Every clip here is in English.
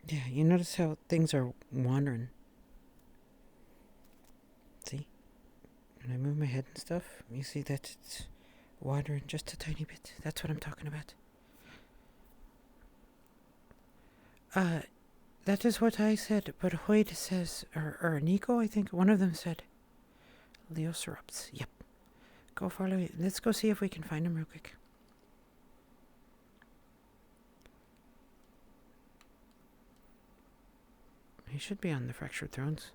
Yeah, you notice how things are wandering. See? When I move my head and stuff, you see that it's wandering just a tiny bit. That's what I'm talking about. That is what I said, but Hoyt says, or Nico, I think, one of them said, Leocerops. Yep. Go follow it. Let's go see if we can find him real quick. He should be on the Fractured Thrones.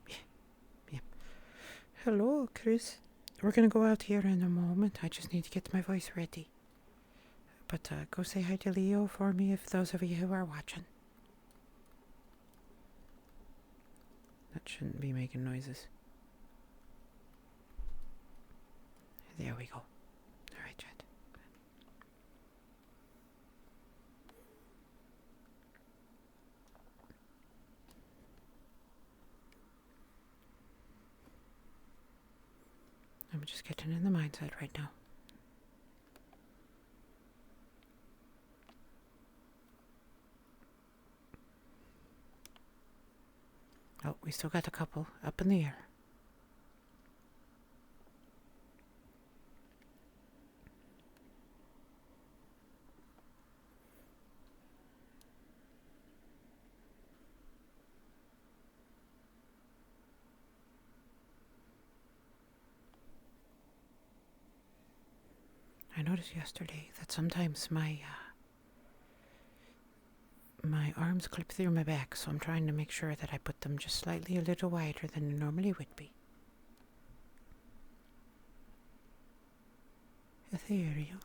Yeah. Hello, Chris. We're gonna go out here in a moment. I just need to get my voice ready. But go say hi to Leo for me if those of you who are watching. That shouldn't be making noises. There we go. Alright, chat. I'm just getting in the mindset right now. Oh, we still got a couple up in the air. I noticed yesterday that sometimes my arms clip through my back, so I'm trying to make sure that I put them just slightly a little wider than they normally would be. Ethereal.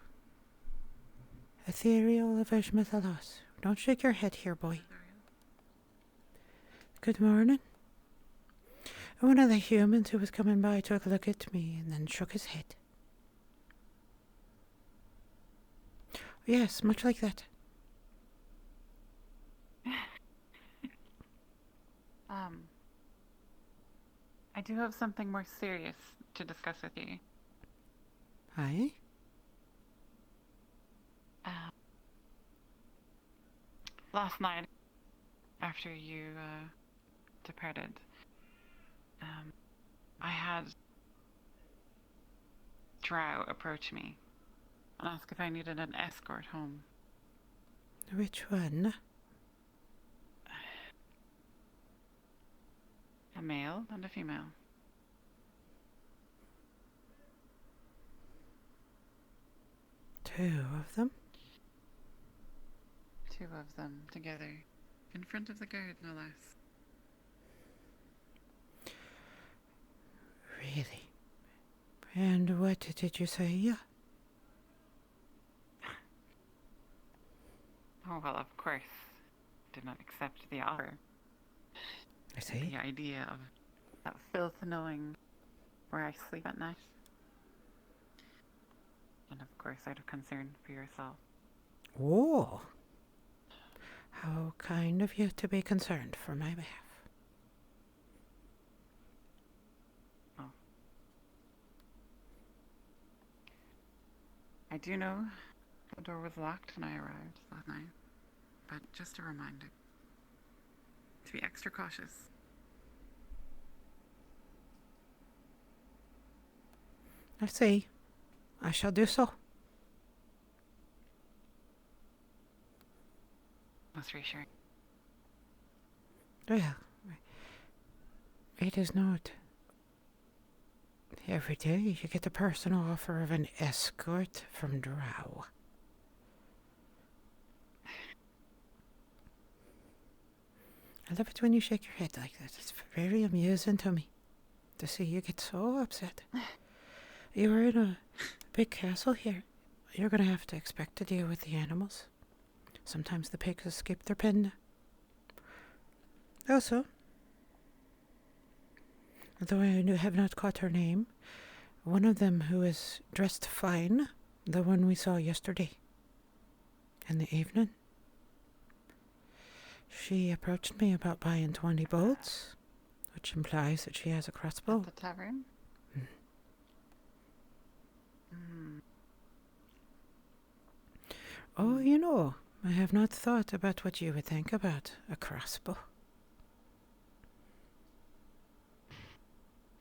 Ethereal of Eshmethalos. Don't shake your head here, boy. Good morning. One of the humans who was coming by took a look at me and then shook his head. Yes, much like that. I do have something more serious to discuss with you. Hi? Last night, after you departed, I had Drow approach me and ask if I needed an escort home. Which one? A male and a female. Two of them? Two of them together, in front of the guard, no less. Really? And what did you say? Oh, well, of course, did not accept the offer. I see. The idea of that filth knowing where I sleep at night. And of course, out of concern for yourself. Oh. How kind of you to be concerned for my behalf. Oh. I do know the door was locked when I arrived last night, but just a reminder to be extra cautious. I see. I shall do so. Most reassuring. Well, it is not every day you get a personal offer of an escort from Drow. I love it when you shake your head like that. It's very amusing to me to see you get so upset. You are in a big castle here. You're going to have to expect to deal with the animals. Sometimes the pigs escape their pen. Also, though I have not caught her name, one of them who is dressed fine, the one we saw yesterday in the evening, she approached me about buying 20 bolts, which implies that she has a crossbow. At the tavern? Oh, you know, I have not thought about what you would think about a crossbow.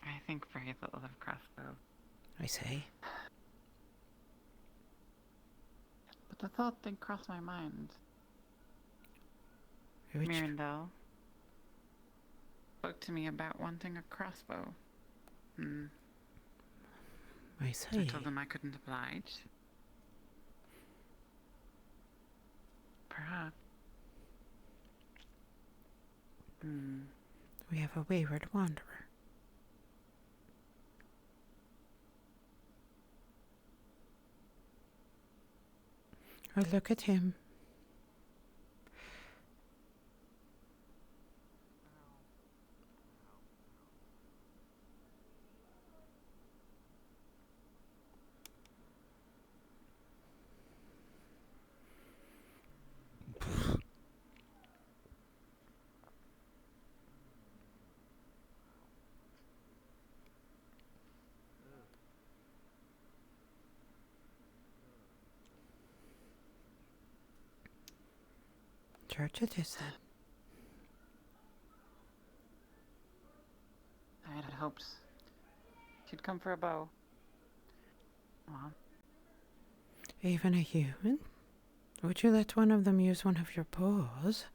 I think very little of crossbow. I say. But the thought did cross my mind. Which, Mirandel spoke to me about wanting a crossbow. I I say. told him I couldn't oblige. Perhaps. We have a wayward wanderer. I look at him. Church it is then. I had hoped she'd come for a bow. Well, Even a human? Would you let one of them use one of your paws?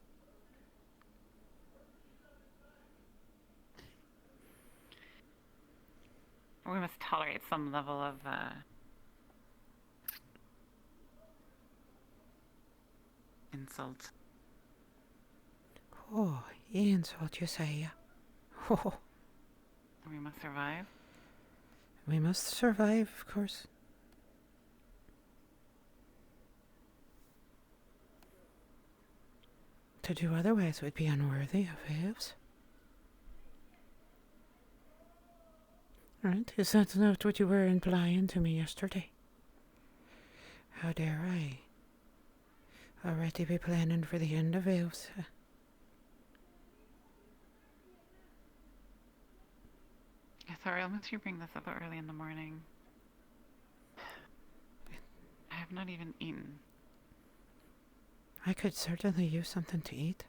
we must tolerate some level of insult. Oh, insult, you say. Oh, We must survive. we must survive, of course. To do otherwise would be unworthy of elves. Right? Is that not what you were implying to me yesterday? How dare I already be planning for the end of elves? Sorry, must you bring this up early in the morning? I have not even eaten. I could certainly use something to eat.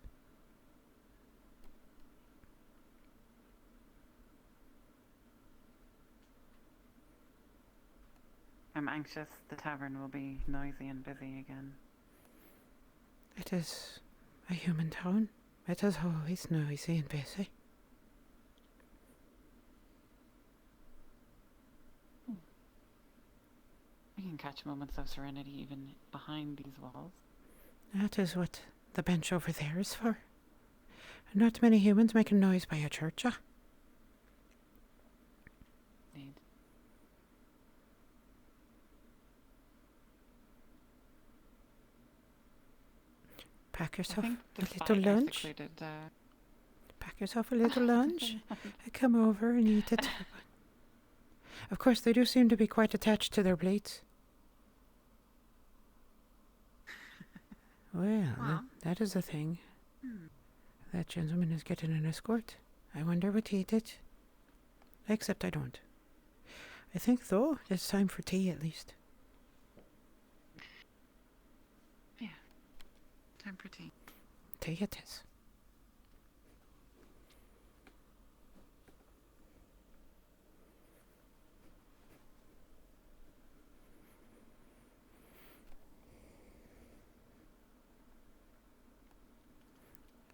I'm anxious the tavern will be noisy and busy again. It is a human town. It is always noisy and busy. We can catch moments of serenity even behind these walls. That is what the bench over there is for. Not many humans make a noise by a church. Indeed. Pack yourself I think a little despite our lunch. secluded, Pack yourself a little lunch. Come over and eat it. Of course, they do seem to be quite attached to their plates. Well, that is the thing. That gentleman is getting an escort. I wonder what he did. Except I don't. I think, though, it's time for tea at least. Yeah. Time for tea. Tea it is.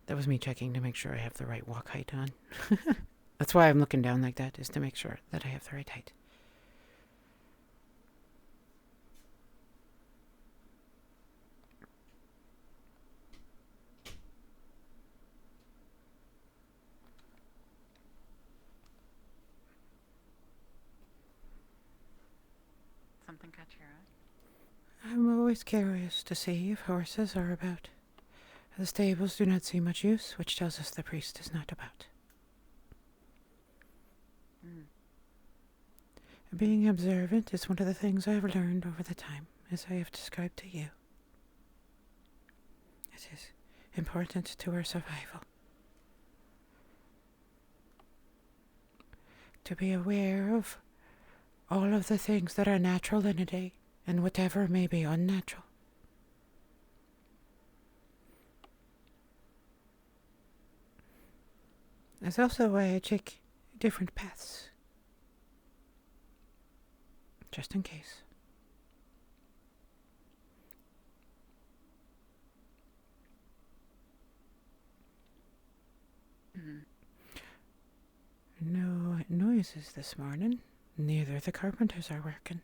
That was me checking to make sure I have the right walk height on. That's why I'm looking down like that, is to make sure that I have the right height. Something catch your eye? I'm always curious to see if horses are about. The stables do not see much use, which tells us the priest is not about. Being observant is one of the things I have learned over the time, as I have described to you. It is important to our survival. To be aware of all of the things that are natural in a day, and whatever may be unnatural. That's also why I check different paths. Just in case. Mm-hmm. No noises this morning. Neither the carpenters are working.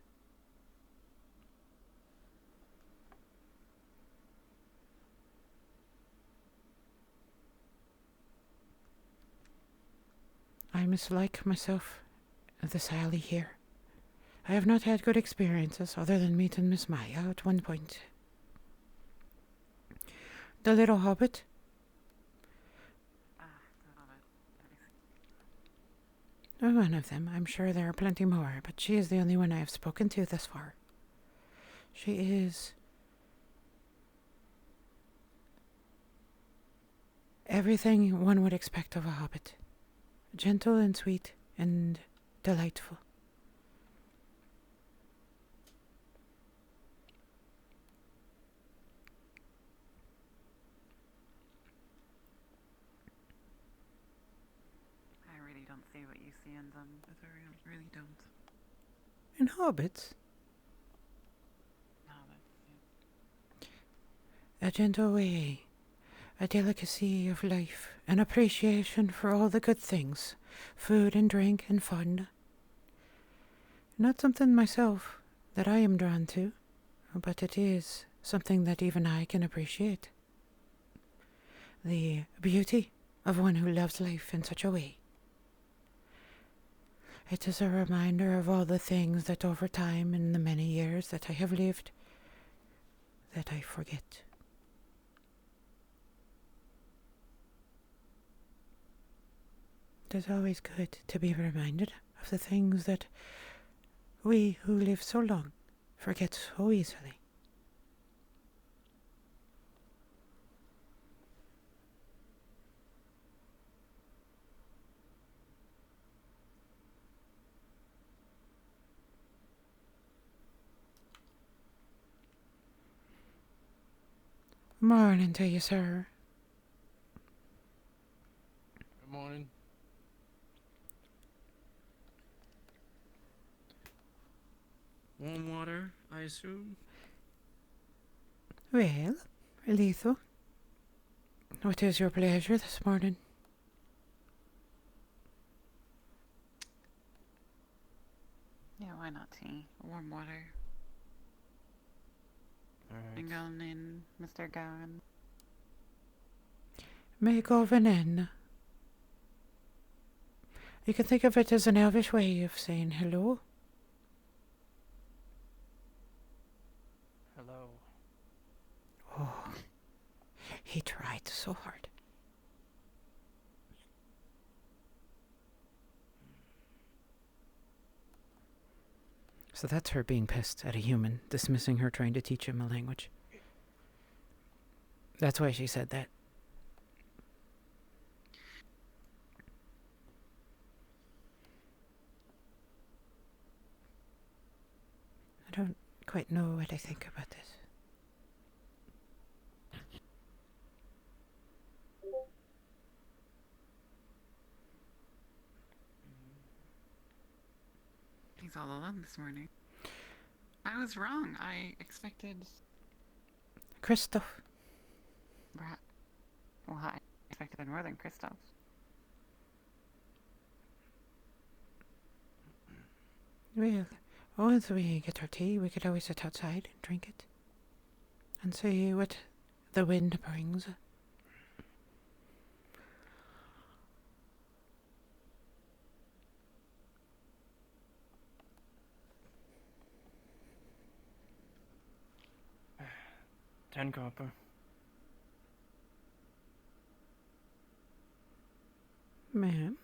I mislike myself the Sally here. I have not had good experiences other than meeting Miss Maya at one point. The little hobbit. One of them. I'm sure there are plenty more, but she is the only one I have spoken to thus far. She is everything one would expect of a hobbit. Gentle and sweet and delightful. I really don't see what you see in them. I really don't. In hobbits, No, a gentle way, a delicacy of life, an appreciation for all the good things, food and drink and fun. Not something myself that I am drawn to, but it is something that even I can appreciate. The beauty of one who loves life in such a way. It is a reminder of all the things that over time in the many years that I have lived, that I forget. It is always good to be reminded of the things that we who live so long forget so easily. Morning to you, sir. Good morning. Warm water, I assume? Well, Letho, what is your pleasure this morning? yeah, why not tea? Warm water. Alright. Going in, Mr. Gowan. May Govan in. You can think of it as an elvish way of saying hello. Hello. Oh, he tried so hard. So that's her being pissed at a human, dismissing her trying to teach him a language. That's why she said that. I don't quite know what I think about this. He's all alone this morning. I was wrong. I expected... Christoph. Well, I expected more than Kristoff. Well, once we get our tea, we could always sit outside and drink it. And see what the wind brings. Ten copper. Ma'am,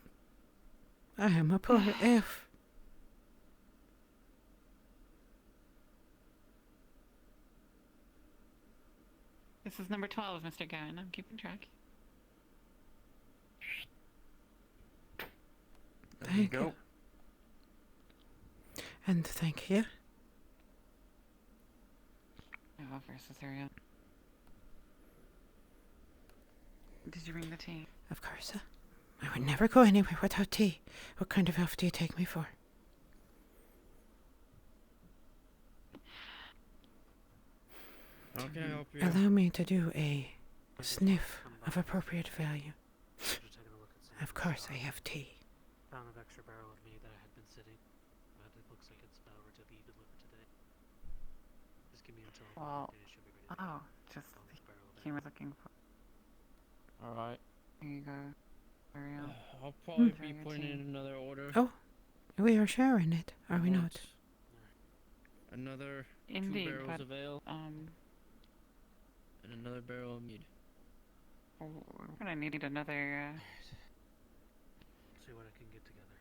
I am a poor elf. This is number 12, Mr. Gowan. I'm keeping track. There you Thank go. you. And thank you. Oh, versus Ariel. Did you bring the tea? Of course, I would never go anywhere without tea. What kind of elf do you take me for? How can I help you? Allow me to do a sniff of appropriate value. Of course, I have tea. Pound of extra barrel of meat that I had been sitting, but it looks like it's about to be delivered today. Just give me until Well, it should be ready. to oh, go. just Pound of barrel of he was looking for. Alright. Here you go, Ariel. I'll probably Hmm. be putting in another order. Oh, we are sharing it, are we not? Want Another Indeed, 2 barrels but of ale and another barrel of mead. we're gonna need another. See what I can get together.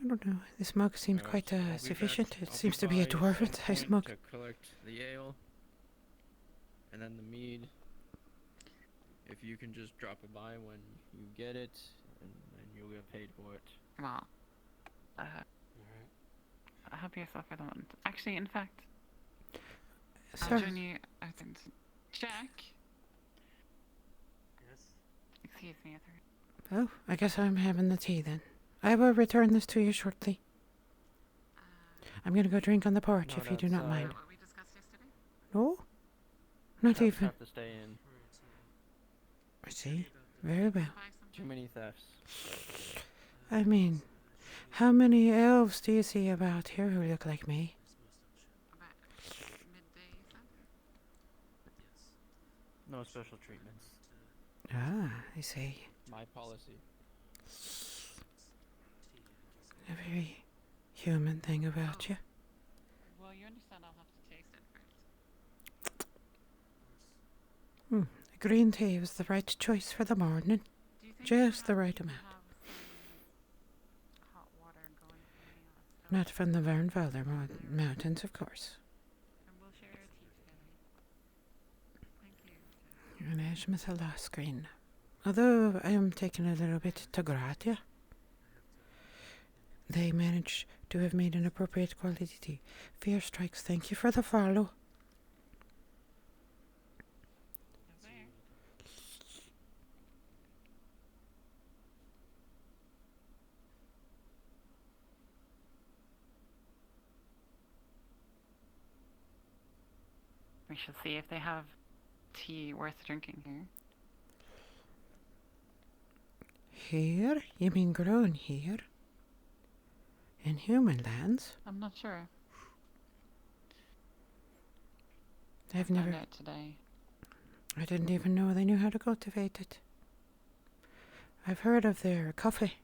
I don't know. This mug seems Alright, quite I'll be sufficient. back. It I'll seems to be a by some dwarven-sized point mug. to collect the ale and then the mead. If you can just drop it by when you get it, and you'll get paid for it. Well, Alright. help yourself for the moment. Actually, in fact, I'll Sir, join you. I think. Jack. Yes? Excuse me, Arthur. oh, I guess I'm having the tea then. I will return this to you shortly. I'm going to go drink on the porch No, if you do not that's, mind. What we discussed yesterday? No? Not Thefts even. have to stay in. Alright, so I see. Very well. Buy Too something? many thefts. I mean, how many elves do you see about here who look like me? About midday, you said? No special treatments. Ah, I see. My policy. A very human thing about you. Well, you understand I'll have to taste it first. Green tea was the right choice for the morning. Do you think Just the perhaps right you could amount. have some hot water going for me on a stove? Not from the Vernvalder Mountains, of course. And we'll share a tea together. Thank you. An Ashmouth a lost screen. Although I am taking a little bit to gratia. They manage to have made an appropriate quality tea. Fear strikes, thank you for the follow. Is there? We shall see if they have tea worth drinking here. Here? You mean grown here? In human lands? I'm not sure. I've Found never. out today. I didn't even know they knew how to cultivate it. I've heard of their coffee.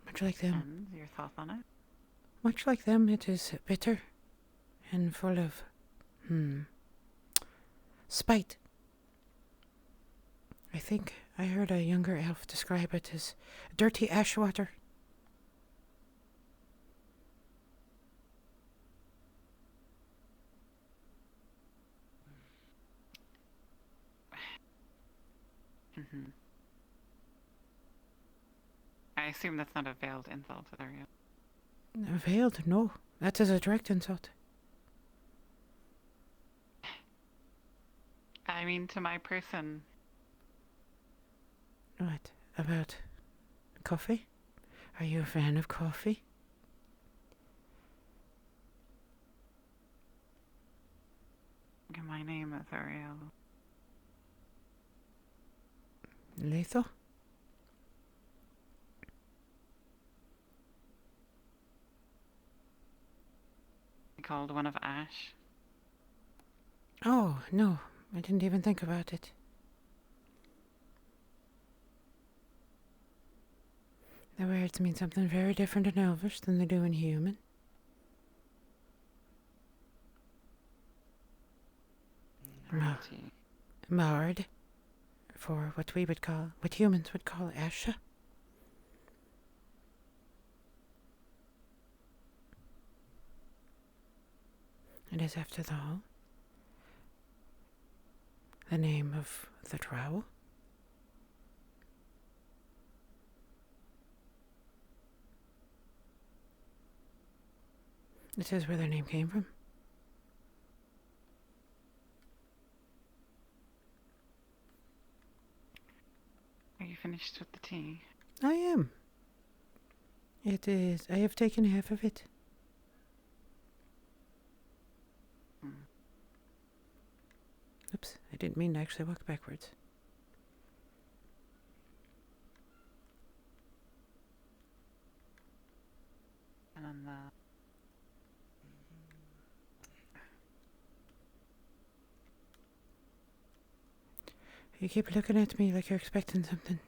Much like them. And your thoughts on it? Much like them, it is bitter and full of, spite. I think I heard a younger elf describe it as dirty ash water. Mm-hmm. I assume that's not a veiled insult, Ariel. Veiled? No. That is a direct insult. I mean, to my person. What? About coffee? Are you a fan of coffee? My name is Ariel. Lethal? Called one of ash. Oh, no. I didn't even think about it. The words mean something very different in Elvish than they do in human. Royalty. Mard, for what we would call, what humans would call Asha. It is, after all, the name of the drow. It is where their name came from. finished with the tea? I am. It is. I have taken half of it. Oops, I didn't mean to actually walk backwards. And then You keep looking at me like you're expecting something.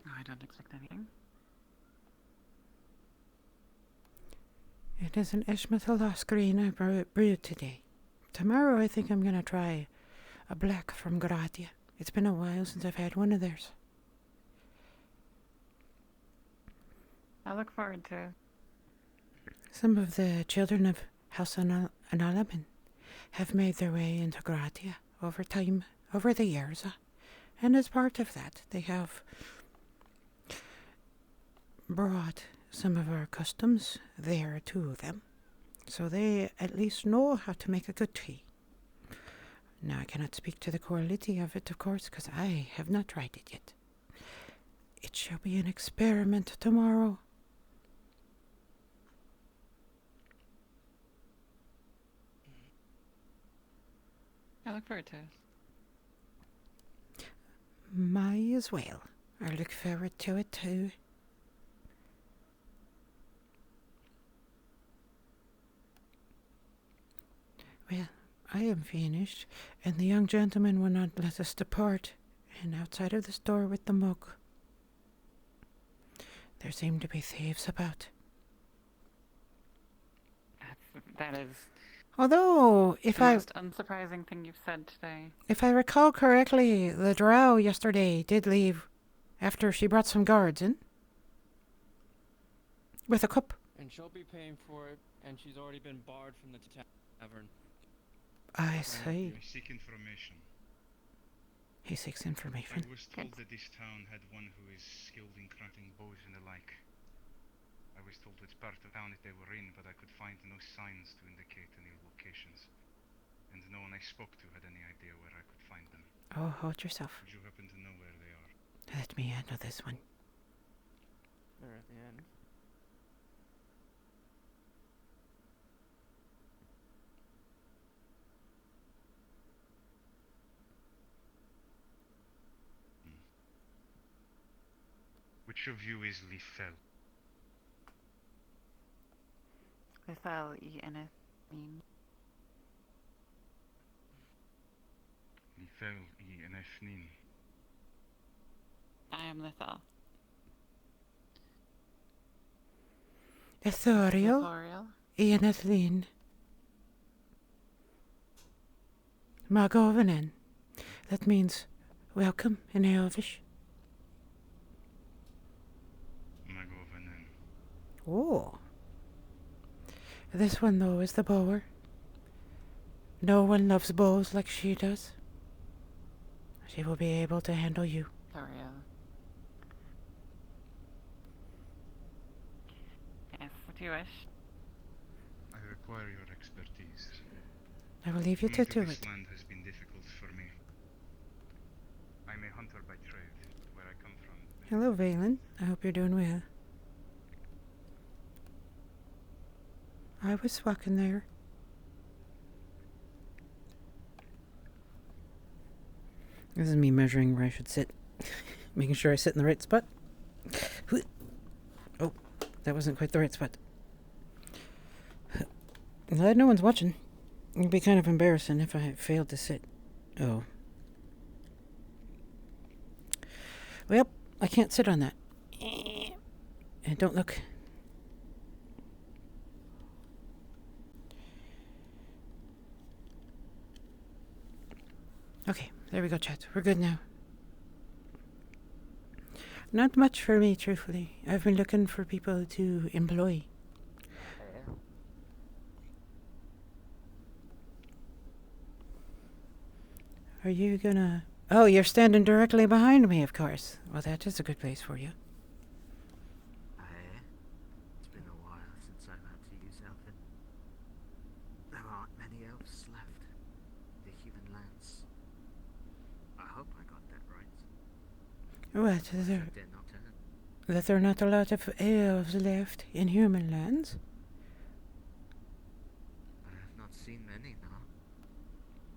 I don't expect anything. It is an Ishmael green I brewed today. Tomorrow I think I'm going to try a black from Gratia. It's been a while since I've had one of theirs. I look forward to. Some of the children of House Analaman have made their way into Gratia over time, over the years. And as part of that, they have brought some of our customs there to them. So they at least know how to make a good tea. Now, I cannot speak to the quality of it, of course, because I have not tried it yet. It shall be an experiment tomorrow. I look forward to it. May as well. I look forward to it too. Well, I am finished, and the young gentleman will not let us depart, and outside of this door with the mug. There seem to be thieves about. That is Although, the most unsurprising thing you've said today. if I recall correctly, the drow yesterday did leave after she brought some guards in. With a cup. And she'll be paying for it, and she's already been barred from the tavern. I see. I seek information. He seeks information. I was told that this town had one who is skilled in crafting bows and the like. I was told which part of town they were in, but I could find no signs to indicate any locations. And no one I spoke to had any idea where I could find them. Oh, hold yourself. Would you happen to know where they are? Let me handle this one. They're at the end. Which of you is Lifel? Lithal E-N-F mean. Lifel I Enefnin. I am Lithal. Ethoriel, Ithoriel. Ian Ethlin. Magovanen. That means welcome in Elvish. Magovanen. Oh. This one, though, is the bower. No one loves bows like she does. She will be able to handle you. Ithoriel. Yes, what do you wish? I require your expertise. I will leave you to Coming do this it. land has been difficult for me. I'm a hunter by trade, where I come from. Hello, Valen. I hope you're doing well. I was walking there. This is me measuring where I should sit. Making sure I sit in the right spot. Oh, that wasn't quite the right spot. Glad no one's watching. It'd be kind of embarrassing if I failed to sit. Oh. Well, I can't sit on that. And don't look. Okay, there we go, chat. We're good now. Not much for me, truthfully. I've been looking for people to employ. Are you gonna... Oh, you're standing directly behind me, of course. Well, that is a good place for you. Aye. It's been a while since I've had to use Elfin. There aren't many elves left in the human lands. What? They're not in it. That there are not a lot of elves left in human lands? I have not seen many now.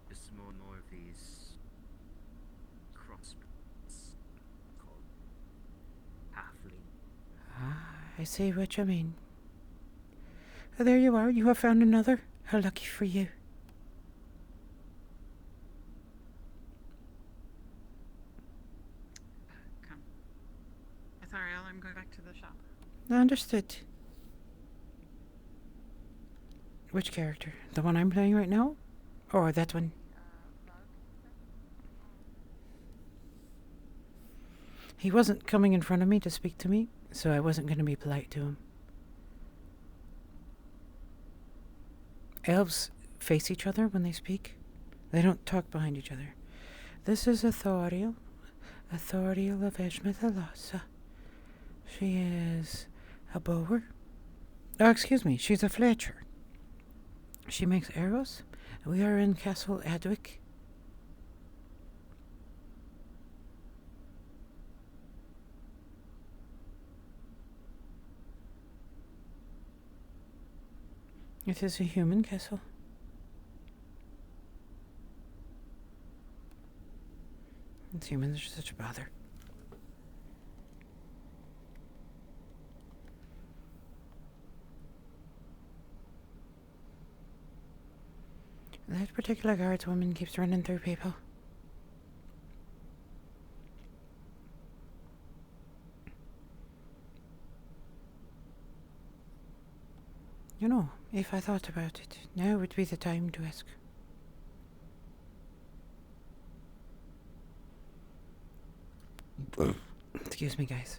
Just more and more of these crossbreeds called halfling. I see what you mean. There you are. You have found another. How lucky for you. Come. Ithariel, I'm going back to the shop. Understood. Which character? The one I'm playing right now? Or that one? He wasn't coming in front of me to speak to me, so I wasn't going to be polite to him. Elves face each other when they speak. They don't talk behind each other. This is Ithariel. Ithariel of Eshmethalassa. She is a bower. Oh, excuse me, she's a fletcher. She makes arrows. We are in Castle Adwick. It is a human castle. And humans are such a bother. That particular guardswoman keeps running through people. You know, if I thought about it, now would be the time to ask. Excuse me, guys.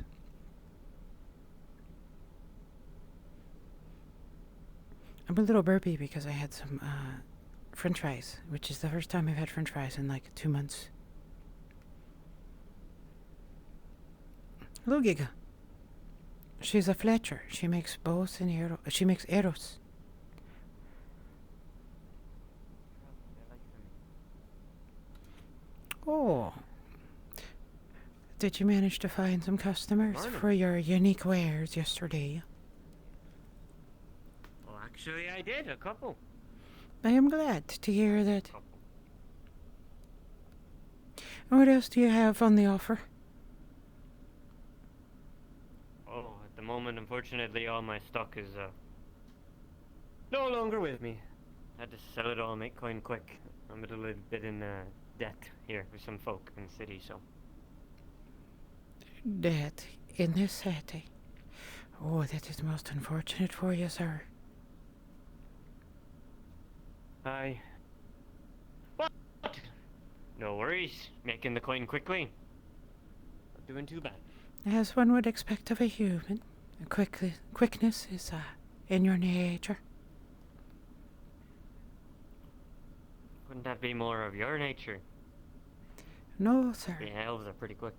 I'm a little burpy because I had some french fries, which is the first time I've had french fries in like 2 months. Hello, Giga. She's a fletcher. She makes bows and arrows. She makes arrows. Oh. Did you manage to find some customers Morning. for your unique wares yesterday? Well, actually, I did a couple. I am glad to hear that. Couple. What else do you have on the offer? Oh, at the moment, unfortunately, all my stock is no longer with me. Had to sell it all, make coin quick. I'm a little bit in debt here with some folk in the city, so. Death in the city. Oh, that is most unfortunate for you, sir. Aye. But no worries, making the coin quickly. Not doing too bad. As one would expect of a human, quickness is in your nature. Wouldn't that be more of your nature? No, sir. The elves are pretty quick.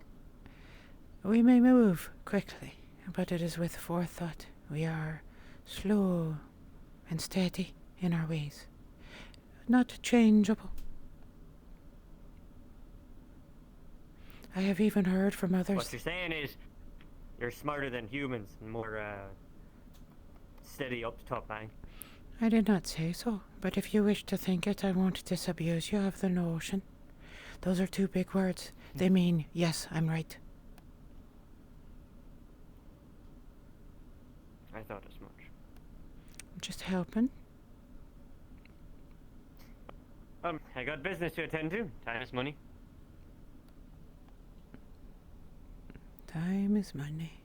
We may move quickly, but it is with forethought. We are slow and steady in our ways. Not changeable. I have even heard from others. What you're saying is, you're smarter than humans and more steady up top, eh? I did not say so, but if you wish to think it, I won't disabuse you of the notion. Those are 2 big words. They mean, yes, I'm right. I thought as much. Just helping. I got business to attend to. Time is money. Time is money.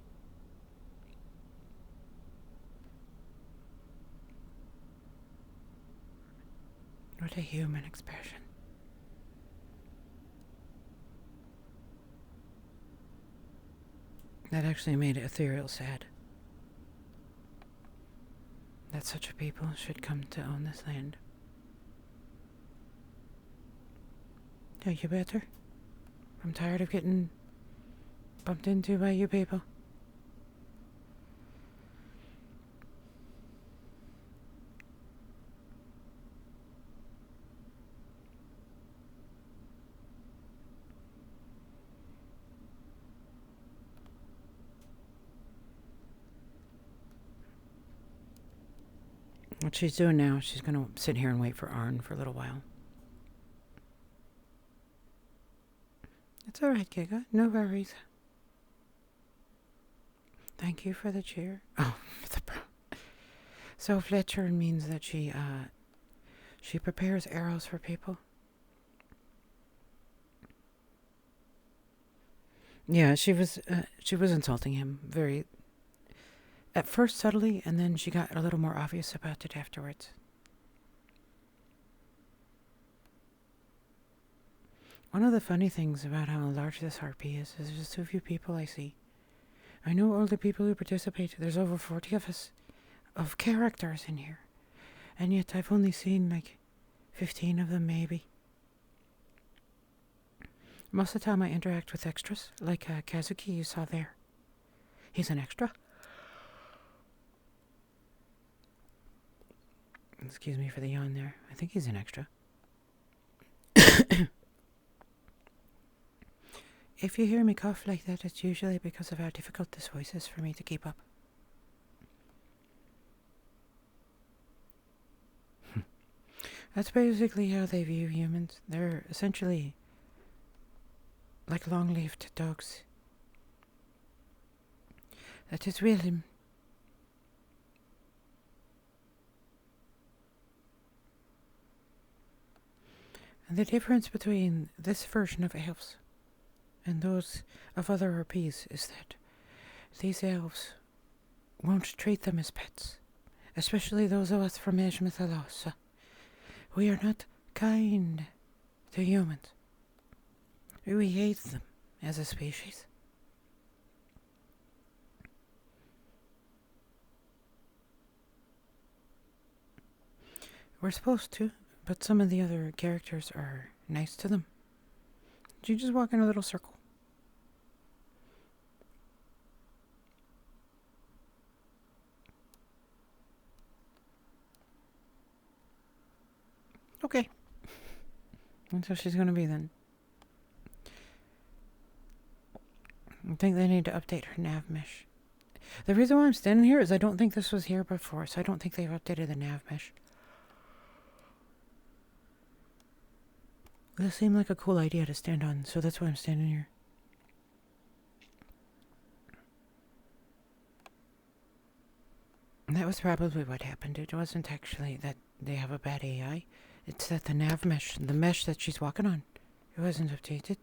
What a human expression. That actually made Ethereal sad. That such a people should come to own this land. Are you better? I'm tired of getting bumped into by you people. What she's doing now, she's going to sit here and wait for Arn for a little while. It's all right, Giga. No worries. Thank you for the cheer. Oh, so Fletcher means that she prepares arrows for people. Yeah, she was insulting him very, at first subtly, and then she got a little more obvious about it afterwards. One of the funny things about how large this harpy is there's so few people I see. I know all the people who participate. There's over 40 of us, of characters in here. And yet I've only seen like 15 of them maybe. Most of the time I interact with extras, like Kazuki you saw there. He's an extra. Excuse me for the yawn there. I think he's an extra. If you hear me cough like that, it's usually because of how difficult this voice is for me to keep up. That's basically how they view humans. They're essentially like long-lived dogs. That is William. And the difference between this version of elves and those of other RPs is that these elves won't treat them as pets, especially those of us from Age Mytholosa. We are not kind to humans. We hate them as a species. We're supposed to, but some of the other characters are nice to them. You just walk in a little circle. Okay. That's how she's gonna be then. I think they need to update her nav mesh. The reason why I'm standing here is I don't think this was here before, so I don't think they've updated the nav mesh. This seemed like a cool idea to stand on, so that's why I'm standing here. And that was probably what happened. It wasn't actually that they have a bad AI. It's that the nav mesh, the mesh that she's walking on, it wasn't updated.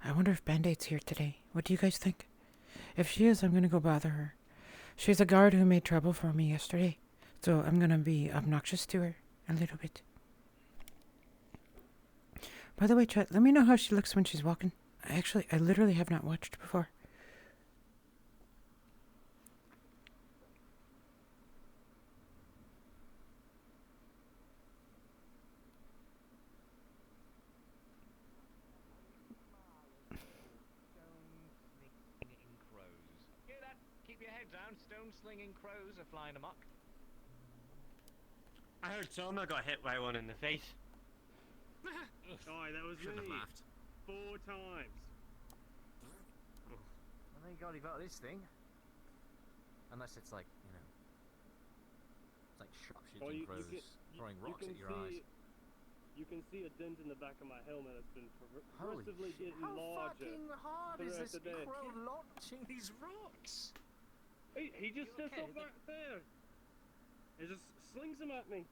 I wonder if Band-Aid's here today. What do you guys think? If she is, I'm gonna go bother her. She's a guard who made trouble for me yesterday, so I'm gonna be obnoxious to her a little bit. By the way, chat, let me know how she looks when she's walking. I literally have not watched before. Hear that? Keep your head down. Stone-slinging crows are flying amok. I heard Soma got hit by one in the face. Aye, that was Shouldn't me. have laughed. 4 times. I think God, you've got this thing. Unless it's like, you know, it's like sharpshooting crows throwing rocks at your eyes. You can see a dent in the back of my helmet that's been Holy progressively shit. getting How larger. fucking hard is throughout this the day. crow launching these rocks? He just You sits okay? up back there. He just slings them at me.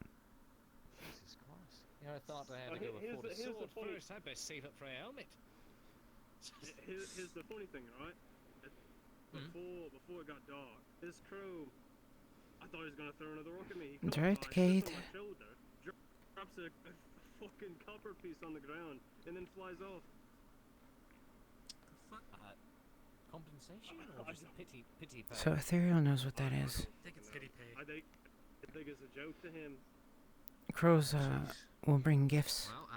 Jesus Christ. You know, I thought I had to go Here's afford a the sword funny- first. I'd best save up for a helmet. Here's the funny thing, right? Before it got dark, this crow, I thought he was gonna throw another rock at me. He It's comes right, by, Kate. sits on my shoulder, drops a fucking copper piece on the ground, and then flies off. Compensation or I just don't- pity pay? So Ethereal knows what that is. I think it's pity pay. I think it's a joke to him. Crows will bring gifts Well,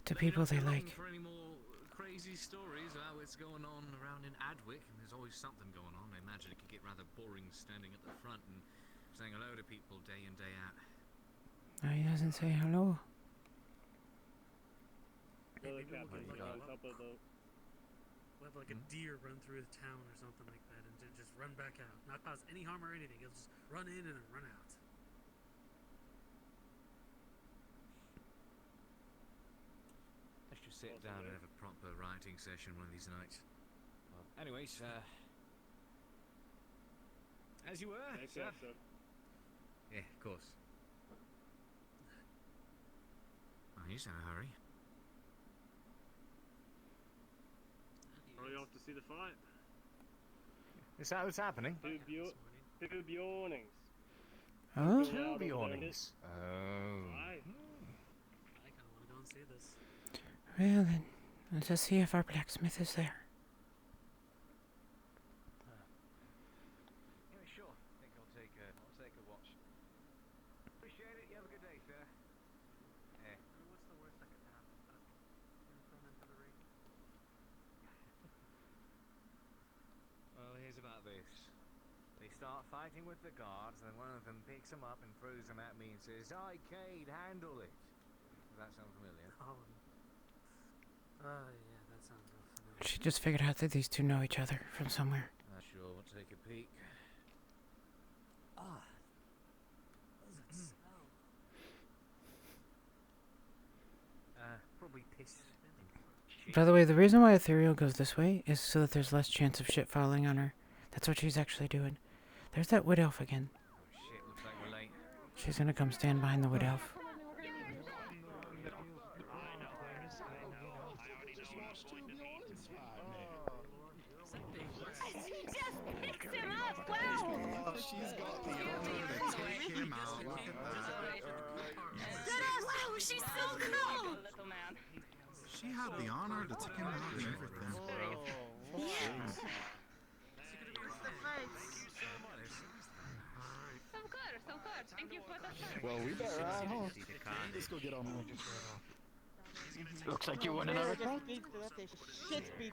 to let me people not they be along like. For any more crazy stories about what's going on around in Adwick, and there's always something going on. I imagine it could get rather boring standing at the front and saying hello to people day in, day out. Oh, he doesn't say hello. The other maybe we'll captain's get like like on top of the. We'll have like a deer run through the town or something like that, and to just run back out, not cause any harm or anything. He'll just run in and run out. Let's just sit down and have a proper writing session one of these nights. Well, anyways, as you were, Thanks, sir. sir. Yeah, of course. Oh, he's in a hurry. Are you off to see the fight? Is that what's happening? Two Bjornings. Oh? Two Bjornings. Oh. Aye. I kind of want to go and see this. Well then, let's just see if our blacksmith is there. Yeah, sure. I think I'll take a watch. Appreciate it. You have a good day, sir. Yeah. What's the worst that could happen? Being thrown into the ring? Well, here's about this. They start fighting with the guards, then one of them picks them up and throws them at me and says, "I Cade, handle it." Does that sound familiar? Oh. Yeah, that sounds real familiar. She just figured out that these two know each other from somewhere. Not sure. We'll take a peek. Ah. What does it smell? Probably piss. By the way, the reason why Ethereal goes this way is so that there's less chance of shit falling on her. That's what she's actually doing. There's that wood elf again. Oh shit, looks like we're late. She's gonna come stand behind the wood elf. She's got the honor to take him out. Look at that. Wow, she's so cool! She had the honor to take him out and everything. Of course. Thank you for the service. Well, we better ride home. Let's go get on home. Looks like you won another fight.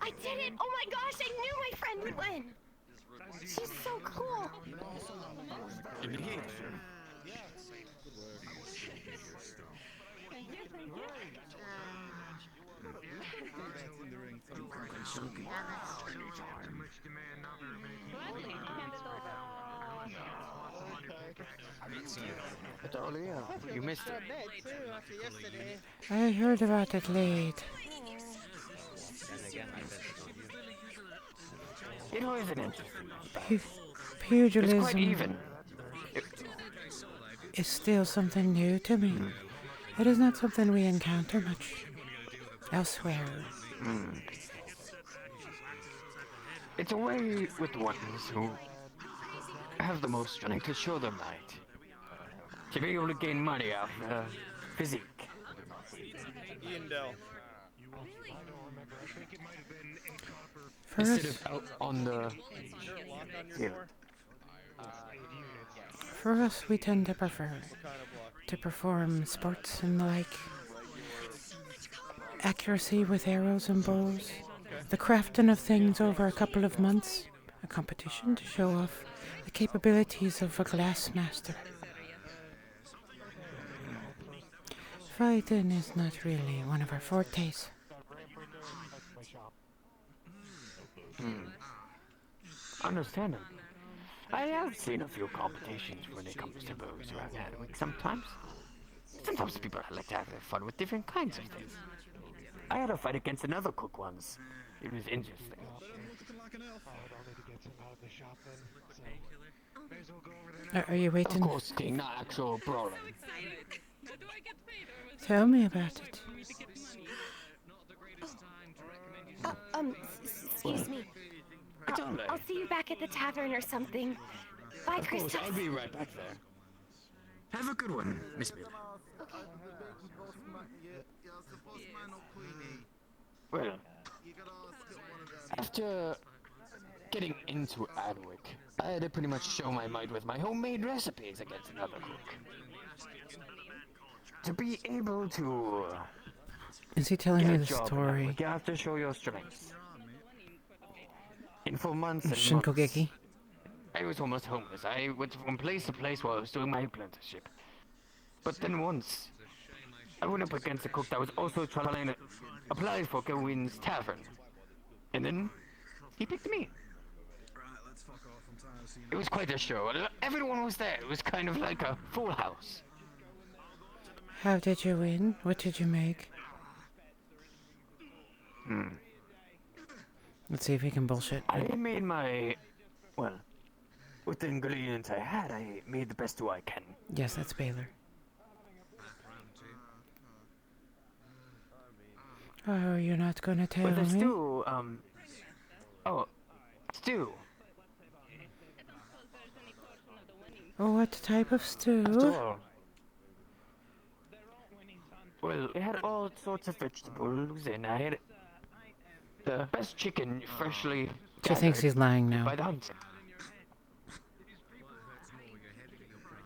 I did it! Oh my gosh, I knew my friend would win! She's so cool! You missed it. I heard about it late. You know, isn't it? Pu- It's quite pugilism even. is still something new to me. It is not something we encounter much elsewhere. It's a way with the ones who have the most strength to show their might. To be able to gain money off physique. Ian Dell. For Instead us, of out on the Is there a lock on your field. door? for us, we tend to prefer What kind of lock? to perform sports and the like. Accuracy with arrows and bows. The crafting of things over a couple of months. A competition to show off the capabilities of a glass master. Fighting is not really one of our fortes. Understandable. I have seen a few competitions when it comes to bows around Hadwick sometimes. Sometimes people like to have their fun with different kinds of things. I had a fight against another cook once. It was interesting. Are you Of waiting? course, King, not actual brawling. Tell me about it. Excuse me. I'll see you back at the tavern or something. Bye, Of course, Christoph. I'll be right back there. Have a good one, Miss Bill. Well, after getting into Adwick, I had to pretty much show my might with my homemade recipes against another cook. To be able to Is he telling get me a the job in story? Adwick, you have to show your strengths. And for months and months, Shinkogeki. I was almost homeless. I went from place to place while I was doing my apprenticeship. But then once, I went up against a cook that was also trying to apply for Gowin's Tavern. And then, he picked me. It was quite a show. Everyone was there. It was kind of like a full house. How did you win? What did you make? Let's see if he can bullshit. I made my... Well, with the ingredients I had, I made the best stew I can. Yes, that's Baylor. Oh, you're not gonna tell But the me? stew, Oh, stew. Oh, what type of stew? So, well, it had all sorts of vegetables, and I had the best chicken freshly She thinks he's lying by now. the hunt.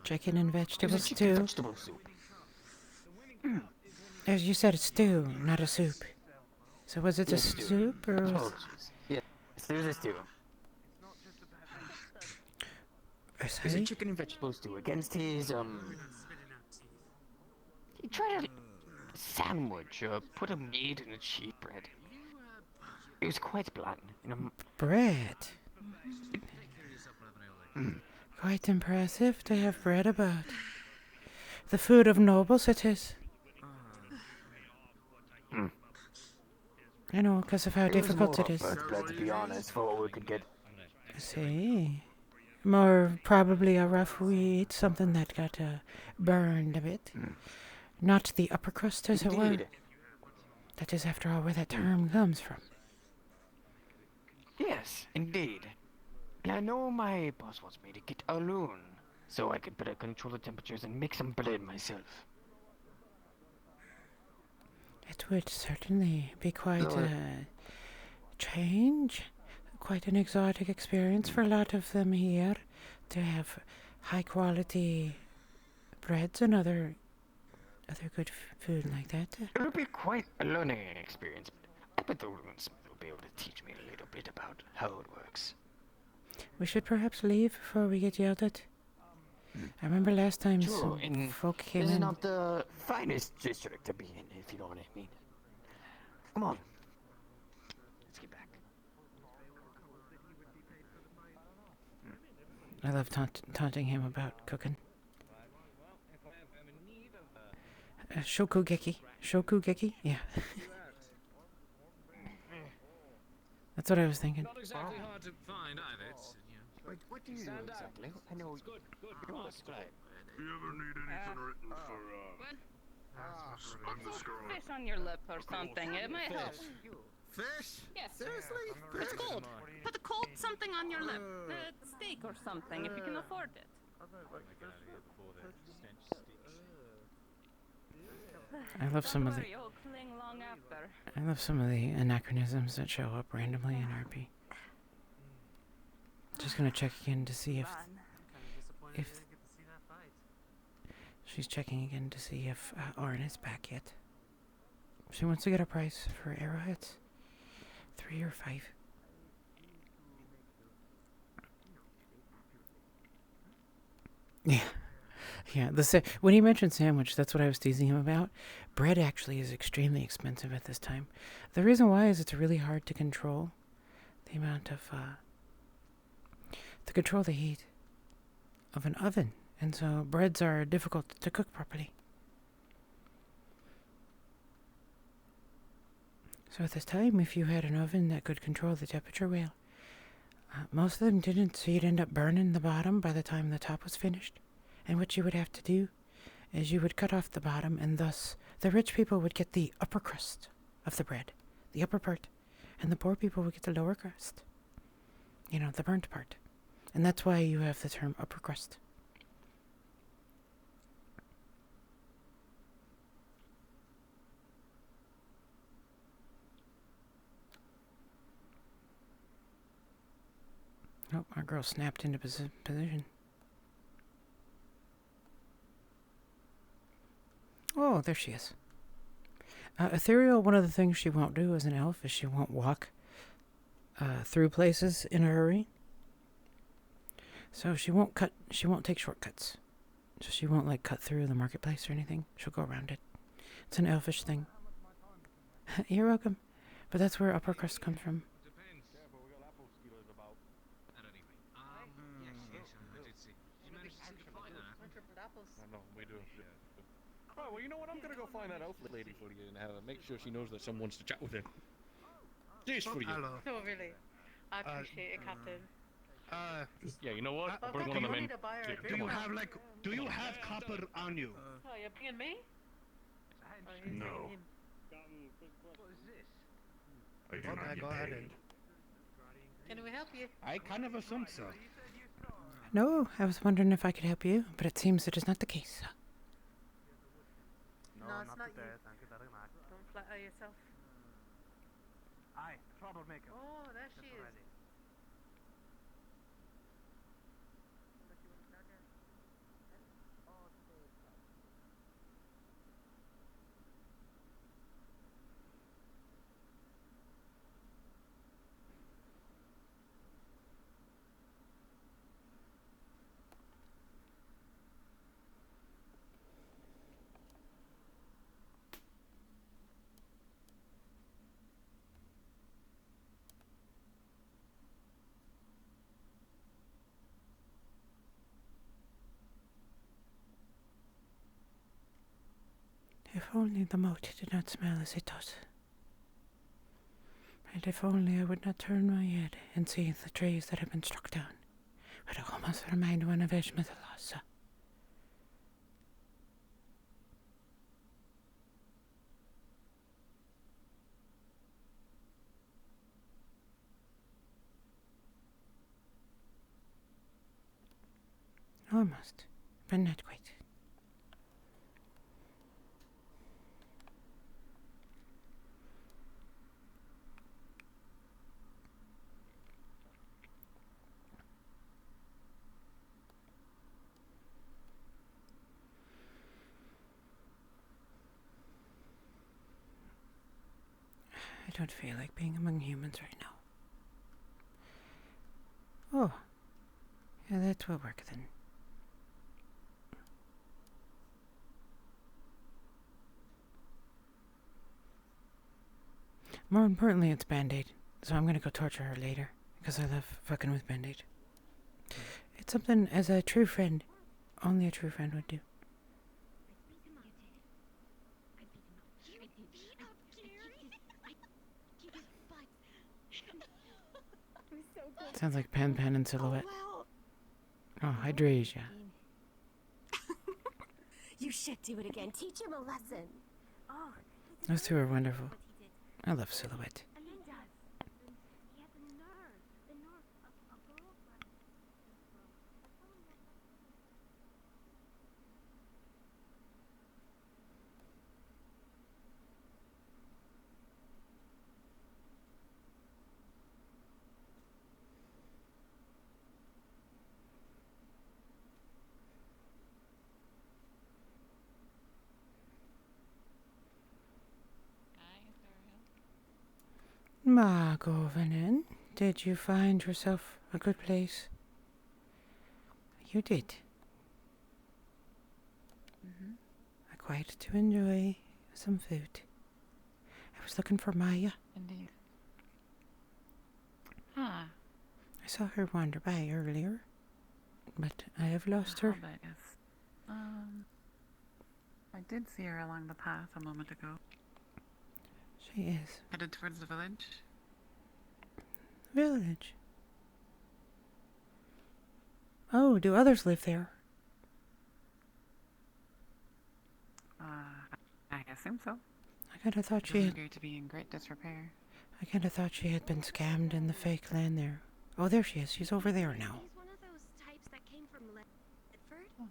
Chicken and It vegetable was a chicken stew. vegetable soup. As you said, it's stew, not a soup. So was it a Yes, stew. soup or? Was... Apologies. Yes, there's a stew. It was a chicken and vegetable stew against his, He tried a sandwich, put a meat in a cheap bread. It was quite bland, you know. Bread. Quite impressive to have bread about. The food of nobles it is. I know, because of how difficult it is. Bread, to be honest, for what we could get. I see. More probably a rough wheat, something that got burned a bit. Not the upper crust, as it were. Indeed. That is, after all, where that term comes from. Yes, indeed. And I know my boss wants me to get a loon, so I could better control the temperatures and make some bread myself. It would certainly be quite a change, quite an exotic experience for a lot of them here to have high quality breads and other good food like that. It would be quite a learning experience. I bet the loons will be able to teach me a little bit about how it works. We should perhaps leave before we get yelled at. I remember last time Sure, some and folk came this is in. not the finest district to be in, if you know what I mean. Come on. Let's get back. I love taunting him about cooking. Shokugeki. Shokugeki? Yeah. That's what I was thinking. Not exactly hard to find either. It's, Wait, what do you do exactly? I know you don't describe. You ever need anything written for, What? I'm the scar. Fish on your lip or something. It might help. Fish? Yes. Seriously? It's cold. Put a cold something on your lip. Steak or something, if you can afford it. I love some of the Don't worry, you'll cling long after. I love some of the anachronisms that show up randomly in RP. Just gonna check again to see if she's checking again to see if Orin is back yet. She wants to get a price for arrowheads. 3 or 5. Yeah. Yeah, when he mentioned sandwich, that's what I was teasing him about. Bread actually is extremely expensive at this time. The reason why is it's really hard to control the amount of, to control the heat of an oven. And so breads are difficult to cook properly. So at this time, if you had an oven that could control the temperature well, most of them didn't, so you'd end up burning the bottom by the time the top was finished. And what you would have to do is you would cut off the bottom, and thus the rich people would get the upper crust of the bread, the upper part, and the poor people would get the lower crust. You know, the burnt part. And that's why you have the term upper crust. Oh, our girl snapped into position. Oh, there she is. Ethereal, one of the things she won't do as an elf is she won't walk through places in a hurry. So she won't take shortcuts. So she won't, like, cut through the marketplace or anything. She'll go around it. It's an elfish thing. You're welcome. But that's where upper crust comes from. I know, we do. Right, well, you know what? I'm gonna go find that elf lady for you and make sure she knows that someone wants to chat with her. This for you. Hello. No, really. I appreciate it, Captain. Yeah, you know what? I'll bring one of them in. Do you have like? Do you have copper on you? Oh, you're bringing me? No. What is this? I do not get paid. Can we help you? I kind of assumed so. No, I was wondering if I could help you, but it seems it is not the case. No, it's not you. Thank you very much. Don't flatter yourself. Aye, troublemaker. Oh, there she is. If only the moat did not smell as it does. And if only I would not turn my head and see the trees that have been struck down. But I almost remind one of Ishmaelasa. Almost, but not quite. I don't feel like being among humans right now. Oh, yeah, that will work then. More importantly, it's Band-Aid, so I'm gonna go torture her later, because I love fucking with Band-Aid. It's something, as a true friend, only a true friend would do. Sounds like Pan and Silhouette. Oh, Hydrasia. You should do it again. Teach him a lesson. Oh, Those two are wonderful. I love Silhouette. Margovanen, did you find yourself a good place? You did. Quite to enjoy some food. I was looking for Maya. Indeed. Ah. I saw her wander by earlier, but I have lost her. Yes. I did see her along the path a moment ago. She is. Headed towards the village. Village? Oh, do others live there? I assume so. I kind of thought she Doesn't had... appear to be in great disrepair. I kind of thought she had been scammed in the fake land there. Oh, there she is. She's over there now. He's one of those types that came from Ledford,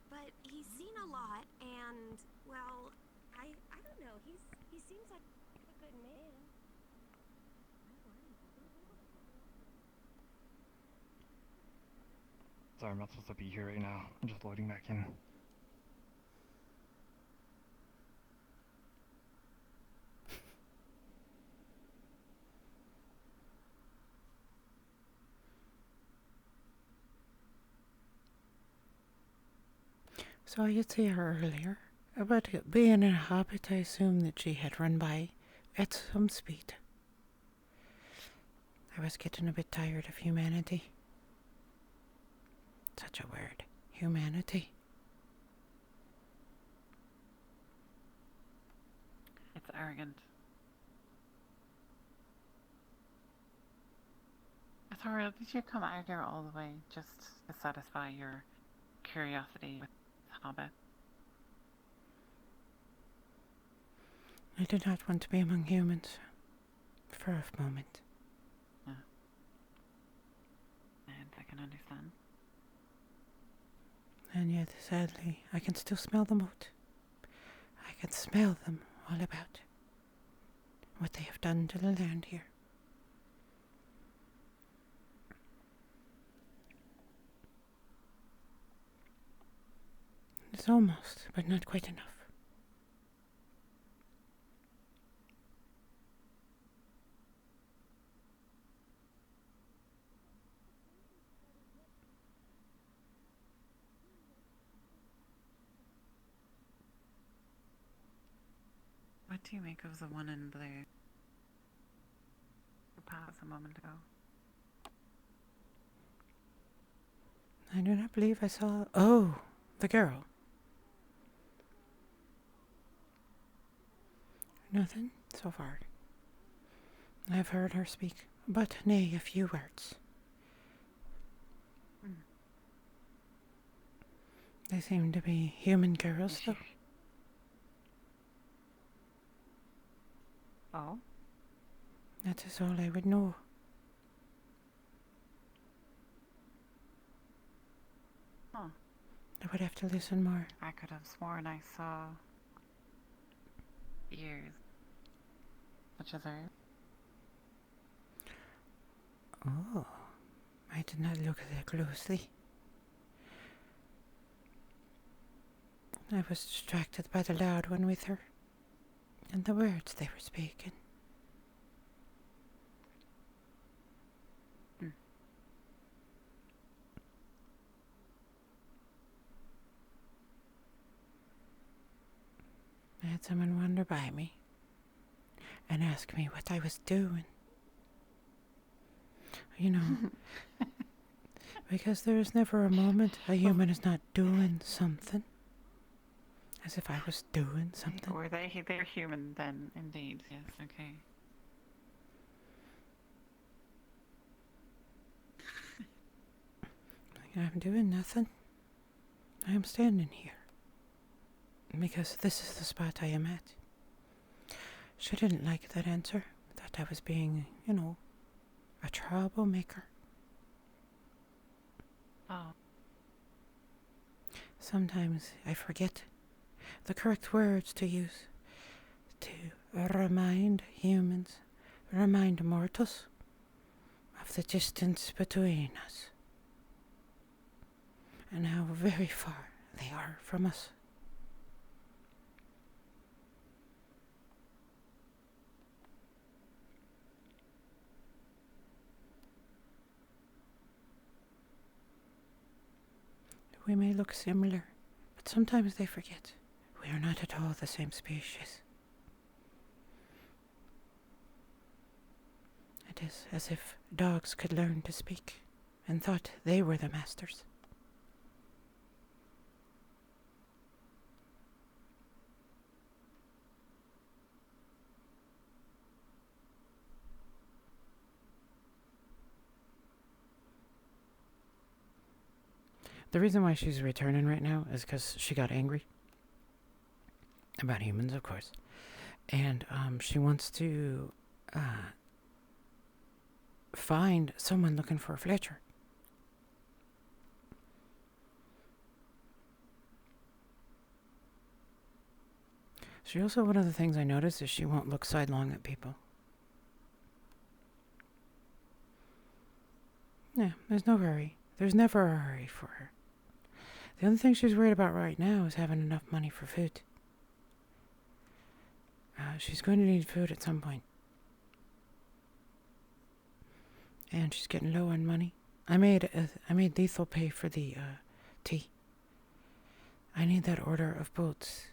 but he's seen a lot, and well, I don't know. He seems like a good man. Sorry, I'm not supposed to be here right now. I'm just loading back in. So I did see her earlier. But being a hobbit, I assumed that she had run by at some speed. I was getting a bit tired of humanity. Such a word, humanity. It's arrogant. Ithoriel, did you come out here all the way just to satisfy your curiosity with Hobbit? I did not want to be among humans for a moment. Yeah. And I can understand. And yet, sadly, I can still smell them out. I can smell them all about. What they have done to the land here. It's almost, but not quite enough. What do you make of the one in blue who passed a moment ago? I do not believe I saw... Oh, the girl. Nothing so far. I've heard her speak, but nay, a few words. They seem to be human girls, though. Oh? That is all I would know. Huh. I would have to listen more. I could have sworn I saw ears. Such as hers. Oh, I did not look that closely. I was distracted by the loud one with her, and the words they were speaking. I had someone wander by me and ask me what I was doing. You know, because there is never a moment a human is not doing something. As if I was doing something. Were they're human then, indeed. Yes, okay. I'm doing nothing. I am standing here. Because this is the spot I am at. She didn't like that answer. Thought I was being, you know, a troublemaker. Oh. Sometimes I forget the correct words to use to remind humans, remind mortals of the distance between us and how very far they are from us. We may look similar, but sometimes they forget. We are not at all the same species. It is as if dogs could learn to speak and thought they were the masters. The reason why she's returning right now is because she got angry. About humans, of course. And she wants to find someone looking for Fletcher. She also, one of the things I noticed is she won't look sidelong at people. Yeah, there's no hurry. There's never a hurry for her. The only thing she's worried about right now is having enough money for food. She's going to need food at some point. And she's getting low on money. I made Lethal pay for the tea. I need that order of boats.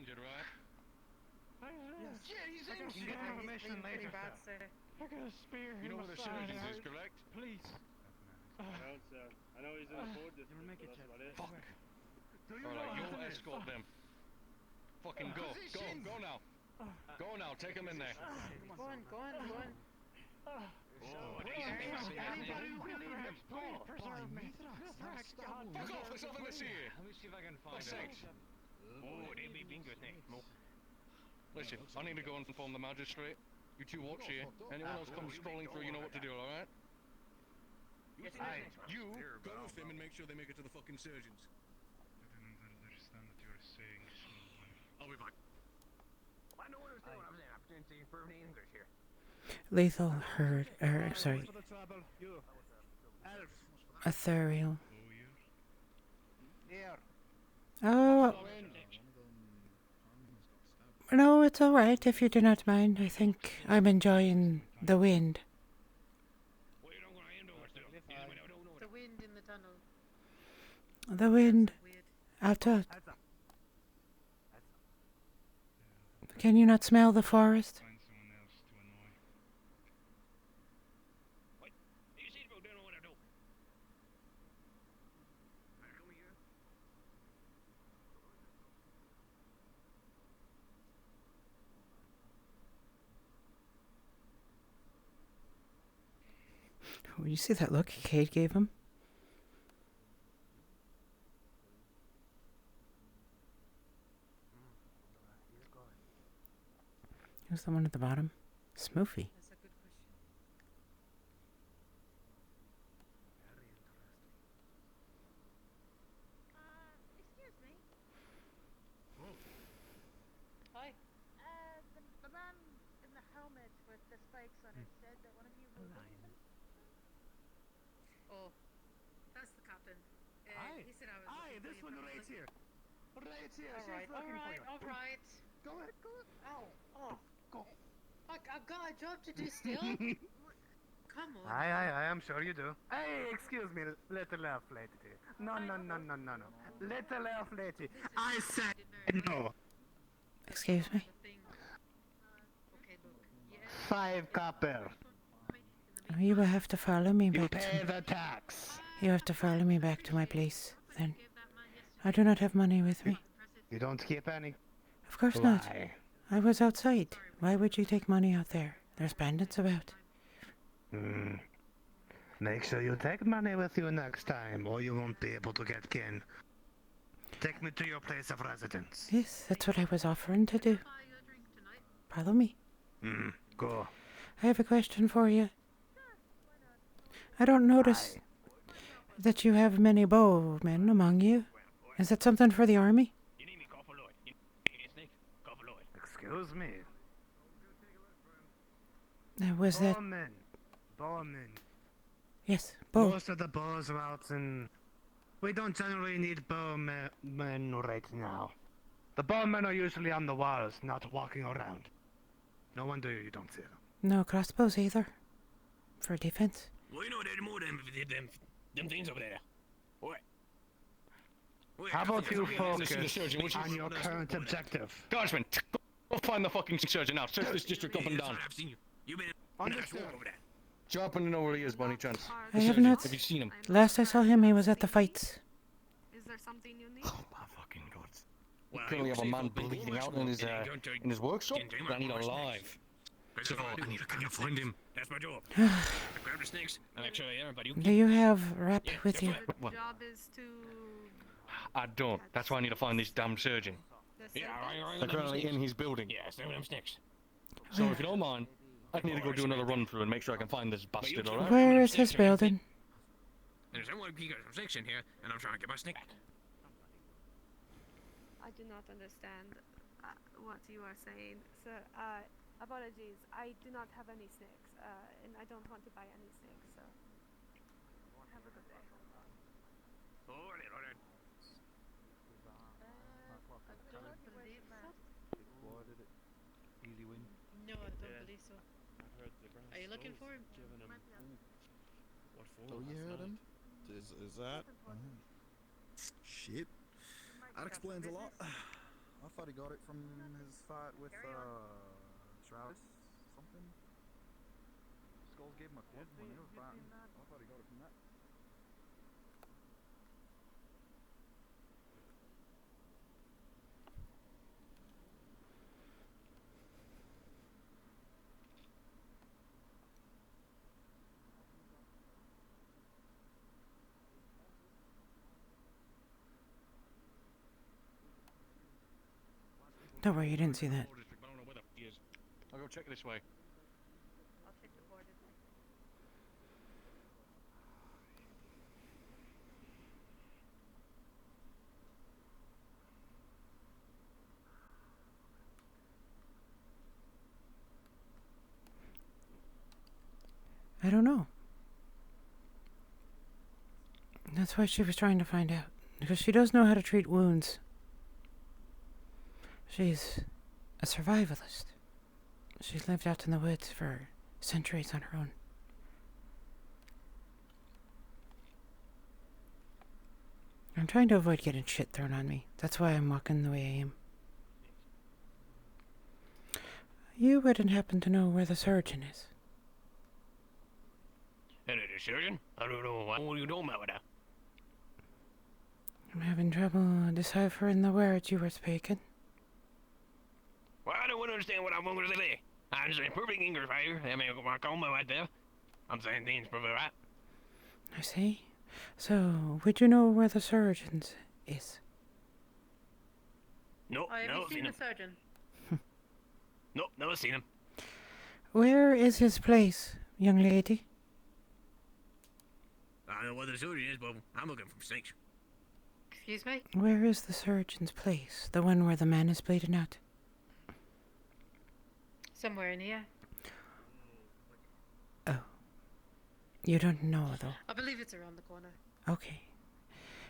injured, right? Yes. Yeah, he's I got injured. some information pretty later, bad, sir. sir. I got a spear You know in where my the side. surgeons is, correct? Please. I don't, sir. I know he's in the Ford district, but that's about it. Fuck. Do you Alright, know you'll how to escort them. Fucking go. Go now. Go now, take them in there. Go on, go on, go on. Anybody who Mithrax, please preserve me. Mithrax, God. Fuck off, there's nothing to see here. Let me see if I can find Fuck's out. sakes. Oh, they be being good thing. Listen, I need to go and inform the magistrate. You two watch here. Anyone else comes strolling through, you know what to do, alright? You go with them and make sure they make it to the fucking surgeons. I didn't understand what you were saying, small one. I'll be back. I don't understand what I'm saying. I'm doing perfect English here. Lethal heard, sorry, For the trouble, you. Elf. ethereal. Here. Oh, no, it's all right if you do not mind. I think I'm enjoying the wind. The wind in the tunnel. The wind. Weird. Out. Can you not smell the forest? Find someone else to annoy. Oh, you see that look Kate gave him? Who's the one at the bottom? Smoofy. That's a good question. Excuse me. Hi. The man in the helmet with the spikes on it said that one of you were with him. Oh, that's the captain. He said I was. Aye, this one right here. Right here. Alright, alright. Go ahead. Ow, oh, go. I've got a job to do still. Come on. Aye, I'm sure you do. Hey, excuse me, little elf lady. No. Little elf lady. I said no. Excuse me? Okay, look. Yeah. 5 copper. You will have to follow me You back pay to... the tax. You have to follow me back to my place, then. I do not have money with me. You don't keep any? Of course not. Why? I was outside. Why would you take money out there? There's bandits about. Make sure you take money with you next time, or you won't be able to get in. Take me to your place of residence. Yes, that's what I was offering to do. Follow me. Go. I have a question for you. I don't notice that you have many bowmen among you. Is that something for the army? Excuse me. Was that... Bowmen. Yes, bow. Most of the bows are out and... We don't generally need bowmen right now. The bowmen are usually on the walls, not walking around. No wonder you don't see them. No crossbows either. For defense. Well, you know, there's more them things over there. What? How about you focus the surgeon, would you? on your current objective? Guardsman, go find the fucking surgeon now. Search this district up and down. I've seen you. You've been Understood. over there. Do you happen to know where he is by any chance? I The have surgeon, not... Have you seen him? Last I saw him, he was at the fights. Is there something you need? Oh my fucking god. We Well, currently you have a see, man I've been bleeding going out much in his more. It ain't going to- in his workshop. Can't tame I need our alive. First of all, I need to find him. That's my job. I grab the snakes and make sure everybody. Do you have rep with you? The job is to... I don't. That's why I need to find this damn surgeon. Yeah, They're currently in his building. Yeah, stay with them snakes. So if you don't mind, I need to go do another run through and make sure I can find this bastard, alright? Where is his building? There's someone who got some snakes in here, and I'm trying to get my snake back. I do not understand what you are saying, sir. Apologies. I do not have any snakes, and I don't want to buy any snakes, so... Have a good day. Alright. I don't believe so. Easy win. No, I don't believe so. Are you looking for him? What for? Oh, you heard him? Is that? Shit. That explains a lot. I thought he got it from his fight with Travis something. Skulls gave him a club when he was fighting. I thought he got it from that. Don't worry, you didn't see that. I'll go check this way. I'll check the board. I don't know. That's why she was trying to find out. Because she does know how to treat wounds. She's a survivalist. She's lived out in the woods for centuries on her own. I'm trying to avoid getting shit thrown on me. That's why I'm walking the way I am. You wouldn't happen to know where the surgeon is? And the surgeon? I don't know. What are you doing about that? I'm having trouble deciphering the words you were speaking. Well, I don't understand what I'm going to say. I'm saying perfect English fire. I mean, I call my right there. I'm saying things perfect right. I see. So, would you know where the surgeon's is? Nope, Oh, have never you seen seen the him. surgeon? Nope, never seen him. Where is his place, young lady? I don't know where the surgeon is, but I'm looking for snakes. Excuse me? Where is the surgeon's place? The one where the man is bleeding out? Somewhere in here. Oh. You don't know, though. I believe it's around the corner. Okay.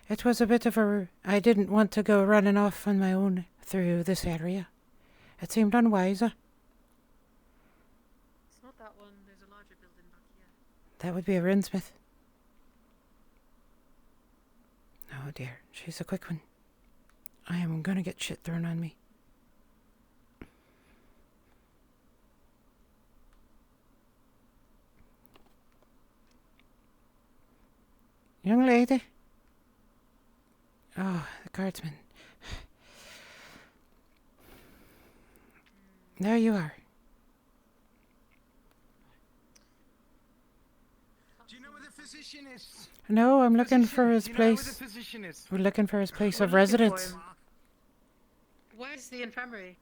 It was a bit of a... I didn't want to go running off on my own through this area. It seemed unwise. It's not that one. There's a larger building back here. That would be a runesmith. Oh dear, she's a quick one. I am gonna get shit thrown on me. Young lady. Oh, the guardsman. There you are. Do you know where the physician is? No, I'm looking for his Do you know where the place. physician is? We're looking for his place We're of looking for residence. him. Where's the infirmary?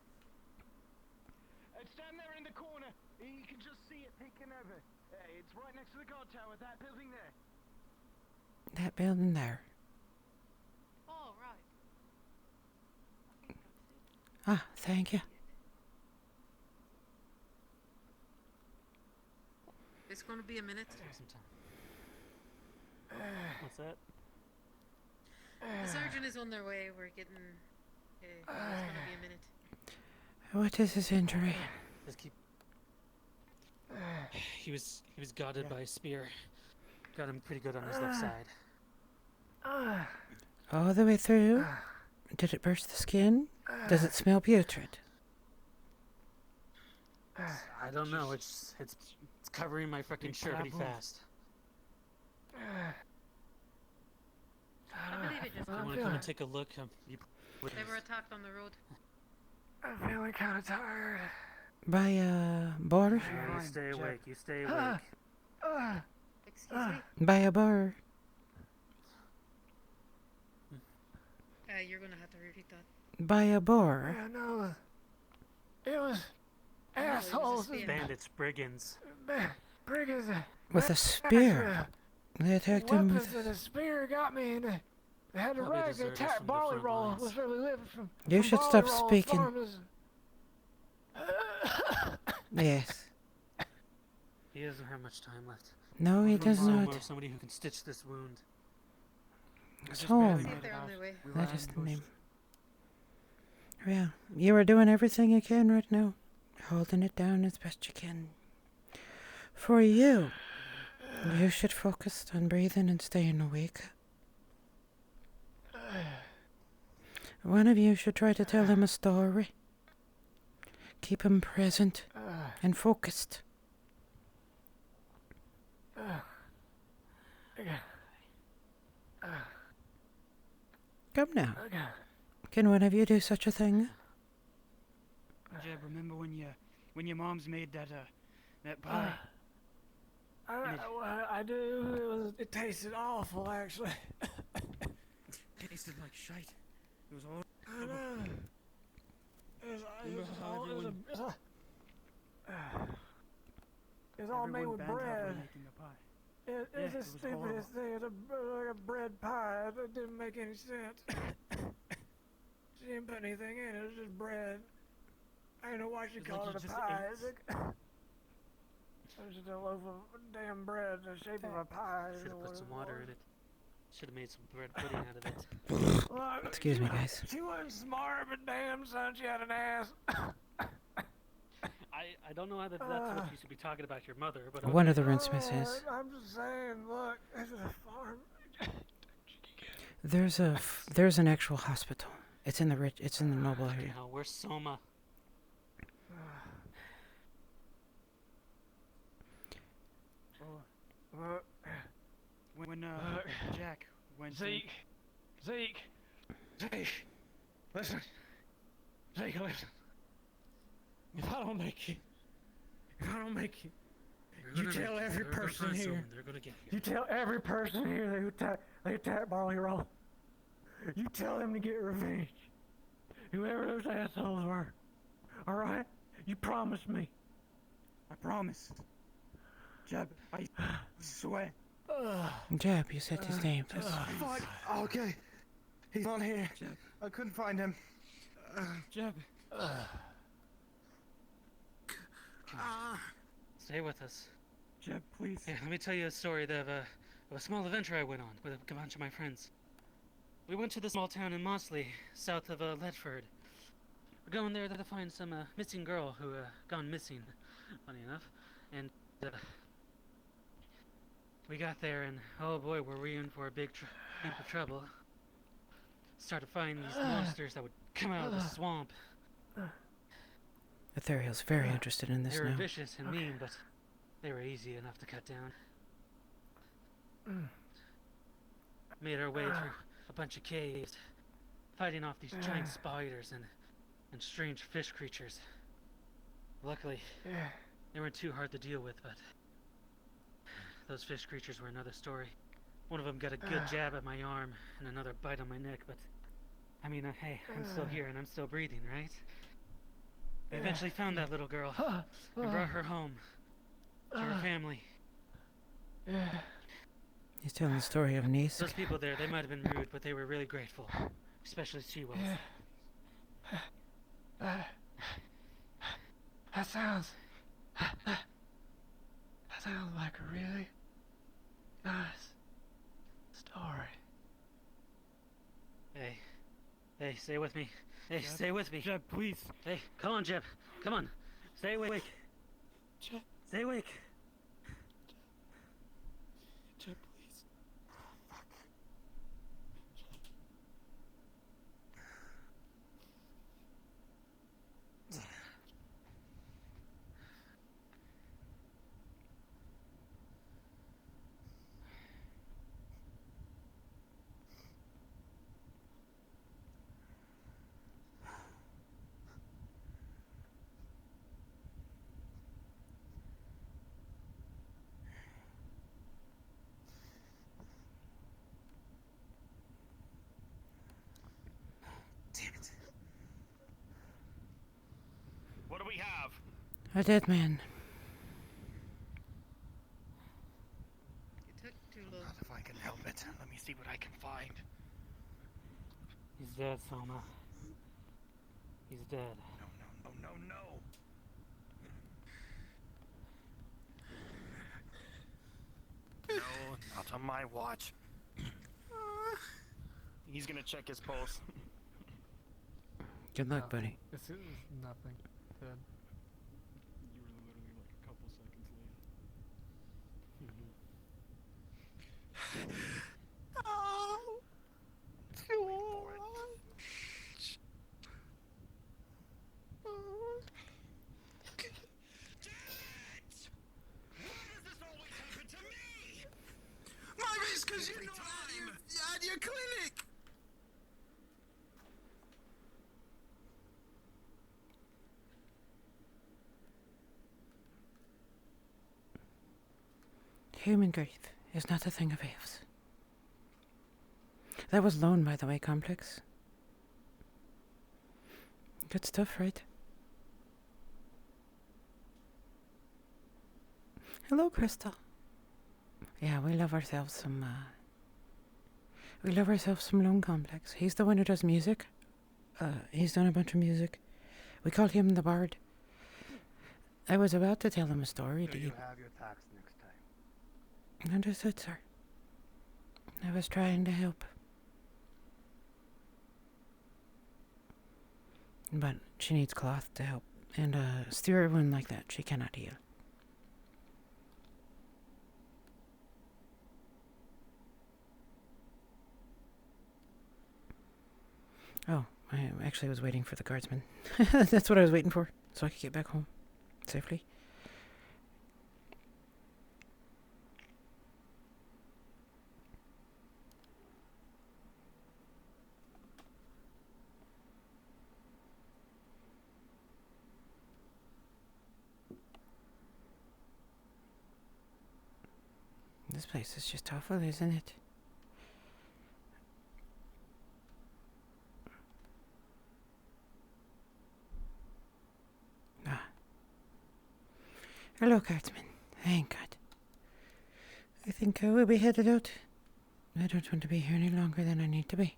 It's down there in the corner. You can just see it peeking over. It's right next to the guard tower, that building there. That building there. Oh, right. Ah, thank you. It's going to be a minute. What's that? The surgeon is on their way. We're getting... it's going to be a minute. What is his injury? Just keep. He was guarded by a spear. Got him pretty good on his left side. All the way through? Did it burst the skin? Does it smell putrid? I don't know. It's covering my fucking shirt pretty fast. I believe it just You want to come and take a look? They were attacked on the road. I'm feeling kind of tired. By a bar? You stay awake. You stay awake. Excuse me? By a bar. You're going to have to repeat that. By a bar. Yeah, no. It was No, it was a assholes. spear. Bandits, brigands. Brigands. With a spear. They attacked him Weapons with... and a spear got me, and they had to Probably rag. They deserters attacked from the barley front roll. lines. Was really living from. You from should barley stop roll speaking. farmers. Yes. He doesn't have much time left. No, he does not. Somebody who can stitch this wound. So, See if they're on their way. that is the name. Well, you are doing everything you can right now. Holding it down as best you can. For you, you should focus on breathing and staying awake. One of you should try to tell him a story. Keep him present and focused. Come now. Can one of you do such a thing? Jeb, remember when your mom's made that pie? I do. It tasted awful, actually. Tasted like shite. It was all. It's all made with bread. It's Yeah, the it was stupidest thing. It's like a bread pie. It didn't make any sense. She didn't put anything in it. It was just bread. I don't know why she It's called like it you a just pie. ate- It was just a loaf of damn bread in the shape of a pie. Should have put some water in it. Should have made some bread pudding out of it. Excuse me, guys. She wasn't smart, but damn, son, she had an ass. I don't know how that's what you should be talking about your mother, but One of the Rinsmiths is. I'm just saying, look, this is a farm. There's an actual hospital. It's in the noble area. Now, where's Soma? When Jack went Zeke, listen. Zeke, listen. If I don't make it, you tell every person here. They're gonna get You tell every person here they attack Barley Roll. You tell them to get revenge. Whoever those assholes were. Alright? You promised me. I promise. Jeb, I swear. Jeb, you said his name. Fuck. Okay. He's not here. Jeb. I couldn't find him. Jeb. Stay with us. Jeb, please. Hey, let me tell you a story of a small adventure I went on with a bunch of my friends. We went to this small town in Mossley, south of Ledford. We're going there to find some missing girl who gone missing, funny enough. And we got there, and oh boy, were we in for a big heap of trouble. Started finding these monsters that would come out of the swamp. Ethereal's very interested in this They were now. vicious and mean, but they were easy enough to cut down. Made our way through a bunch of caves, fighting off these giant spiders and strange fish creatures. Luckily, they weren't too hard to deal with, but those fish creatures were another story. One of them got a good jab at my arm and another bite on my neck, but I mean, hey, I'm still here and I'm still breathing, right? I eventually found that little girl and brought her home to her family. He's telling the story of Nice. Those people there, they might have been rude, but they were really grateful. Especially she was. That sounds like a really nice story. Hey, stay with me. Hey, Jeb, stay with me. Jeb, please. Hey, come on, Jeb. Come on. Stay awake. Jeb. Stay awake. Jeb, please. Fuck. Damn it. What do we have? A dead man. It took too long. Not if I can help it. Let me see what I can find. He's dead, Soma. He's dead. No. No, not on my watch. He's gonna check his pulse. Good luck, buddy. This is nothing. Dead. You were literally like a couple seconds late. Human grief is not a thing of elves. That was loan, by the way, Complex. Good stuff, right? Hello, Crystal. Yeah, we love ourselves some Lone Complex. He's the one who does music. He's done a bunch of music. We call him the Bard. I was about to tell him a story. Do you have your tax next time? Understood, sir. I was trying to help. But she needs cloth to help. And a steer wound like that, she cannot heal. Oh, I actually was waiting for the guardsman. That's what I was waiting for, so I could get back home safely. This place is just awful, isn't it? Ah. Hello, Cartman. Thank God. I think I will be headed out. I don't want to be here any longer than I need to be.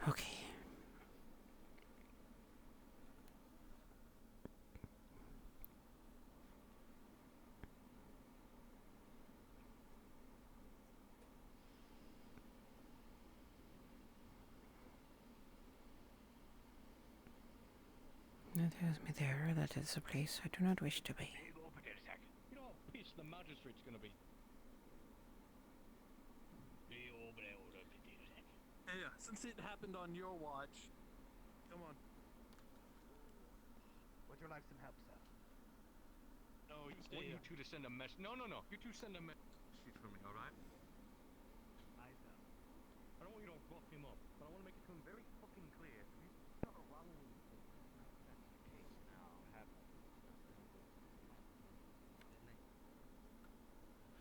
Okay. That tells me there that is a place I do not wish to be. You know how pissed the magistrate's gonna be. Yeah, since it happened on your watch. Come on. Would you like some help, sir? No, I want you two to send a message. No. You two send a message for me, alright? Aye, sir. I don't want you to rough him up, but I want to make it to him very fucking clear. He's not a wallowing. That's the case now. Happened. Didn't they?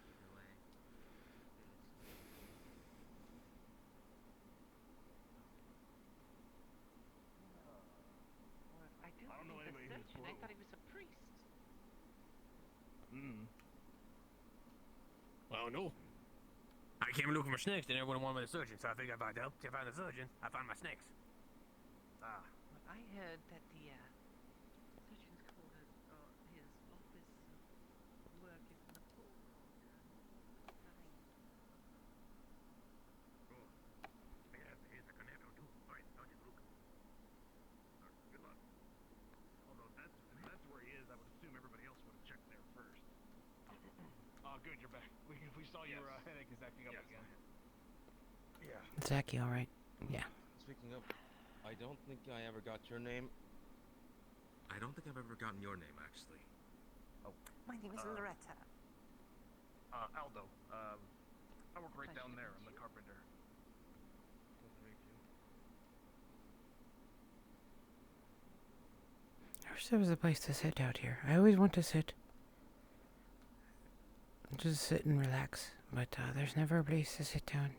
Either way, I don't know anybody who's I thought he was a priest. Well, no. I came looking for snakes, and everyone wanted me the surgeon, so I figured if I'd help you find the surgeon, I found my snakes. Well, I heard that the surgeon's quarters or his office work is in the pool. Good luck. Although that's where he is, I would assume everybody else would have checked there first. Oh, good, you're back. We saw your headache is acting up again. Yeah. Zachy, alright? Yeah. Speaking of, I don't think I ever got your name. I don't think I've ever gotten your name, actually. Oh. My name is Loretta. Aldo. I work right down there. I'm the carpenter. I wish there was a place to sit out here. I always want to sit. Just sit and relax. But there's never a place to sit down.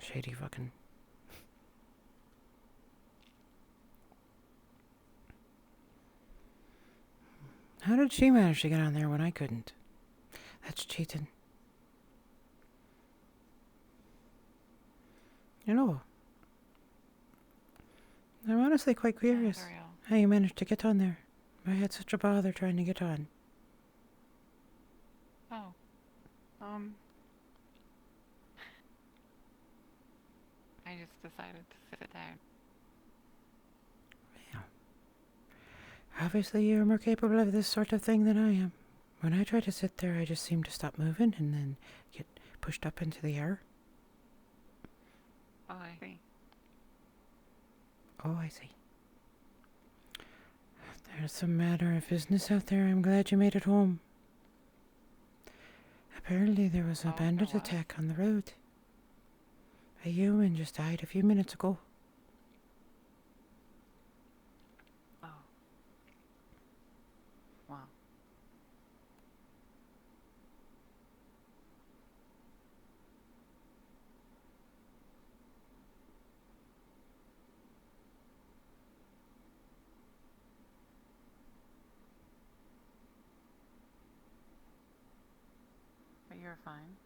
Shady fucking. How did she manage to get on there when I couldn't? That's cheating. You know, I'm honestly quite curious how you managed to get on there. I had such a bother trying to get on. Oh. I just decided to sit down. Yeah. Obviously, you're more capable of this sort of thing than I am. When I try to sit there, I just seem to stop moving and then get pushed up into the air. Oh, I see. Oh, I see. There's some matter of business out there. I'm glad you made it home. Apparently there was a bandit attack on the road. A human just died a few minutes ago. Oh. Wow. But you're fine.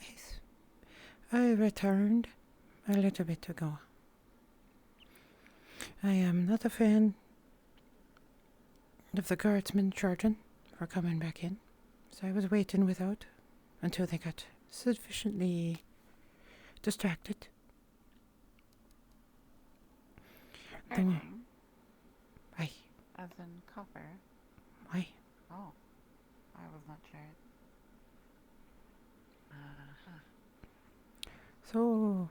Yes. I returned a little bit ago. I am not a fan of the guardsmen charging for coming back in, so I was waiting without until they got sufficiently distracted. Hurting? Aye. As in copper? Aye. Oh. I was not sure. Uh-huh. So,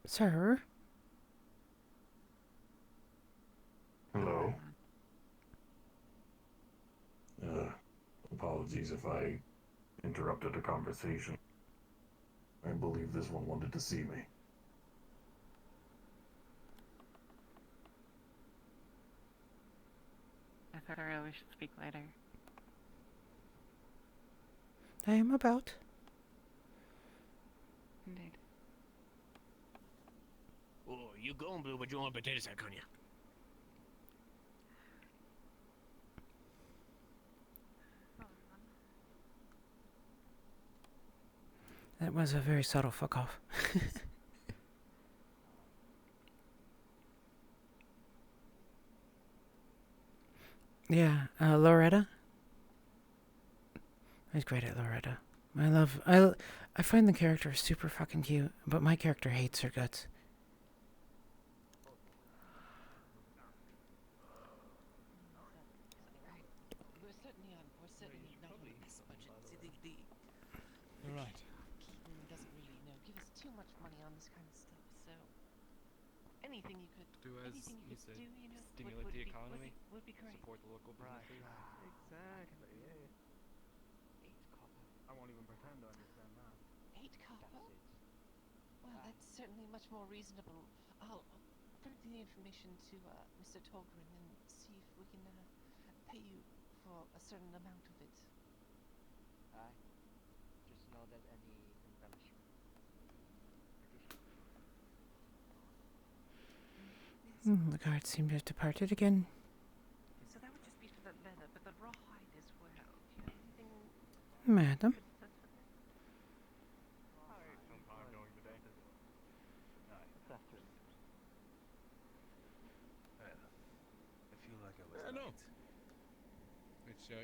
sir? Hello. Apologies if I interrupted a conversation. I believe this one wanted to see me. I thought I really should speak later. I am about. Indeed. Oh, you going blue, but you want a potato sack, on you? That was a very subtle fuck off. Yeah, Loretta. He's great at Loretta. I find the character super fucking cute, but my character hates her guts. We're certainly not on the best budget. You're right. Keaton doesn't really, give us too much money on this kind of stuff, so anything you could Do as anything you you said, could do, stimulate would the be, economy, would be great. support the local businesses. Exactly, yeah. 8 copper. I won't even pretend to understand that. 8 copper? Well, that's certainly much more reasonable. I'll forward the information to Mr. Tolgren and see if we can pay you for a certain amount of it. Aye. Just know that any embellishment. The guards seem to have departed again. So that would just be for the leather, but the rawhide as well. Do you have anything? Madam. Sometime during the day. It's after. Well, I feel like I was No. late.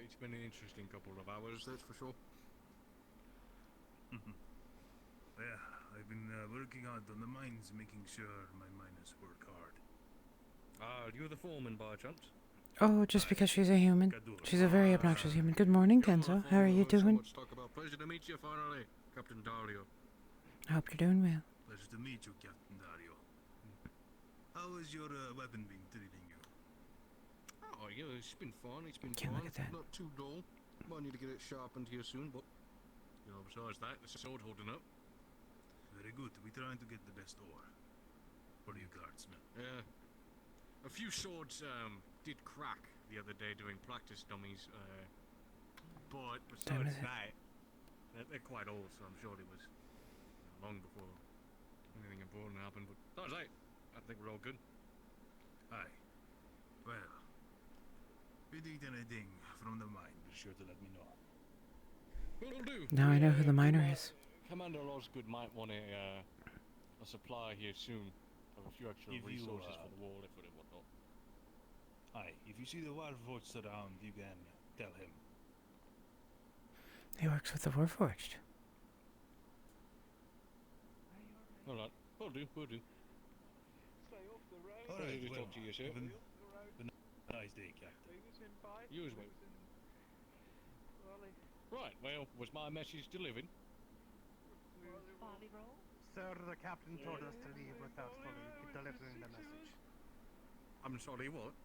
It's been an interesting couple of hours, that's for sure. Yeah, I've been working hard on the mines, making sure my miners work hard. Are you the foreman by chance? Oh, just because she's a human. She's a very obnoxious human. Good morning, Kenzo. How are you doing? Let's talk about. Pleasure to meet you finally, Captain Dario. I hope you're doing well. Pleasure to meet you, Captain Dario. How is your weapon been treating you? Oh, yeah, it's been fun. It's been Can't fun. look at that. Not too dull. Might need to get it sharpened here soon, but besides that, it's a sword holding up. Very good. We're trying to get the best ore for you guardsmen. Yeah. A few swords did crack the other day doing practice dummies, but besides that, they're quite old, so I'm sure it was long before anything important happened. But besides that, I think we're all good. Aye. Well, if you need anything from the mine, be sure to let me know. Will do. Now I know who the miner is. Commander Osgood might want a supply here soon of a few extra If you, resources for the wall effort and whatnot. Aye, if you see the Warforged around, you can tell him. He works with the Warforged. Alright, will do. Stay off the road. Pleasure to talk to you, sir. Have a nice day, Captain. You as well. Right, well, was my message delivered? Barley roll? Sir, the captain told us to leave without fully delivering the message. I'm sorry, what?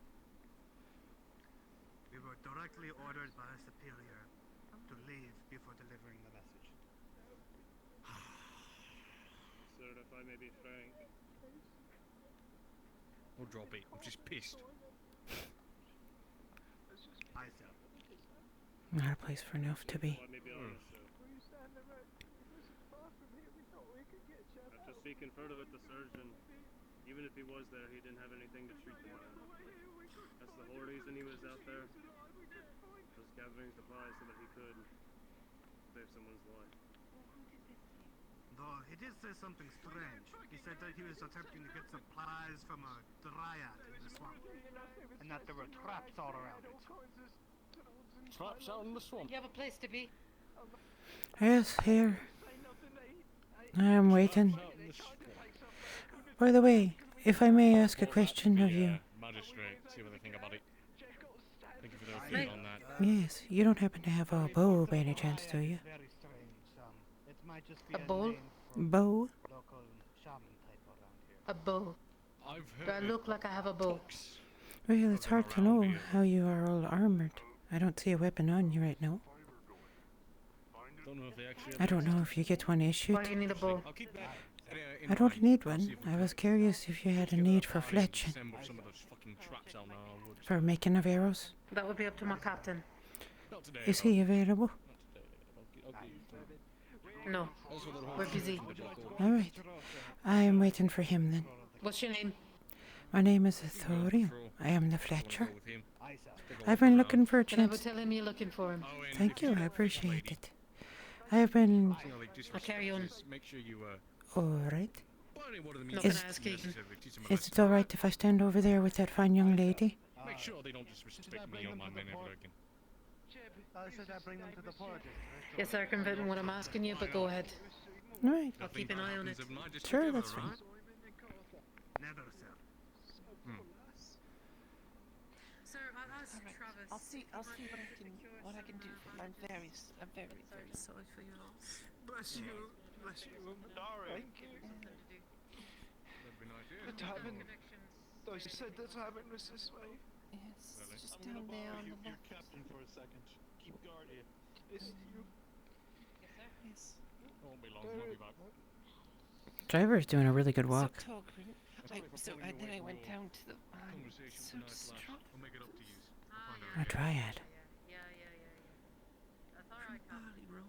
We were directly ordered by a superior to leave before delivering the message. sir, if I may be frank. Oh, drop it. I'm just pissed. Aye, sir. Not a place for Noof to be. If I may be honest, sir. After speaking further with the surgeon, even if he was there, he didn't have anything to treat the man. That's the whole reason he was out there. Just gathering supplies so that he could save someone's life. Though he did say something strange. He said that he was attempting to get supplies from a dryad in the swamp, and that there were traps all around it. Traps out in the swamp? You have a place to be? Yes, here. I am waiting. By the way, if I may ask a question of you. Magistrate, see what they think about it. Thank you for their opinion on that. Yes, you don't happen to have a bow by any chance, do you? Very strange. It might just be A bowl? Bow? local shaman type around here. A bow. I've Do I look like I have a bow? Well, it's hard to know how you are all armored. I don't see a weapon on you right now. Don't know if they actually I don't know if you get one issued. Why do you need a bow? I'll keep that in I don't mind. need I'll one. see if we I can was curious if you had a need for fletching. assemble some of those fucking traps out in our woods. For making of arrows. That would be up to my captain. Not today, Is though. he available? I'll get you through. No, That's what they're we're all busy. doing. Alright. I am waiting for him then. What's your name? My name is Thorium. I am the Fletcher. With him. I've been looking for a Then I would chance. tell him you're looking for him. Thank you, I appreciate it. I have been. I'll carry on. Make sure you Alright. Not Is, gonna ask Keegan. is it alright if I stand over there with that fine young lady? make sure they don't disrespect me or my men ever again. Should I bring them to the port? Yes, I can fit in what I'm asking you, but go ahead. Right. I'll keep an eye on it. Sure, that's fine. Never, sir. Sir, I asked Travis. I'll see what I can do. I'm very sorry for your loss. Bless you. Bless you. Darling. The tavern. They said the tavern was this way. Yes, just down there on the left. Captain for a second. Keep guard here. Is it you? Yes, sir. Yes. Won't be long. We'll be back. Driver's doing a really good walk. Then I went down to the Conversation tonight, lass. I'll make it up to you. A dryad. Yeah. That's alright, Barley roll.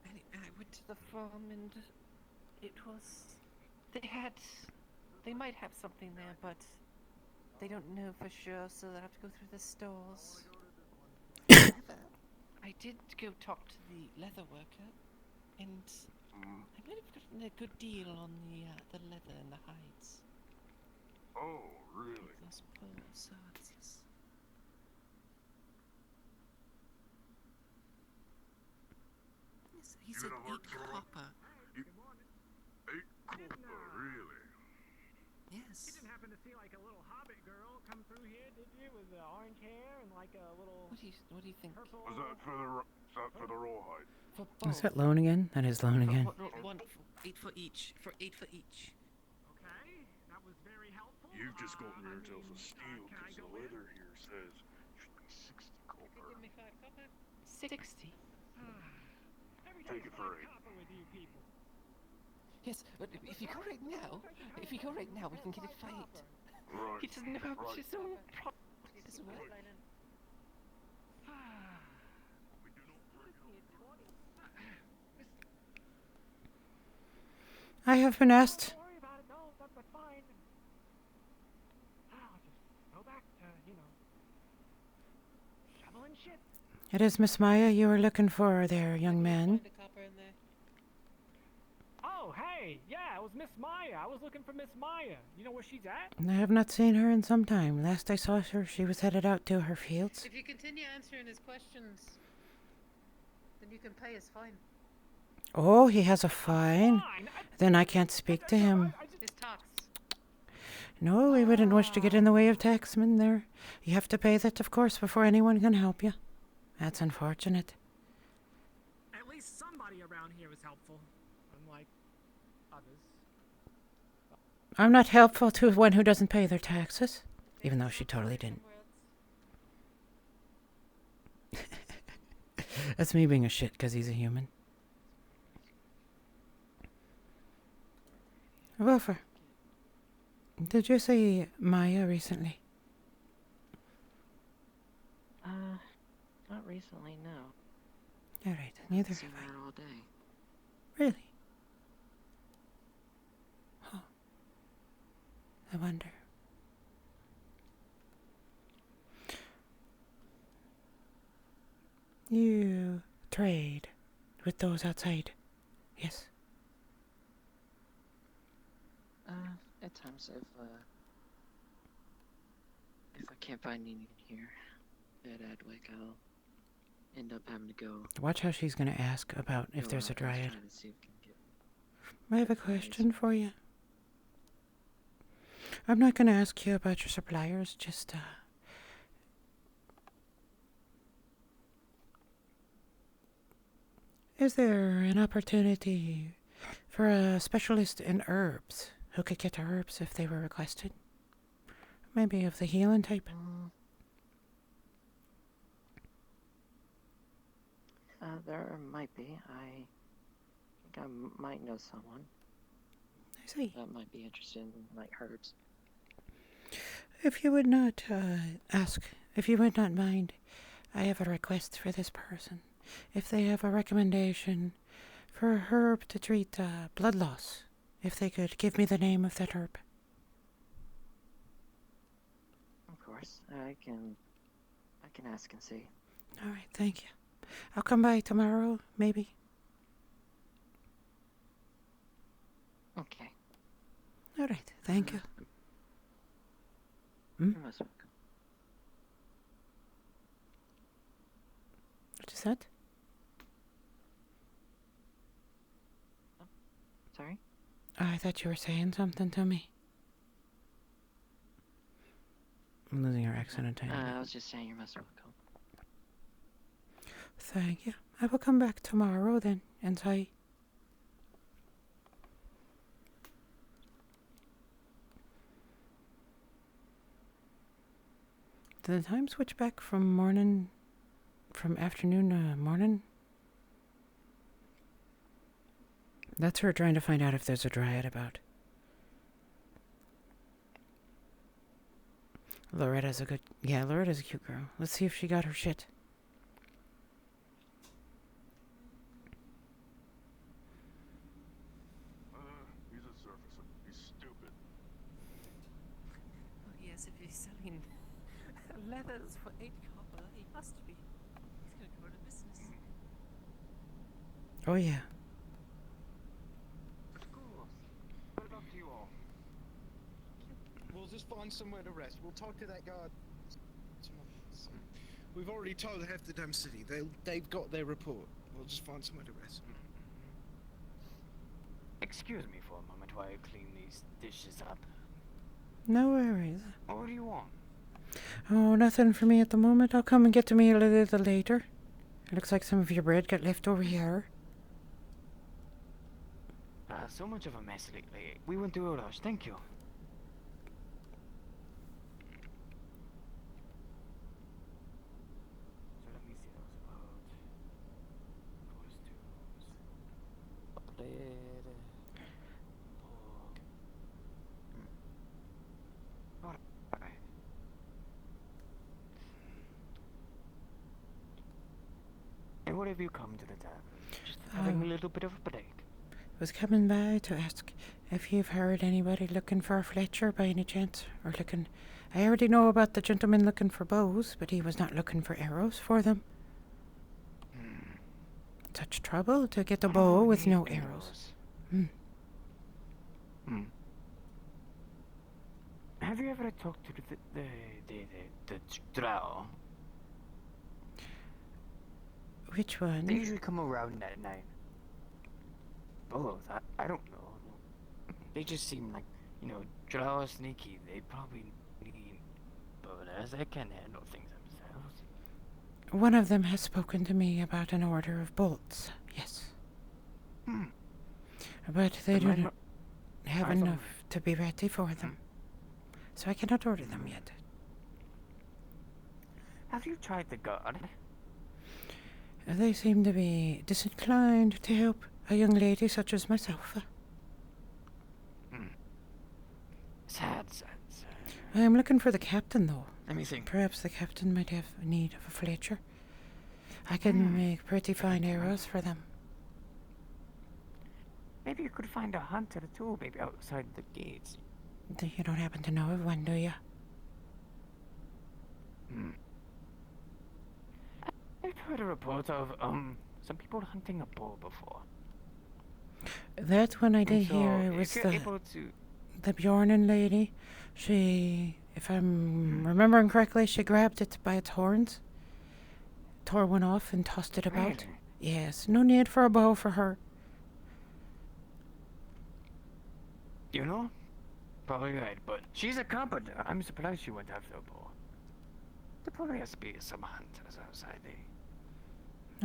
And I went to the farm and it was... They might have something there, but they don't know for sure, so they'll have to go through the stores. I did go talk to the leather worker, and I might have gotten a good deal on the leather and the hides. Oh, really? Those poor swords, yes. Yes, he said 8 copper. 8 copper, really? Yes. You didn't happen to see like a little hobbit girl come through here, did you? With orange hair and like a little. What do you think? Was that for the rawhide? For Is that loan again? That is loan again. One for 8 for each. For 8 for each. Okay, that was very helpful. You've just gotten yourself a steal because the leather here says should be 60 copper. Give me 5 copper. 60. Take it for 8. With you people. Yes, but if you go right now, we can get it for 8. Right. He doesn't know how much his own product is worth. I have been asked. Don't worry about it, no, that's fine. I'll just go back to, shoveling shit. It is Miss Maya you were looking for there, young man. Oh, hey, yeah, it was Miss Maya. I was looking for Miss Maya. You know where she's at? I have not seen her in some time. Last I saw her, she was headed out to her fields. If you continue answering his questions, then you can pay his fine. Oh, he has a fine. Then I can't speak to him. His tax. No, we wouldn't wish to get in the way of taxmen there. You have to pay that, of course, before anyone can help you. That's unfortunate. At least somebody around here is helpful, unlike others. I'm not helpful to one who doesn't pay their taxes, even though she totally didn't. That's me being a shit because he's a human. Wolfer, did you see Maya recently? Not recently, no. All right, neither have Seen I. her all day. Really? Huh. I wonder. You trade with those outside, yes? At times if I can't find anything here at Adwick, I'll end up having to go. Watch how she's going to ask about if there's a dryad. Trying to see if we can get I have a question for you. I'm not going to ask you about your suppliers, just, is there an opportunity for a specialist in herbs who could get herbs if they were requested? Maybe of the healing type? There might be. I think I might know someone. I see. That might be interested in, like, herbs. If you would not if you would not mind, I have a request for this person. If they have a recommendation for a herb to treat blood loss, if they could give me the name of that herb. Of course, I can ask and see. All right, thank you. I'll come by tomorrow, maybe. Okay. All right, thank you. You're most welcome. What is that? Sorry? Oh, I thought you were saying something to me. I'm losing your accent in time. I was just saying you're most welcome. Thank you. I will come back tomorrow then and say. Did the time switch back from afternoon to morning? That's her trying to find out if there's a dryad about. Loretta's a cute girl. Let's see if she got her shit. He's a surfacer. He's stupid. Oh, yes, if he's selling leathers for 8 copper, he must be. He's gonna go out of business. Oh, yeah. Of course. Good luck to you all. We'll just find somewhere to rest. We'll talk to that guard. We've already told half the damn city. They've got their report. We'll just find somewhere to rest. Excuse me for a moment while I clean these dishes up. No worries. What do you want? Oh, nothing for me at the moment. I'll come and get to me a little later. It looks like some of your bread got left over here. So much of a mess lately. We went through a rush. Thank you. So let me see. That was about 4 stews, bread, pork. Alright. And what have you come to the tavern? Just having a little bit of a break. Was coming by to ask if you've heard anybody looking for a Fletcher by any chance, or looking. I already know about the gentleman looking for bows, but he was not looking for arrows for them. Such trouble to get a bow with no arrows. Have you ever talked to the drow? Which one? They usually come around at night. Both. I don't know. They just seem like, drow are sneaky. They probably need boners. They can handle things themselves. One of them has spoken to me about an order of bolts, yes. But they do not have enough to be ready for them. So I cannot order them yet. Have you tried the guard? They seem to be disinclined to help a young lady such as myself. I'm looking for the captain, though. Let me think. Perhaps the captain might have need of a fletcher. I can make pretty fine arrows for them. Maybe you could find a hunter too, maybe outside the gates. You don't happen to know of one, do you? I've heard a report of some people hunting a bull before. That one I did So, hear. It if was you're able to... the Bjornen lady. She, if I'm remembering correctly, she grabbed it by its horns, tore one off, and tossed it about. Really? Yes, no need for a bow for her. You know? Probably right, but she's a carpenter. I'm surprised she went after a bow. There probably has to be some hunters outside there.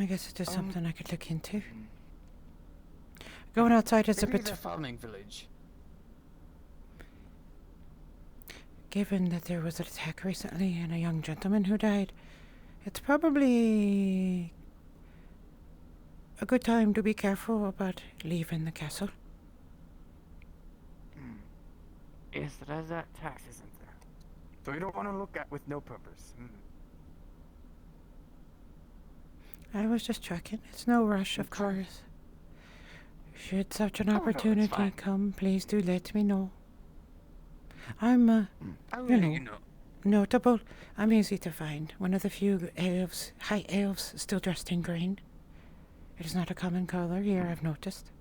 I guess it is something I could look into. Going outside is a Maybe bit... the farming village. Given that there was an attack recently and a young gentleman who died, it's probably a good time to be careful about leaving the castle. Yes, there is that tax, isn't there? So you don't want to look at with no purpose. I was just checking. It's no rush, of course. Should such an no, opportunity come, please do let me know. I'm, you know, notable. I'm easy to find. One of the few elves, high elves, still dressed in green. It is not a common color here, I've noticed.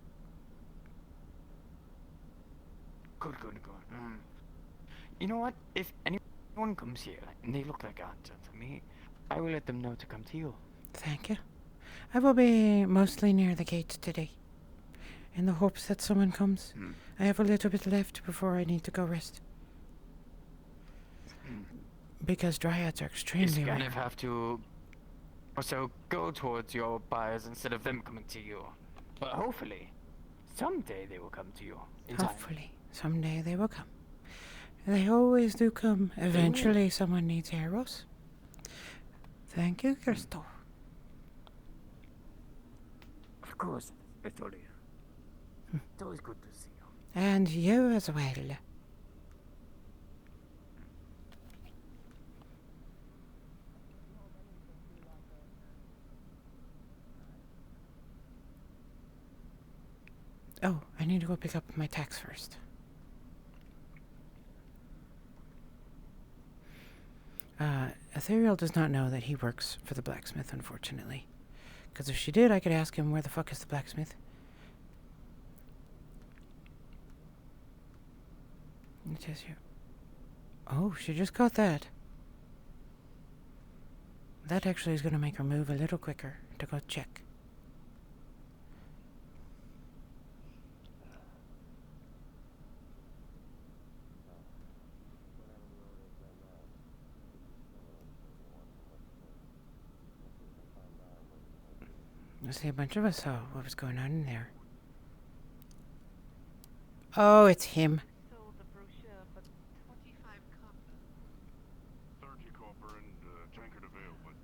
Good. You know what? If anyone comes here and they look like a hunter to me, I will let them know to come to you. Thank you. I will be mostly near the gates today, in the hopes that someone comes. I have a little bit left before I need to go rest. Because dryads are extremely You kind rare. of have to also go towards your buyers instead of them coming to you. But hopefully, someday they will come to you. In time. Hopefully, someday they will come. They always do come. Eventually, someone needs arrows. Thank you, Crystal. Of course, Victoria. It's always good to see you. And you as well. Oh, I need to go pick up my tax first. Ethereal does not know that he works for the blacksmith, unfortunately. Because if she did, I could ask him, where the fuck is the blacksmith? It is you. Oh, she just got that. That actually is going to make her move a little quicker to go check. I see a bunch of us saw what was going on in there. Oh, it's him. Sold the brochure for 25 copper. 30 copper and a tankard of ale, but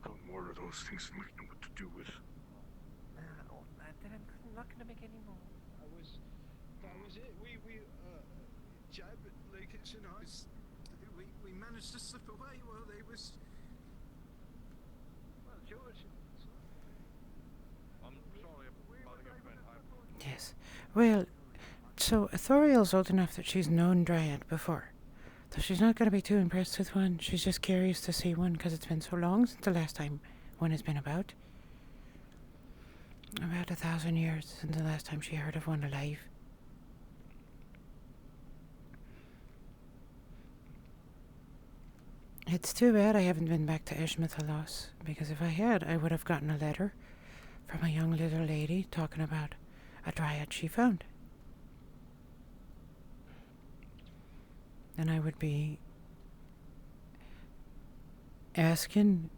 got more of those things than we know what to do with. Old man, then I'm not gonna make any more. That was it. We Jab, Lucas and I, we managed to slip away while they was. Well, George. I'm sorry about the event. Yes. Well, so Ethereal's old enough that she's known Dryad before. So she's not going to be too impressed with one. She's just curious to see one because it's been so long since the last time one has been about. About 1,000 years since the last time she heard of one alive. It's too bad I haven't been back to Ishmathalos, because if I had, I would have gotten a letter from a young little lady talking about a dryad she found. And I would be asking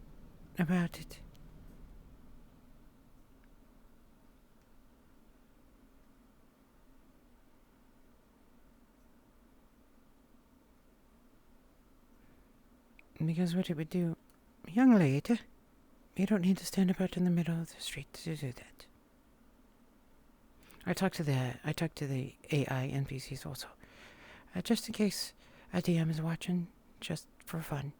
about it. Because what it would do, young lady, you don't need to stand about in the middle of the street to do that. I talked to the AI NPCs also. Just in case a DM is watching, just for fun.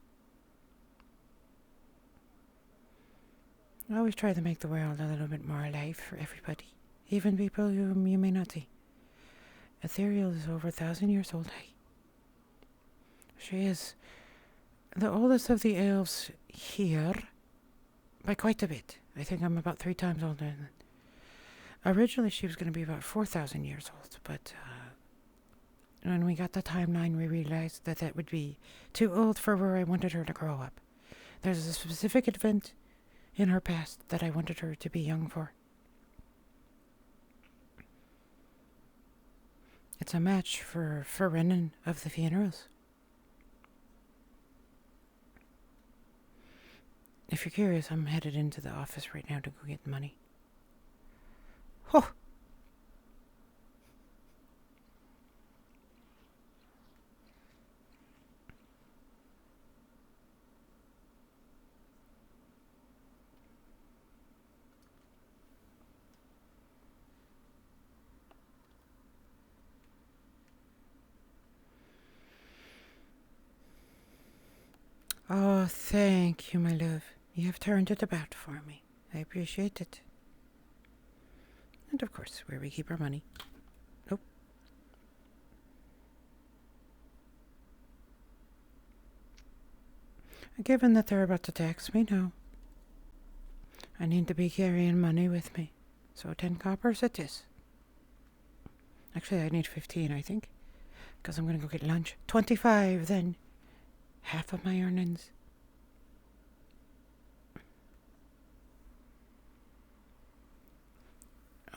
I always try to make the world a little bit more alive for everybody, even people whom you may not see. Ethereal is over 1,000 years old, hey? She is the oldest of the elves here by quite a bit. I think I'm about 3 times older than. Originally, she was going to be about 4,000 years old, but when we got the timeline, we realized that that would be too old for where I wanted her to grow up. There's a specific event in her past that I wanted her to be young for. It's a match for Renan of the funerals. If you're curious, I'm headed into the office right now to go get the money. Oh! Oh, thank you, my love. You have turned it about for me. I appreciate it. And of course, where we keep our money. Nope. Given that they're about to tax me now, I need to be carrying money with me. So 10 coppers it is. Actually, I need 15, I think. Because I'm going to go get lunch. 25 then. Half of my earnings.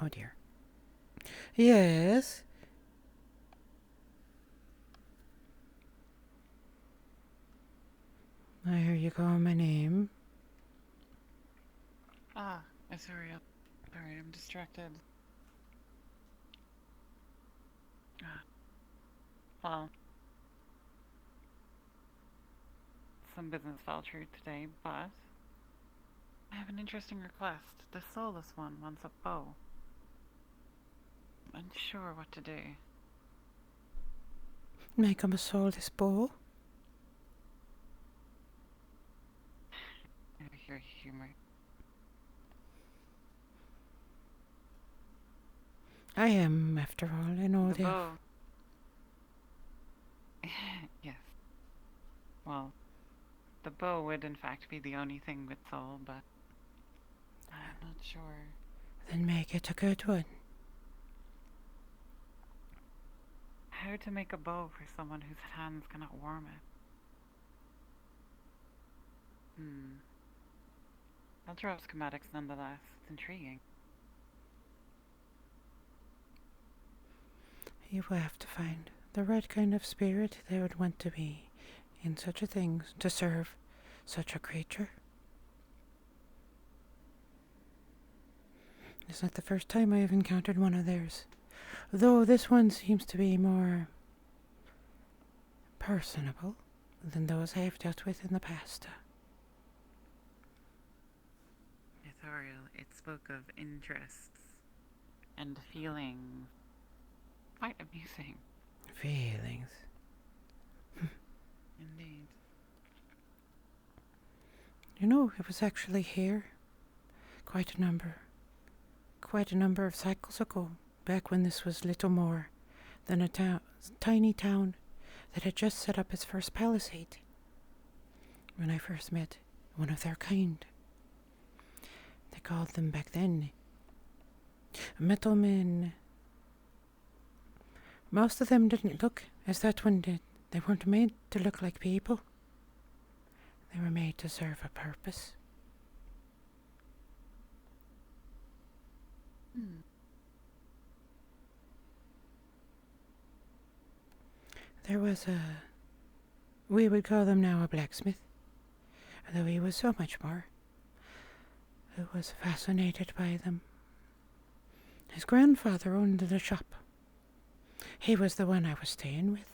Oh dear. Yes. I hear you call my name. Ah, sorry, I'm distracted. Well, some business fell through today, but I have an interesting request. The soulless one wants a bow. I'm unsure what to do. Make him a soulless bow. I hear humor. I am, after all, an old The elf. bow. Yes. Well, the bow would in fact be the only thing with soul, but I'm not sure. Then make it a good one. How to make a bow for someone whose hands cannot warm it? I'll draw schematics nonetheless. It's intriguing. You will have to find the right kind of spirit that would want to be in such a thing to serve such a creature. It's not the first time I have encountered one of theirs, though this one seems to be more personable than those I have dealt with in the past. Ethereal, it spoke of interests and feelings. Quite amusing. Feelings. Indeed. You know, it was actually here quite a number of cycles ago, back when this was little more than a tiny town that had just set up its first palisade. When I first met one of their kind. They called them back then metal men. Most of them didn't look as that one did. They weren't made to look like people. They were made to serve a purpose. There was we would call them now a blacksmith, although he was so much more, who was fascinated by them. His grandfather owned the shop. He was the one I was staying with.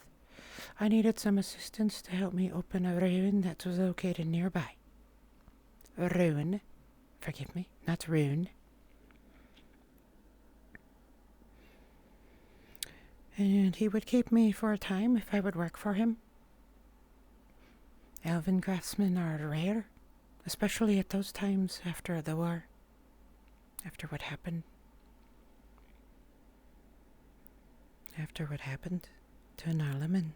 I needed some assistance to help me open a ruin that was located nearby. A ruin. Forgive me, not ruin. And he would keep me for a time if I would work for him. Elven craftsmen are rare, especially at those times after the war, after what happened. After what happened to Narleman.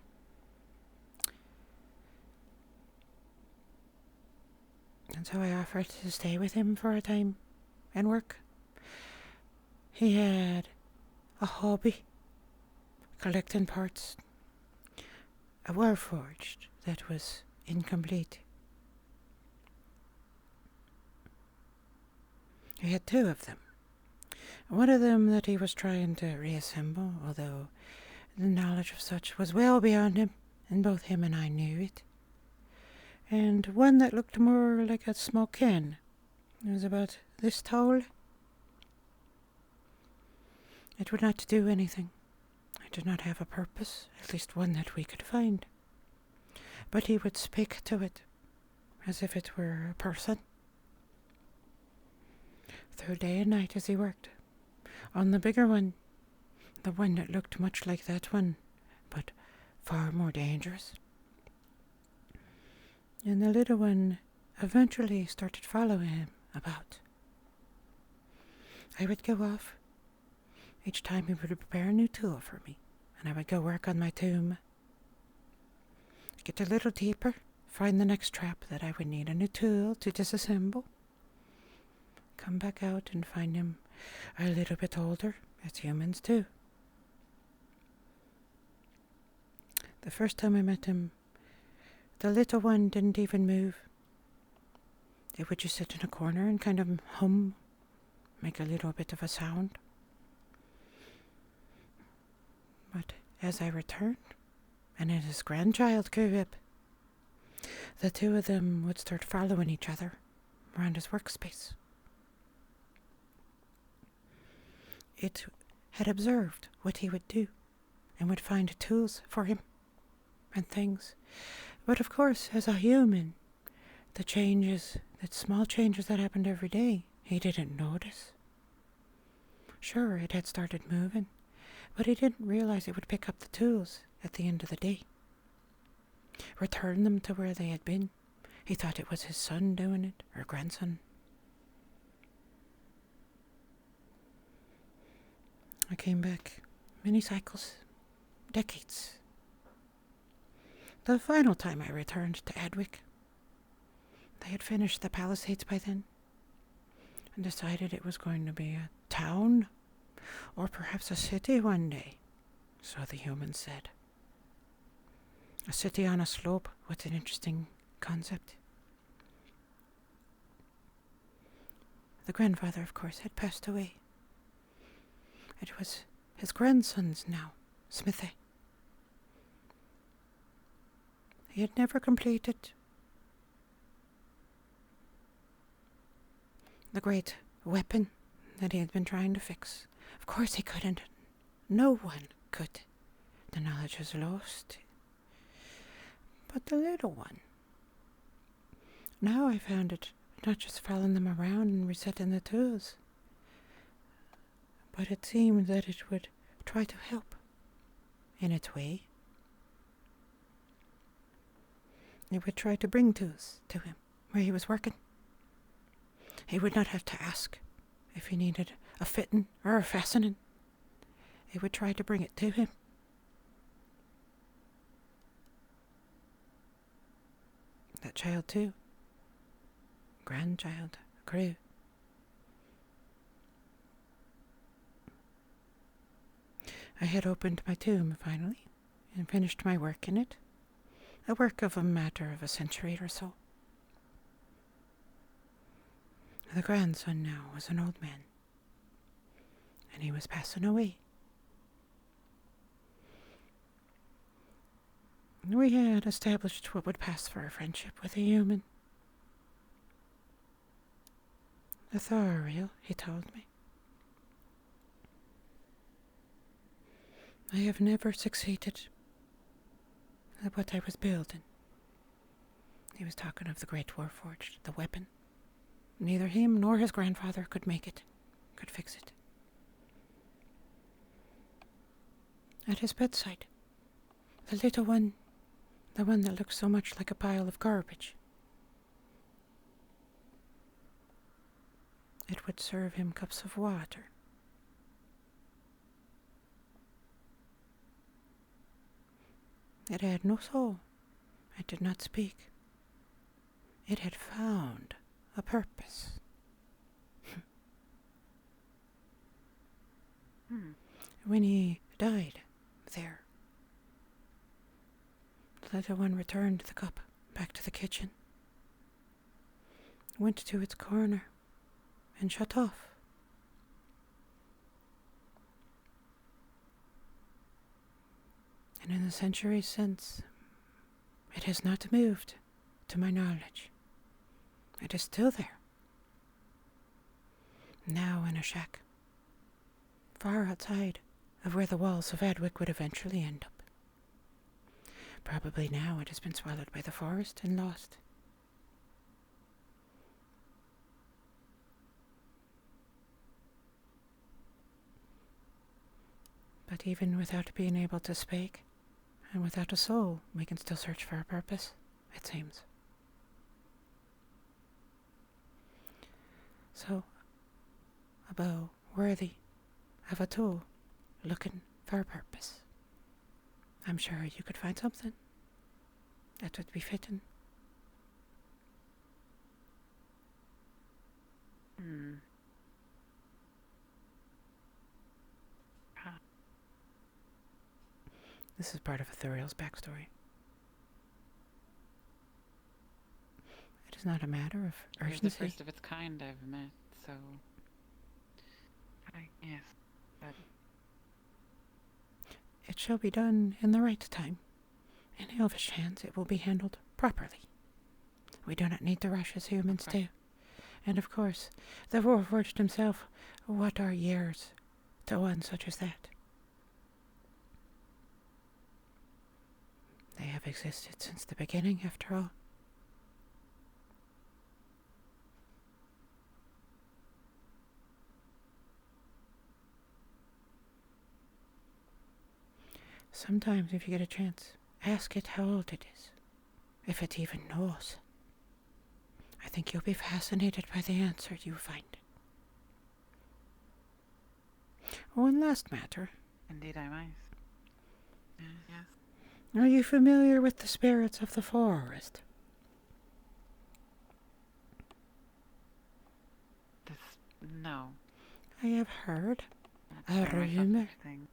And so I offered to stay with him for a time and work. He had a hobby, collecting parts. A warforged that was incomplete. He had two of them. One of them that he was trying to reassemble, although the knowledge of such was well beyond him, and both him and I knew it. And one that looked more like a small can. It was about this tall. It would not do anything. It did not have a purpose, at least one that we could find. But he would speak to it, as if it were a person. Through day and night as he worked. On the bigger one, the one that looked much like that one, but far more dangerous. And the little one eventually started following him about. I would go off. Each time he would prepare a new tool for me, and I would go work on my tomb. Get a little deeper, find the next trap that I would need a new tool to disassemble. Come back out and find him a little bit older, as humans do. The first time I met him, the little one didn't even move. It would just sit in a corner and kind of hum, make a little bit of a sound. But as I returned, and as his grandchild grew up, the two of them would start following each other around his workspace. It had observed what he would do and would find tools for him and things. But of course, as a human, the small changes that happened every day, he didn't notice. Sure, it had started moving, but he didn't realize it would pick up the tools at the end of the day. Return them to where they had been. He thought it was his son doing it, or grandson. I came back many cycles, decades. The final time I returned to Adwick, they had finished the Palisades by then, and decided it was going to be a town, or perhaps a city one day, so the humans said. A city on a slope, what an interesting concept. The grandfather, of course, had passed away. It was his grandsons now, Smithy. He had never completed the great weapon that he had been trying to fix. Of course he couldn't. No one could. The knowledge was lost. But the little one. Now I found it not just following them around and resetting the tools, but it seemed that it would try to help in its way. It would try to bring tools to him where he was working. He would not have to ask if he needed a fitting or a fastening. It would try to bring it to him. That child too. Grandchild grew. I had opened my tomb finally and finished my work in it. A work of a matter of a century or so. The grandson now was an old man, and he was passing away. We had established what would pass for a friendship with a human. The Thoriel, he told me. I have never succeeded at what I was building. He was talking of the Great Warforged, the weapon. Neither him nor his grandfather could make it, could fix it. at his bedside. The little one, the one that looks so much like a pile of garbage. It would serve him cups of water. It had no soul. It did not speak. It had found a purpose. When he died there, the little one returned the cup back to the kitchen, went to its corner, and shut off. And in the centuries since, it has not moved, to my knowledge. It is still there. Now in a shack, far outside of where the walls of Adwick would eventually end up. Probably now it has been swallowed by the forest and lost. But even without being able to speak, and without a soul, we can still search for a purpose, it seems. So, a bow worthy of a tool looking for a purpose. I'm sure you could find something that would be fitting. This is part of Ithuriel's backstory. It is not a matter of You're urgency. the first of its kind I've met, so yes, but It shall be done in the right time. In elvish hands it will be handled properly. We do not need to rush as humans do. And of course, the Warforged himself, what are years to one such as that? They have existed since the beginning, after all. Sometimes, if you get a chance, ask it how old it is, if it even knows. I think you'll be fascinated by the answer you find. One last matter. indeed I might. Yes. Are you familiar with the spirits of the forest? No. I have heard a Very much no rumor such thing.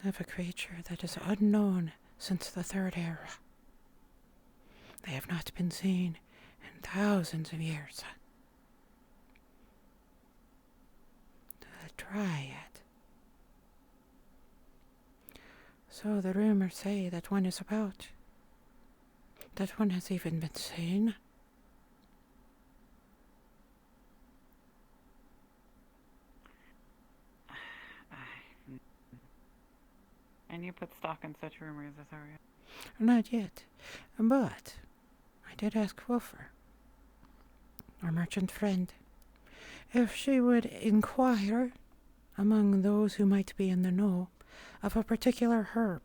of a creature that is unknown since the Third Era. They have not been seen in thousands of years. The Dryad. So the rumors say that one is about. That one has even been seen. And you put stock in such rumors, Atharia? Not yet, but I did ask Wolfer, our merchant friend, if she would inquire among those who might be in the know of a particular herb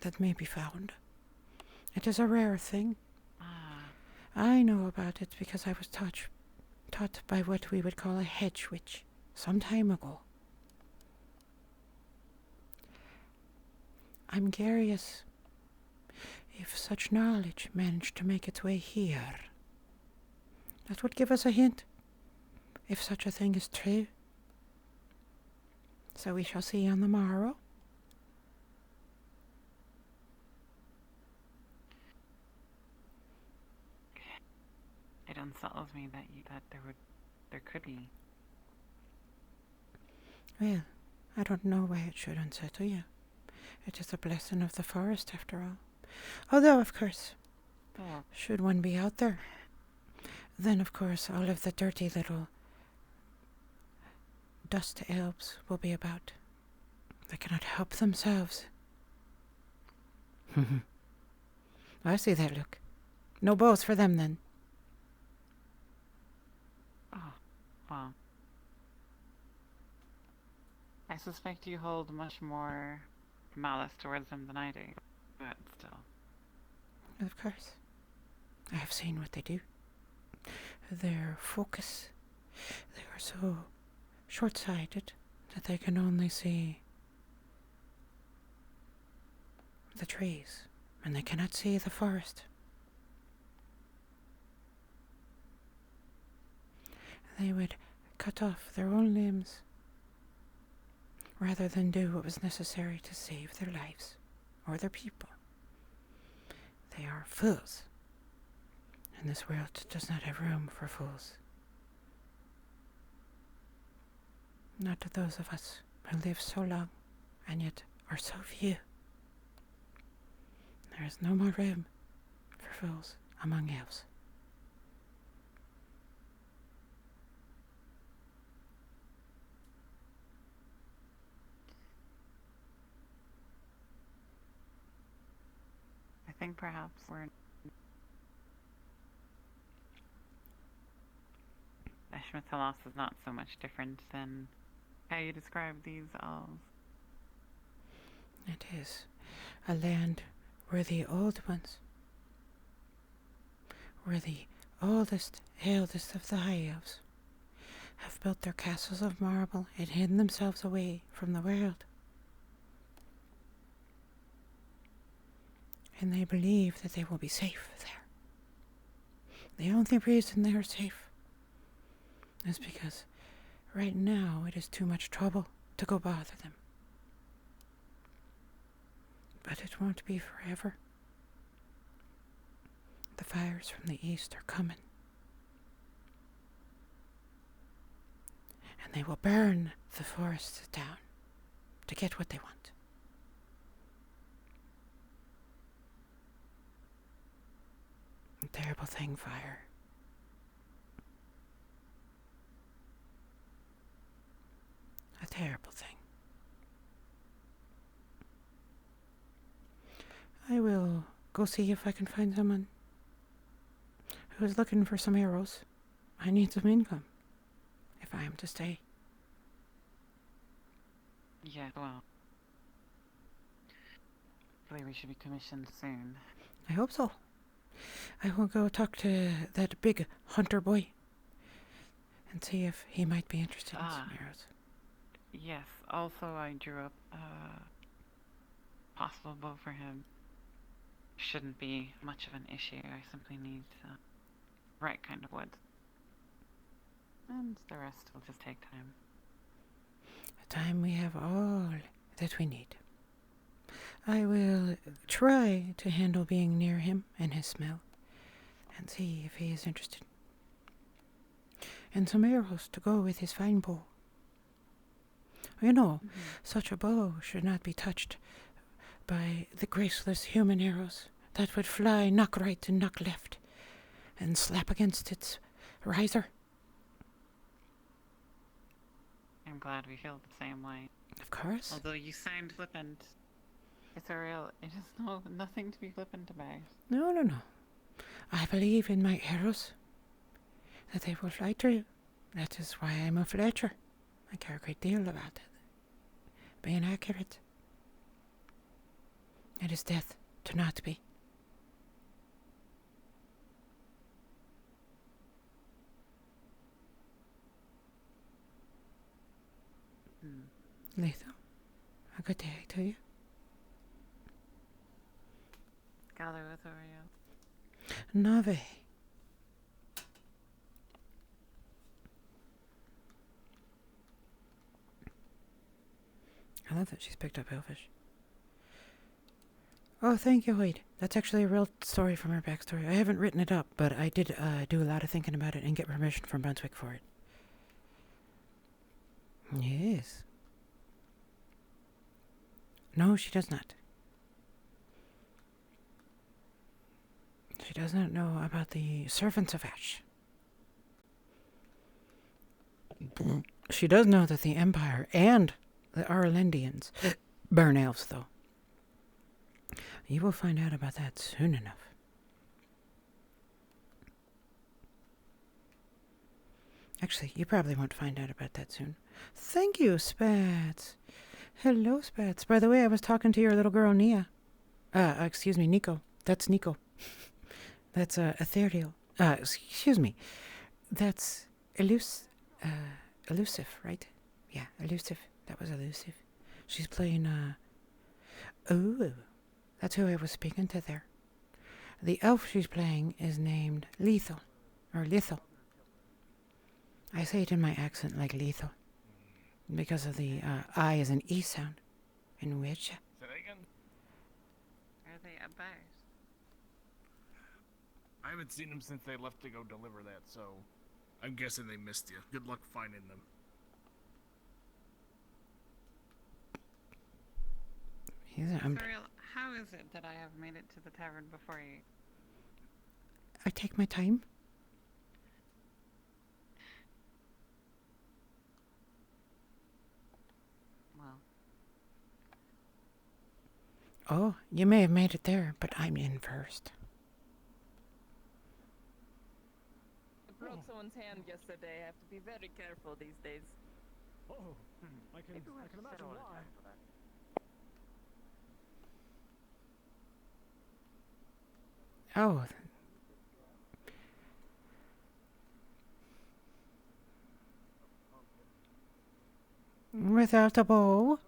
that may be found. It is a rare thing. I know about it because I was taught by what we would call a hedge witch some time ago. I'm curious if such knowledge managed to make its way here. That would give us a hint, if such a thing is true. So we shall see on the morrow. It unsettles me that there could be. Well, I don't know why it should unsettle you. It is a blessing of the forest, after all. Although, of course, should one be out there, then, of course, all of the dirty little dust elves will be about. They cannot help themselves. I see that look. No bows for them, then. Oh, well. I suspect you hold much more malice towards them than I do, but still. Of course. I have seen what they do. Their focus. They are so short-sighted that they can only see the trees, and they cannot see the forest. They would cut off their own limbs rather than do what was necessary to save their lives or their people. They are fools, and this world does not have room for fools. Not to those of us who live so long and yet are so few. There is no more room for fools among elves. I think perhaps we're... Eshmethalos is not so much different than how you describe these elves. It is a land where the old ones, where the oldest, eldest of the high elves, have built their castles of marble and hidden themselves away from the world. And they believe that they will be safe there. The only reason they are safe is because right now it is too much trouble to go bother them. But it won't be forever. The fires from the east are coming. And they will burn the forests down to get what they want. A terrible thing, fire. A terrible thing. I will go see if I can find someone who is looking for some arrows. I need some income if I am to stay. Yeah, well. Hopefully we should be commissioned soon. I hope so. I will go talk to that big hunter boy and see if he might be interested in some arrows. Yes, also I drew up a possible bow for him. Shouldn't be much of an issue. I simply need the right kind of wood. And the rest will just take time. A time we have all that we need. I will try to handle being near him and his smell and see if he is interested. And some arrows to go with his fine bow. You know, such a bow should not be touched by the graceless human arrows that would fly knock right and knock left and slap against its riser. I'm glad we feel the same way. Of course. Although you sound flippant. It's a real... It is nothing to be flippant about. No. I believe in my arrows, that they will fly true. That is why I'm a fletcher. I care a great deal about it. Being accurate. It is death to not be. Lethal, a good day to you. Galuathorio. Nave. I love that she's picked up Elfish. Oh, thank you, Hoyt. That's actually a real story from her backstory. I haven't written it up, but I did do a lot of thinking about it and get permission from Brunswick for it. Yes. No, she does not. She does not know about the servants of Ash. She does know that the Empire and the Arlendians burn elves, though. You will find out about that soon enough. Actually, you probably won't find out about that soon. Thank you, Spats. Hello, Spats. By the way, I was talking to your little girl, Nia. Excuse me, Nico. That's Nico. That's, ethereal. Excuse me. That's elusive, right? Yeah, elusive. That was elusive. She's playing, ooh. That's who I was speaking to there. The elf she's playing is named Lethal. Or Lethal. I say it in my accent like lethal. Because of the, I as an E sound. In which... Say that again? Are they about? I haven't seen them since they left to go deliver that, so I'm guessing they missed you. Good luck finding them. Cyril, how is it that I have made it to the tavern before you? I take my time. Well. Oh, you may have made it there, but I'm in first. I broke someone's hand yesterday. I have to be very careful these days. Oh, I can imagine why. Oh. Without a bow?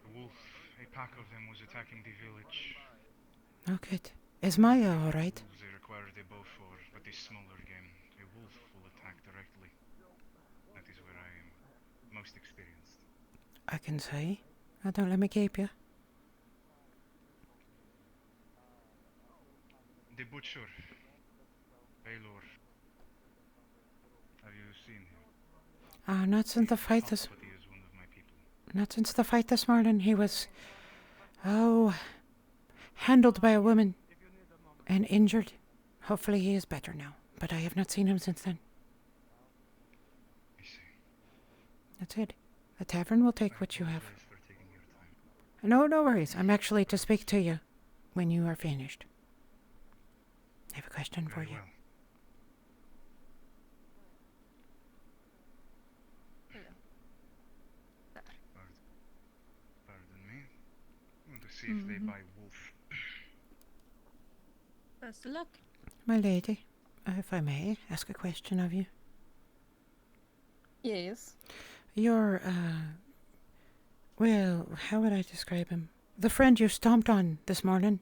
A wolf, a pack of them was attacking the village. Oh, good. Is Maya alright? Wolves they required a bow for, but this smaller game, a wolf will attack directly. That is where I am most experienced. I can say. Oh, don't let me keep you. The butcher, Baylor. Have you seen him? Not since the fight this... But he is one of my people. Not since the fight this morning. He was... handled by a woman. And injured. Hopefully he is better now. But I have not seen him since then. I see. That's it. The tavern will take what you have. No worries. I'm actually to speak to you when you are finished. I have a question for you. Pardon me. I want to see if they buy wolf. Best of luck. My lady, if I may ask a question of you. Yes. Your, well, how would I describe him? The friend you stomped on this morning.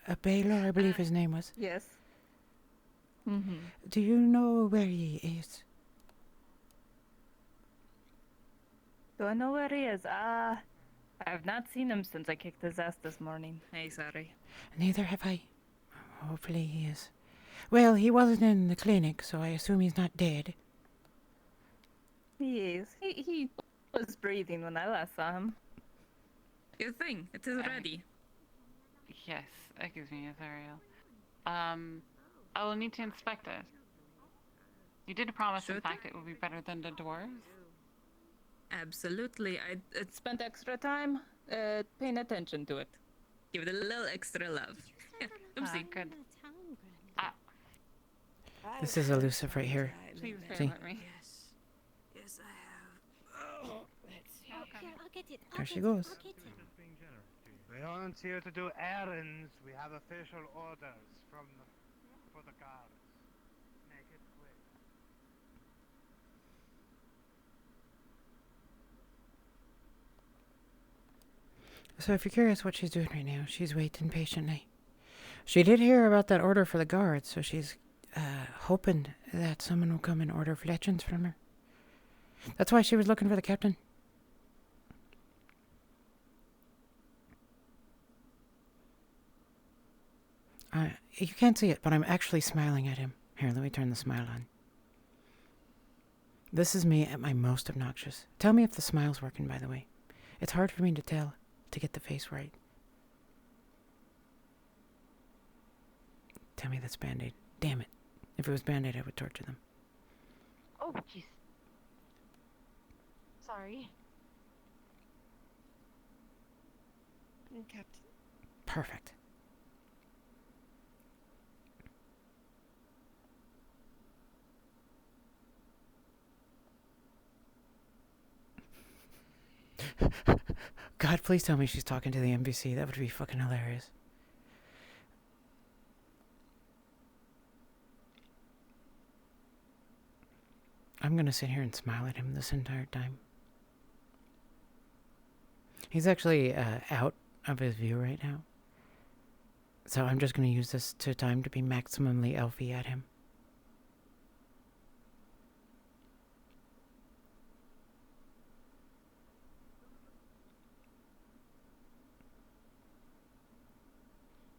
A Baylor, I believe his name was. Yes. Mm-hmm. Do you know where he is? Do I know where he is? I have not seen him since I kicked his ass this morning. Hey, sorry. Neither have I. Hopefully he is. Well, he wasn't in the clinic, so I assume he's not dead. He is. He was breathing when I last saw him. Good thing. It is ready. Yes, excuse me, Ethereal. I will need to inspect it. You did promise, in fact, it would be better than the dwarves? Absolutely. I spent extra time paying attention to it. Give it a little extra love. Yeah, oopsie. Good. This is elusive right here. Please See? let me. Yes, I have. Oh, let's see. Okay, I'll get it. There she goes. We aren't here to do errands. We have official orders for the guards. Make it quick. So if you're curious what she's doing right now, she's waiting patiently. She did hear about that order for the guards, so she's hoping that someone will come and order fletchings from her. That's why she was looking for the captain. You can't see it, but I'm actually smiling at him. Here, let me turn the smile on. This is me at my most obnoxious. Tell me if the smile's working, by the way. It's hard for me to tell, to get the face right. Tell me that's Band-Aid. Damn it. If it was Band-Aid, I would torture them. Oh, jeez. Sorry. Captain. Perfect. God, please tell me she's talking to the NPC. That would be fucking hilarious. I'm gonna sit here and smile at him this entire time. He's actually out of his view right now. So I'm just gonna use this time to be maximally elfy at him.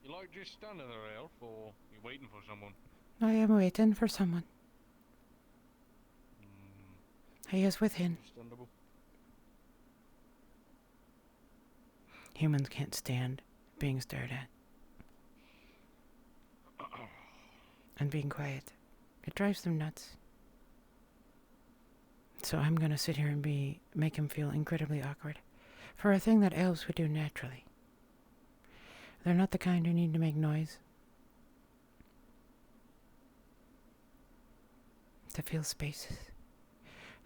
You like just standing there, Elf, or you waiting for someone? I am waiting for someone. He is within. Understandable. Humans can't stand being stared at. And being quiet. It drives them nuts. So I'm gonna sit here and make him feel incredibly awkward. For a thing that elves would do naturally. They're not the kind who need to make noise. To fill spaces.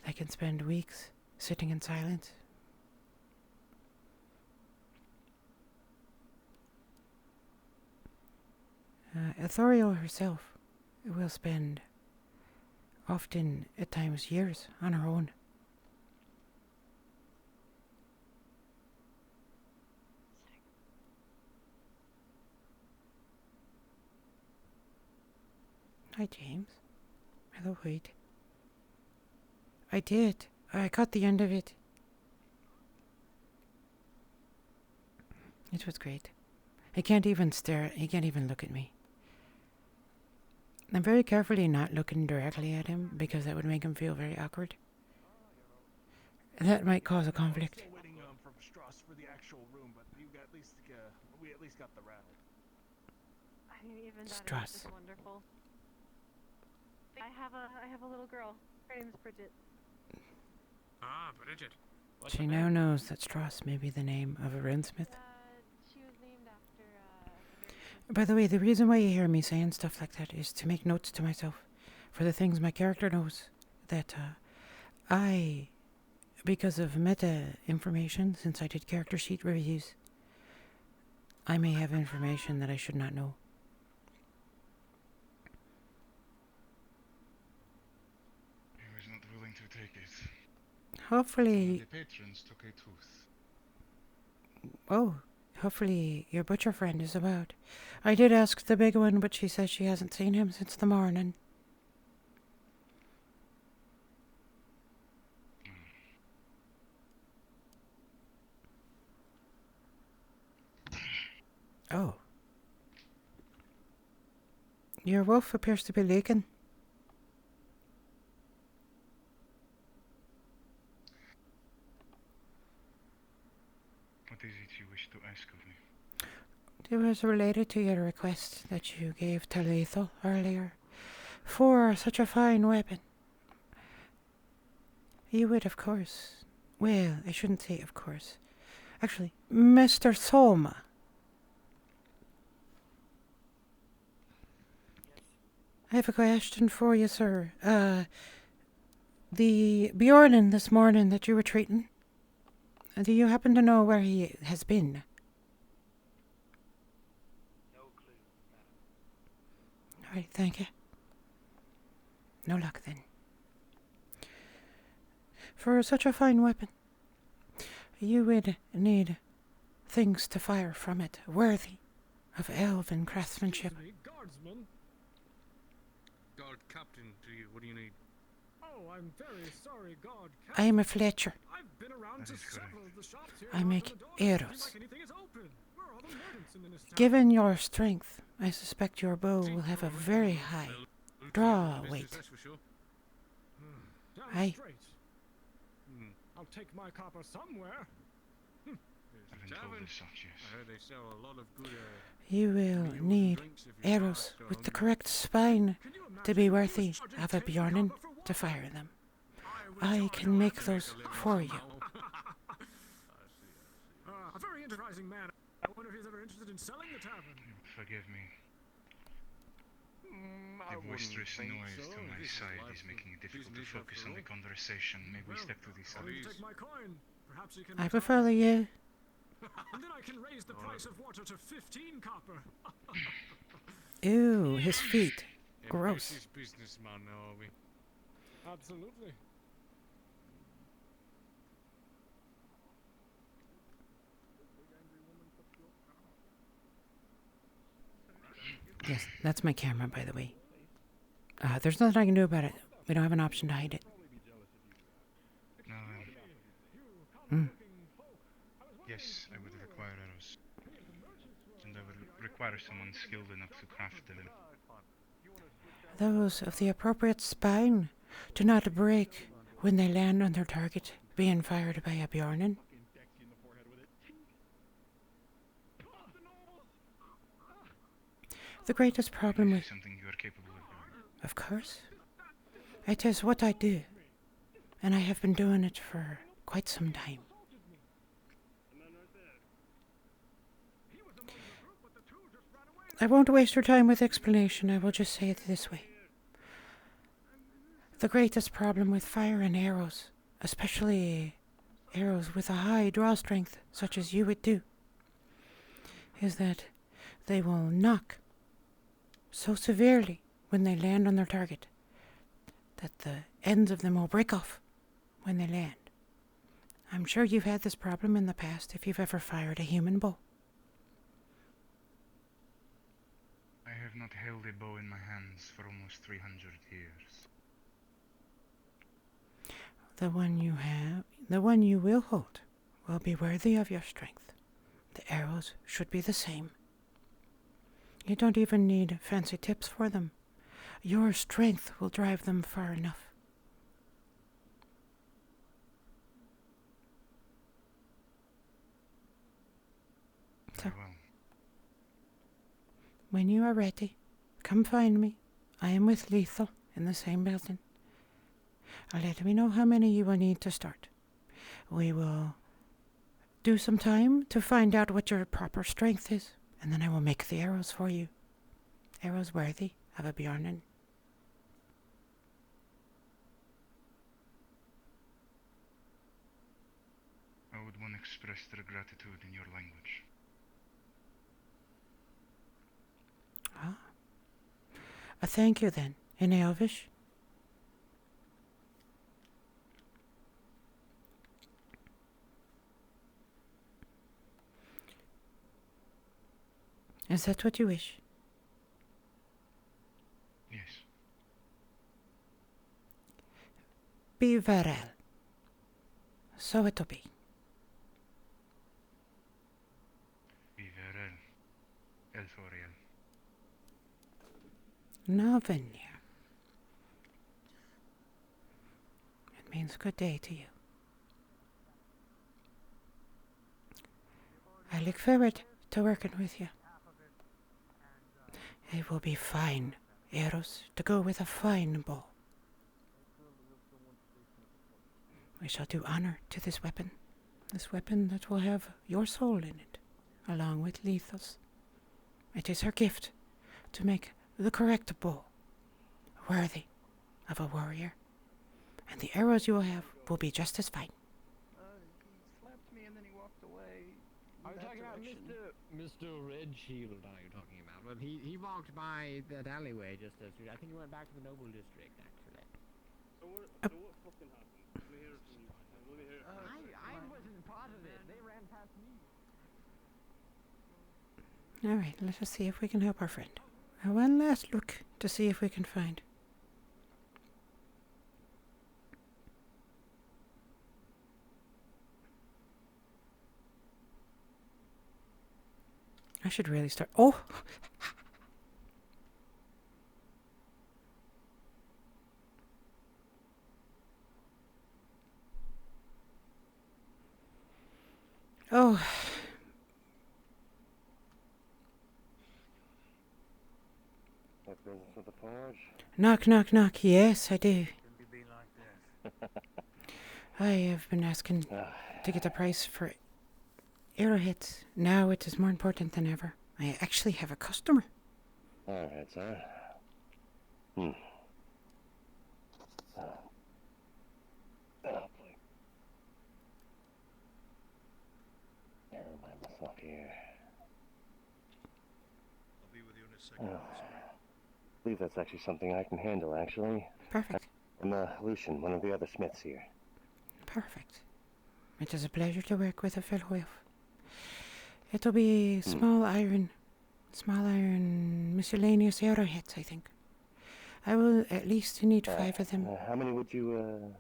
They can spend weeks sitting in silence. Ethereal herself will spend, often at times, years on her own. Hi, James. Hello, Wade. I did. I caught the end of it. It was great. He can't even stare. He can't even look at me. I'm very carefully not looking directly at him because that would make him feel very awkward. That might cause a conflict. Still waiting from Strauss for the actual room, but you got we at least got the route. I mean, even that Strauss. is just wonderful. I have a little girl. Her name's Bridget. Ah, Bridget. She now knows that Strauss may be the name of a runesmith. She was named after By the way, the reason why you hear me saying stuff like that is to make notes to myself for the things my character knows that I, because of meta information, since I did character sheet reviews, I may have information that I should not know. He was not willing to take it. Hopefully. The patrons took a tooth. Oh, hopefully your butcher friend is about. I did ask the big one, but she says she hasn't seen him since the morning. Oh. Your wolf appears to be leaking. What is it you wish to ask of me? It was related to your request that you gave to Lethal earlier for such a fine weapon. You would, of course. Well, I shouldn't say of course. Actually, Mr. Soma. I have a question for you, sir. The Bjornin this morning that you were treating, do you happen to know where he has been? No clue. Alright, thank you. No luck then. For such a fine weapon, you would need things to fire from it worthy of elven craftsmanship. Guardsman. Guard captain, what do you need? Oh, I'm very sorry, guard I am a Fletcher. I've been around to several of the shops here. I make arrows. Like anything is open. Where are all the murders in this town? Given your strength, I suspect your bow will have a very high draw weight. That's for sure. Damn Aye. straight. I'll take my copper somewhere. There's a tavern. I heard they sell a lot of good. You will need arrows with the correct spine to be worthy of a Bjornin to fire them. I can make those for you. A very enterprising man. I wonder if he's ever interested in selling the tavern. Forgive me. The boisterous noise to my side is making it difficult to focus on the conversation. Maybe we step to the side. Take my coin. Perhaps you can I will follow you. And then I can raise the price of water to 15 copper. Ew, his feet. Gross. Ambitious businessman, are we? Absolutely. Yes, that's my camera, by the way. There's nothing I can do about it. We don't have an option to hide it. No, Mm. yes, I would require arrows. And I would require someone skilled enough to craft them. Those of the appropriate spine do not break when they land on their target, being fired by a Bjornen. The greatest problem with... Something you are capable of doing. Of course. It is what I do, and I have been doing it for quite some time. I won't waste your time with explanation. I will just say it this way. The greatest problem with fire and arrows, especially arrows with a high draw strength, such as you would do, is that they will knock so severely when they land on their target that the ends of them will break off when they land. I'm sure you've had this problem in the past if you've ever fired a human bow. I have not held a bow in my hands for almost 300 years. The one you will hold, will be worthy of your strength. The arrows should be the same. You don't even need fancy tips for them. Your strength will drive them far enough. So, when you are ready, come find me. I am with Lethal in the same building. Let me know how many you will need to start. We will do some time to find out what your proper strength is, and then I will make the arrows for you. Arrows worthy of a Bjornen. How would one express their gratitude in your language? Ah. A thank you then, in Elvish. Is that what you wish? Yes. Be Varel. So it'll be. Viverel. Elforiel. Novenir. It means good day to you. I look forward to working with you. It will be fine arrows to go with a fine bow. We shall do honor to this weapon that will have your soul in it, along with Lethal's. It is her gift to make the correct bow, worthy of a warrior, and the arrows you will have will be just as fine. He slapped me and then he walked away. Are you talking about Mr. Red Shield? Are you talking about? Well, he walked by that alleyway just as I think he went back to the Noble District actually. So what fucking happened? Let me hear it from you. Let me hear it from you. I wasn't part of it. They ran past me. All right, let us see if we can help our friend. One last look to see if we can find. I should really start. Oh! Oh. What business with the forge? Knock, knock, knock. Yes, I do. Shouldn't you be like this? I have been asking to get a price for arrowheads. Now it is more important than ever. I actually have a customer. Alright, sir. Oh, boy. Arrow my second I this way. believe that's actually something I can handle, actually. Perfect. I'm Lucian, one of the other smiths here. Perfect. It is a pleasure to work with a fellow elf. It'll be small iron miscellaneous arrowheads, I think. I will at least need 5 of them. How many would you,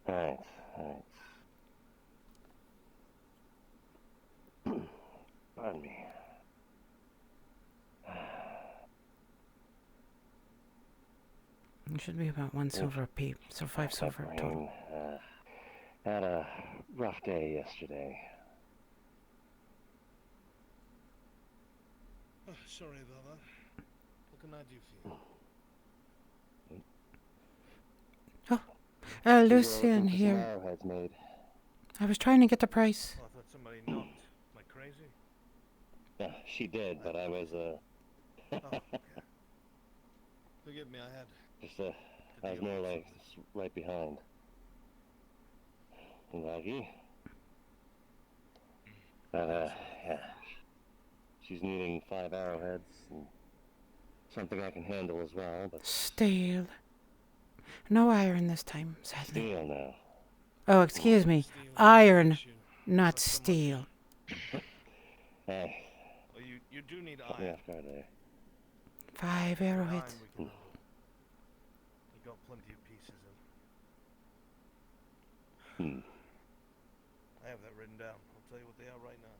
Alright. Pardon me. It should be about 1 silver a piece, so 5 silver total. Had a rough day yesterday. Oh, sorry about that. What can I do for you? Lucian here. Arrowheads made. I was trying to get the price. Oh, I thought somebody knocked. Am I crazy? Yeah, she did, but I was, Oh, okay. Forgive me, I had... I was more like right behind. Laggy. But, yeah. She's needing 5 arrowheads and something I can handle as well, but... Steel. No iron this time, sadly. Steel now. Oh, excuse me. Iron, not steel. Hey. Well, you do need Caught me iron. off guard there. 5 arrowheads. You got plenty of pieces of... I have that written down. I'll tell you what they are right now.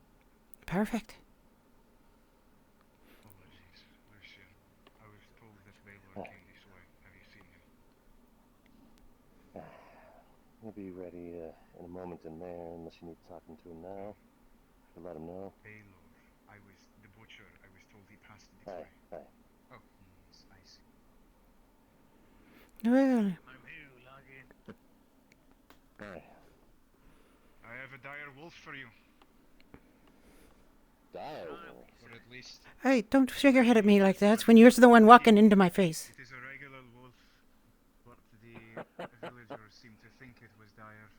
Perfect. Apologies, Lucian. I was told that Baylor came this way. Have you seen him? He'll be ready in a moment in there, unless you need talking to him now. I'll let him know. Baylor. I was the butcher. I was told he passed this way. Hi. Oh, yes, I see. Well. I'm here, Login. Hi. I have a dire wolf for you. Dire wolf? Or at least... Hey, don't shake your head at me like that when you're the one walking into my face. It is a regular wolf, but the villagers seem to think it was dire.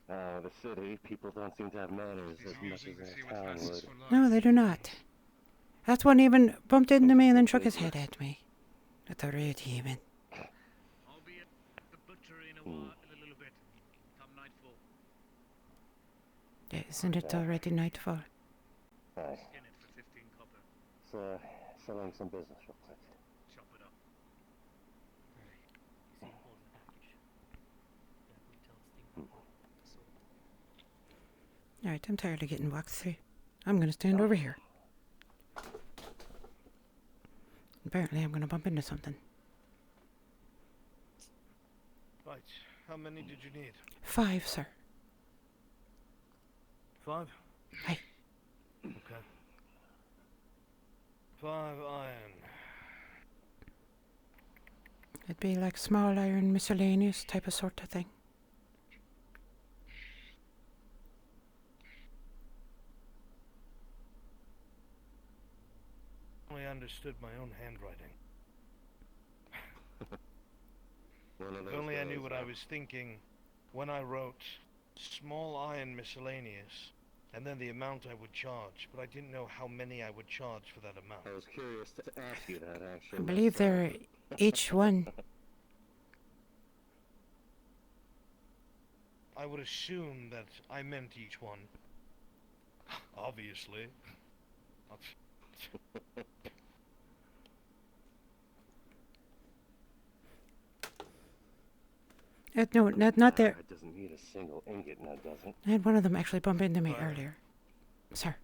The city, people don't seem to have manners as much as a town would. No, they do not. That one even bumped into me and then shook his head at me. At the red demon. I'll be at the butcher in a while, in a little bit. Come nightfall. Isn't it already nightfall? Hi. Skin it for 15 copper. So, selling some business real quick. Chop it up. Alright, I'm tired of getting walked through. I'm gonna stand over here. Apparently I'm gonna bump into something. Right. How many did you need? 5, sir. 5? Hey. Okay. 5 iron. It'd be like small iron miscellaneous type of sort of thing. I understood my own handwriting. If only I knew what I was thinking when I wrote small iron miscellaneous and then the amount I would charge, but I didn't know how many I would charge for that amount. I was curious to ask you that, actually. I believe they're each one. I would assume that I meant each one. Obviously. No, not there. It doesn't need a single ingot now, does it? I had one of them actually bump into me earlier. Sir.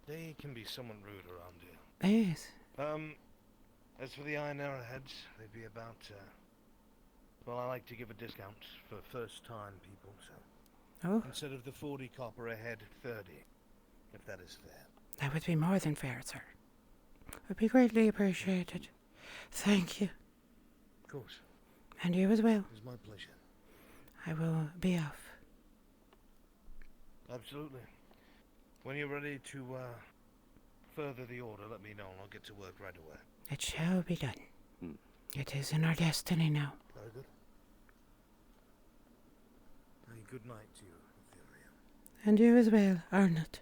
They can be somewhat rude around here. Yes. As for the iron arrowheads, they'd be about, well, I like to give a discount for first-time people, so... Oh. Instead of the 40 copper a head, 30, if that is fair. That would be more than fair, sir. Would be greatly appreciated. Thank you. Of course. And you as well. It's my pleasure. I will be off. Absolutely. When you're ready to, further the order, let me know and I'll get to work right away. It shall be done. It is in our destiny now. Very good. A good night to you, Ophelia. And you as well, Arnott.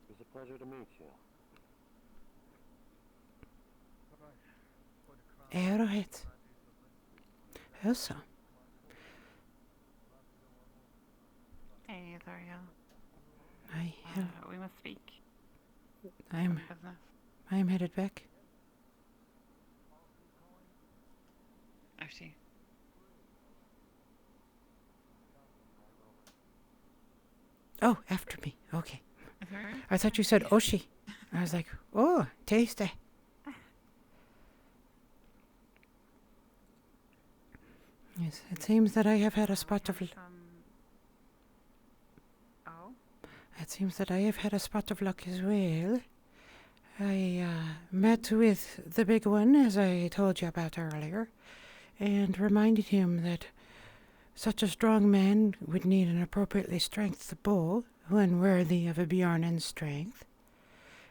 It was a pleasure to meet you. arrowheads. Also, Hey, Azariel. I, We must speak. I'm Business. headed back. After you. Oh, after me. Okay. Azariel? I thought you said Oshi. I was like, oh, tasty. Yes, it seems that I have had a spot of... Oh? It seems that I have had a spot of luck as well. I met with the big one, as I told you about earlier, and reminded him that such a strong man would need an appropriately strengthened bow when worthy of a Bjornen's strength,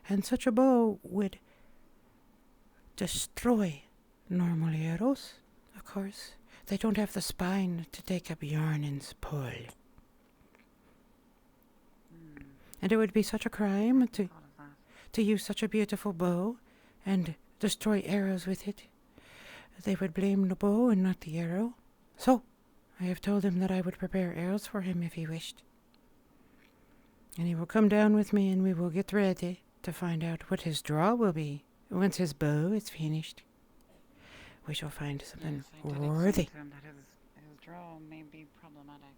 and such a bow would destroy normal arrows, of course. They don't have the spine to take a Bjornen's pull. And it would be such a crime to use such a beautiful bow and destroy arrows with it. They would blame the bow and not the arrow. So, I have told him that I would prepare arrows for him if he wished. And he will come down with me and we will get ready to find out what his draw will be once his bow is finished. We shall find something worthy. To him that his draw may be problematic.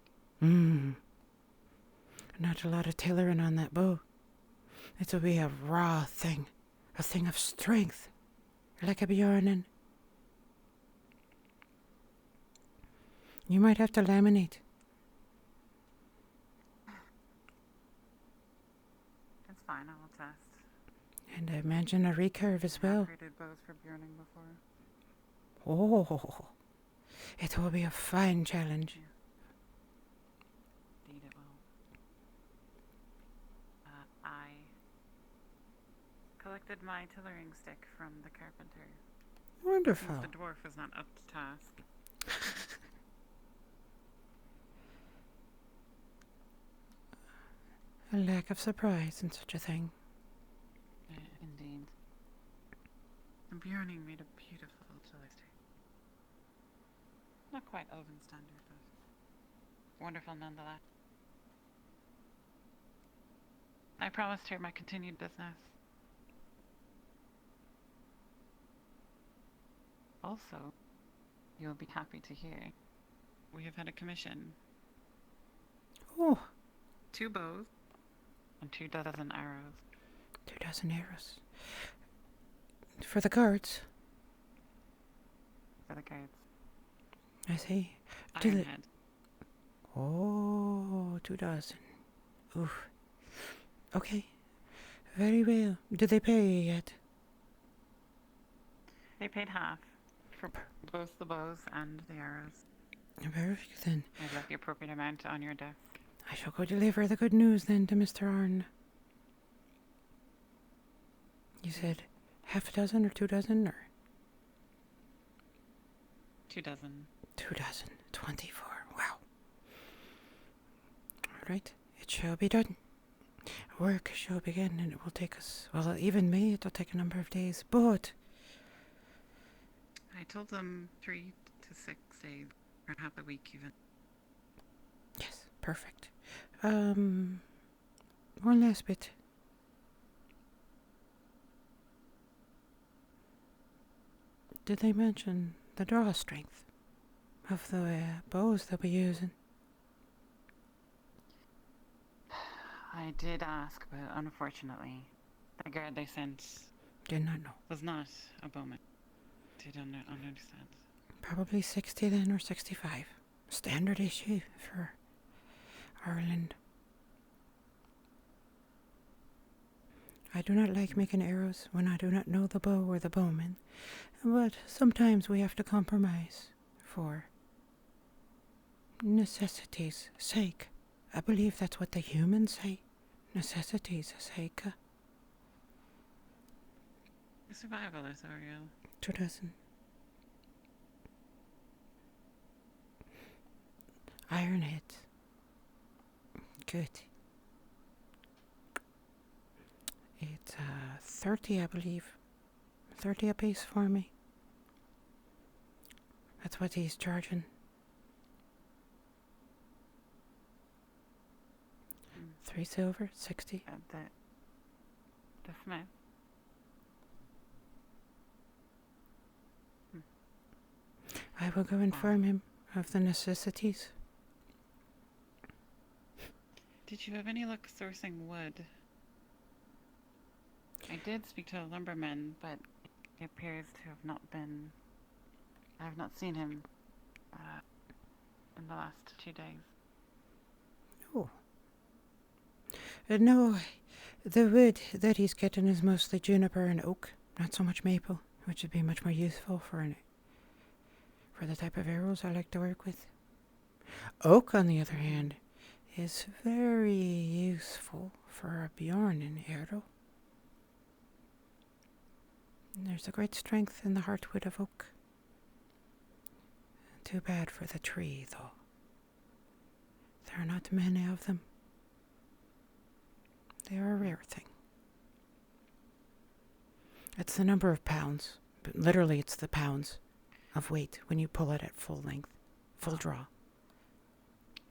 Not a lot of tailoring on that bow. It will be a raw thing. A thing of strength. Like a Bjornen. You might have to laminate. That's fine, I will test. And I imagine a recurve as well. I've created bows for burning before. Oh, it will be a fine challenge. Indeed it will. I collected my tailoring stick from the carpenter. Wonderful. Since the dwarf was not up to task. A lack of surprise in such a thing. Indeed. The burning made a beautiful tailoring stick. Not quite elven standard, but wonderful nonetheless. I promised her my continued business. Also, you'll be happy to hear we have had a commission. Oh. 2 bows and 2 dozen arrows. 2 dozen arrows. For the guards. For the guards. I see. Ironhead. Oh, 2 dozen. Oof. Okay. Very well. Did they pay you yet? They paid half for both the bows and the arrows. Perfect then. I've left the appropriate amount on your desk. I shall go deliver the good news then to Mr. Arn. You said half a dozen or 2 dozen or? 2 dozen. 2 dozen. 24. Wow. Alright. It shall be done. Work shall begin and it will take us, well, even me, it will take a number of days, but... I told them 3 to 6 days, or half a week even. Yes, perfect. One last bit. Did they mention the draw strength of the bows that we're using? I did ask, but unfortunately, the guard they sent Did not know. was not a bowman. Did understand. Probably 60 then, or 65. Standard issue for Ireland. I do not like making arrows when I do not know the bow or the bowman, but sometimes we have to compromise for necessity's sake. I believe that's what the humans say. Necessity's sake. Survival is Ariel. 2 dozen. Ironhead. Good. It's 30, I believe. 30 apiece for me. That's what he's charging. 3 silver, 60. The Smith. I will go inform him of the necessities. Did you have any luck sourcing wood? I did speak to a lumberman, but he appears to have not been... I have not seen him in the last 2 days. Oh. No, the wood that he's getting is mostly juniper and oak, not so much maple, which would be much more useful for the type of arrows I like to work with. Oak, on the other hand, is very useful for a Bjorn in arrow. There's a great strength in the heartwood of oak. Too bad for the tree, though. There are not many of them. They are a rare thing. It's the number of pounds, but literally it's the pounds of weight when you pull it at full length, full draw.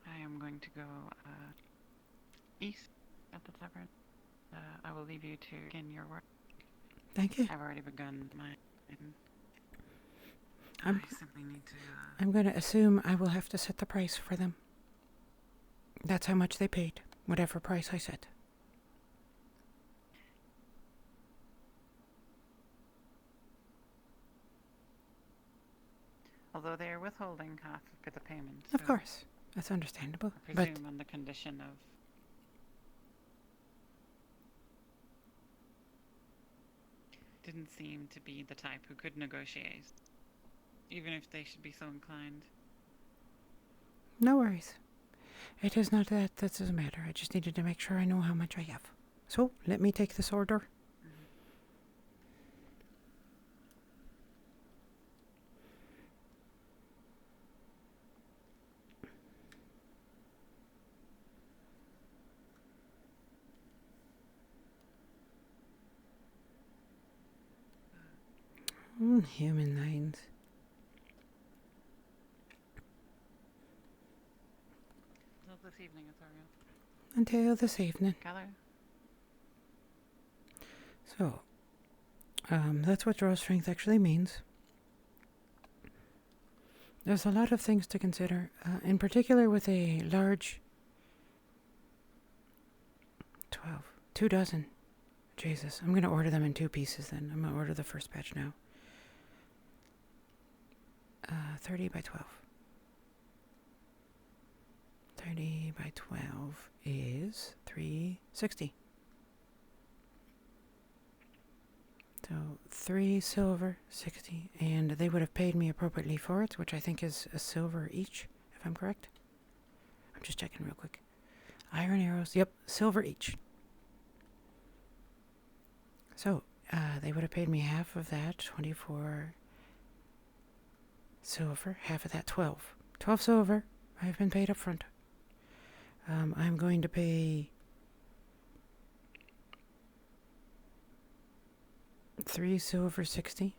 I am going to go east at the tavern. I will leave you to begin your work. Thank you. I've already begun mine. I simply need to... I'm going to assume I will have to set the price for them. That's how much they paid, whatever price I set. Although they are withholding half of the payment. Of course, that's understandable. I presume on the condition of... Didn't seem to be the type who could negotiate, even if they should be so inclined. No worries. It is not that doesn't matter. I just needed to make sure I know how much I have. So, let me take this order. Human lines. Until this evening, Atharia. Until this evening. Keller? So, that's what draw strength actually means. There's a lot of things to consider, in particular with a large 2 dozen. Jesus, I'm going to order them in 2 pieces then. I'm going to order the first batch now. 30 by 12. 30 by 12 is 360. So 3 silver, 60, and they would have paid me appropriately for it, which I think is a silver each, if I'm correct. I'm just checking real quick. Iron arrows, yep, silver each. So, they would have paid me half of that, 24 silver, half of that, 12. 12 silver, I've been paid up front. I'm going to pay 3 silver, 60.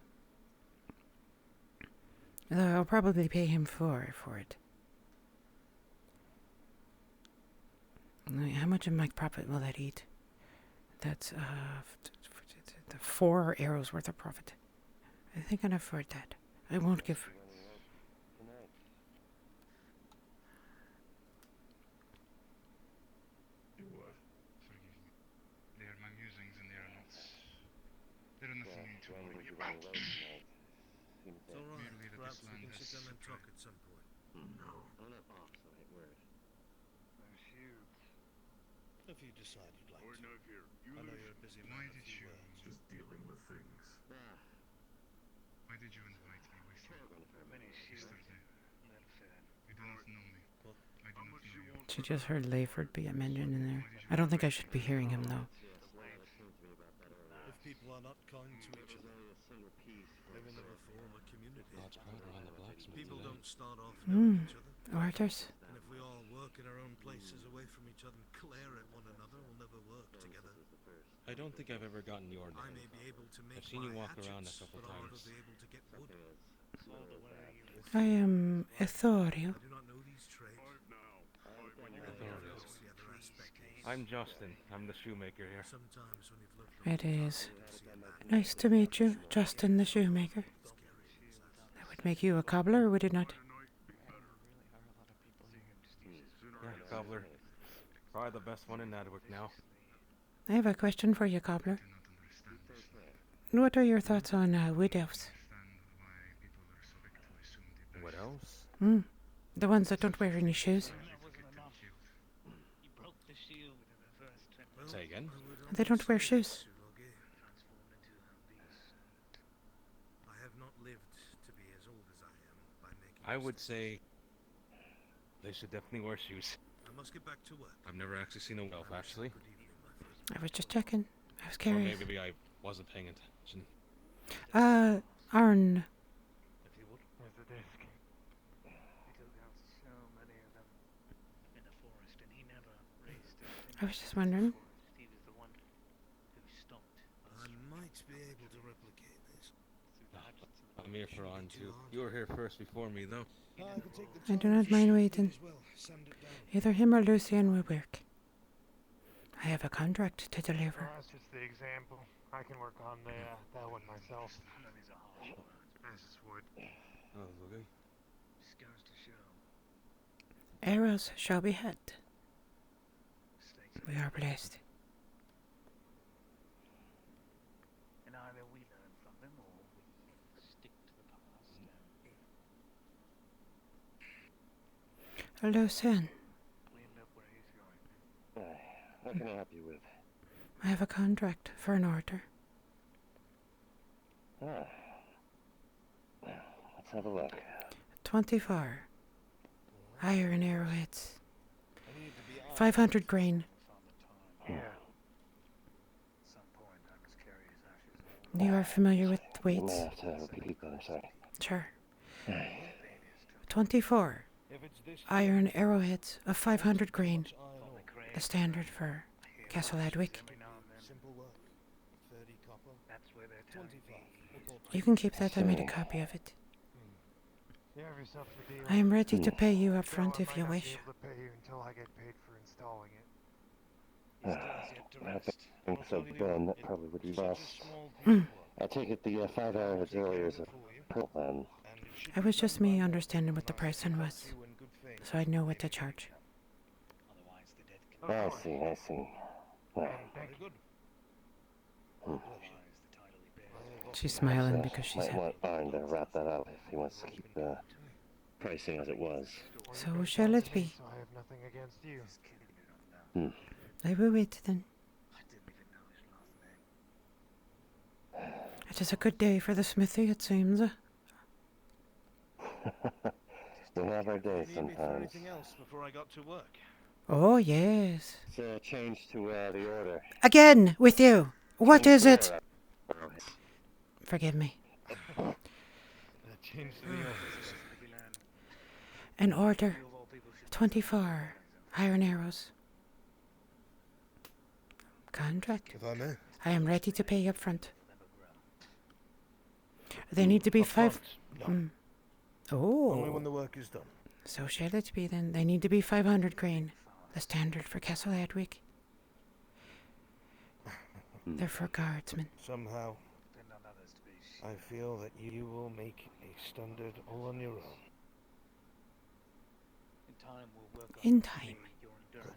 I'll probably pay him 4 for it. How much of my profit will that eat? That's 4 arrows worth of profit. I think I can afford that. I won't give... Forgive me. They are my musings and they are not... There are nothing to worry about. It's alright. Merely that Perhaps this we land can has sit down and talk spread. at some point. No. I'm not off, so it works. If you decide you'd like to. I know you're a busy man. Why did you... Just dealing with things. Why did you invite me with you yesterday? You do not know me. I do not know you. She just heard Layford be mentioned in there. I don't think I should be hearing him, though. If people are not kind to each other, they will never form a community. People don't start off knowing each other. Orators. And if we all work in our own places away from each other and glare at one another, we'll never work together. I don't think I've ever gotten your name. I may be able to make I've seen you my walk around a hatchets, couple but I'll never times. be able to get wood. I am Ethorio. I'm Justin. I'm the shoemaker here. It is nice to meet you, Justin the shoemaker. That would make you a cobbler, would it not? Yeah, cobbler. Probably the best one in Adwick now. I have a question for you, cobbler. What are your thoughts on widows? What else? The ones that don't wear any shoes. Say again? They don't wear shoes. I would say they should definitely wear shoes. I must get back to work. I've never actually seen a wolf, actually. I was just checking. I was Or curious. maybe I wasn't paying attention. Arn. Where's the disc? He took out so many of them in the forest, and he never raised it. I was just wondering. He was the one who stopped. I might be able to replicate this. I'm here for on too. You were here first before me, though. I do not mind waiting. Either him or Lucian will work. I have a contract to deliver. That's just the example. I can work on that one myself. Oh, okay. Scars to show. Arrows shall be had. We are blessed. And either we learn from them or we stick to the past. Lucian, We end up where he's going. What can I help you with? I have a contract for an order. Let's have a look. 24 iron arrowheads. 500 grain. You are familiar with You weights? may have to repeat that, I'm sorry. Sure. 24 iron arrowheads of 500 grain. The standard for Castle Adwick. That's where they're telling me. You can keep that. I made a copy of it. You have yourself a deal. I am ready to pay you up Though front I if might you not be wish. able to pay you until I get paid for installing it. I think so, Ben. That probably would be best. Mm. I take it the 5 hours earlier is a pearl then. It was just me understanding what the pricing was, so I'd know what to charge. I see, I see. Well, She's smiling because she's might happy. want Arn to wrap that up if he wants to keep the pricing as it was. So shall it be? So I have nothing against you. Hmm. I will wait then. It is a good day for the smithy, it seems. We have our days Need me for sometimes. anything else before I got to work? Oh, yes. It's change to the order. Again, with you. What is it? Forgive me. Change to the office. An order. 24 iron arrows. Contract. If I may. I am ready to pay up front. They need to be Up 5... front? No. Oh. Only when the work is done. So shall it be then. They need to be 500 grain. The standard for Castle Adwick. They're for guardsmen. Somehow, I feel that you will make a standard all on your own. In time, we'll work In time. your endurance,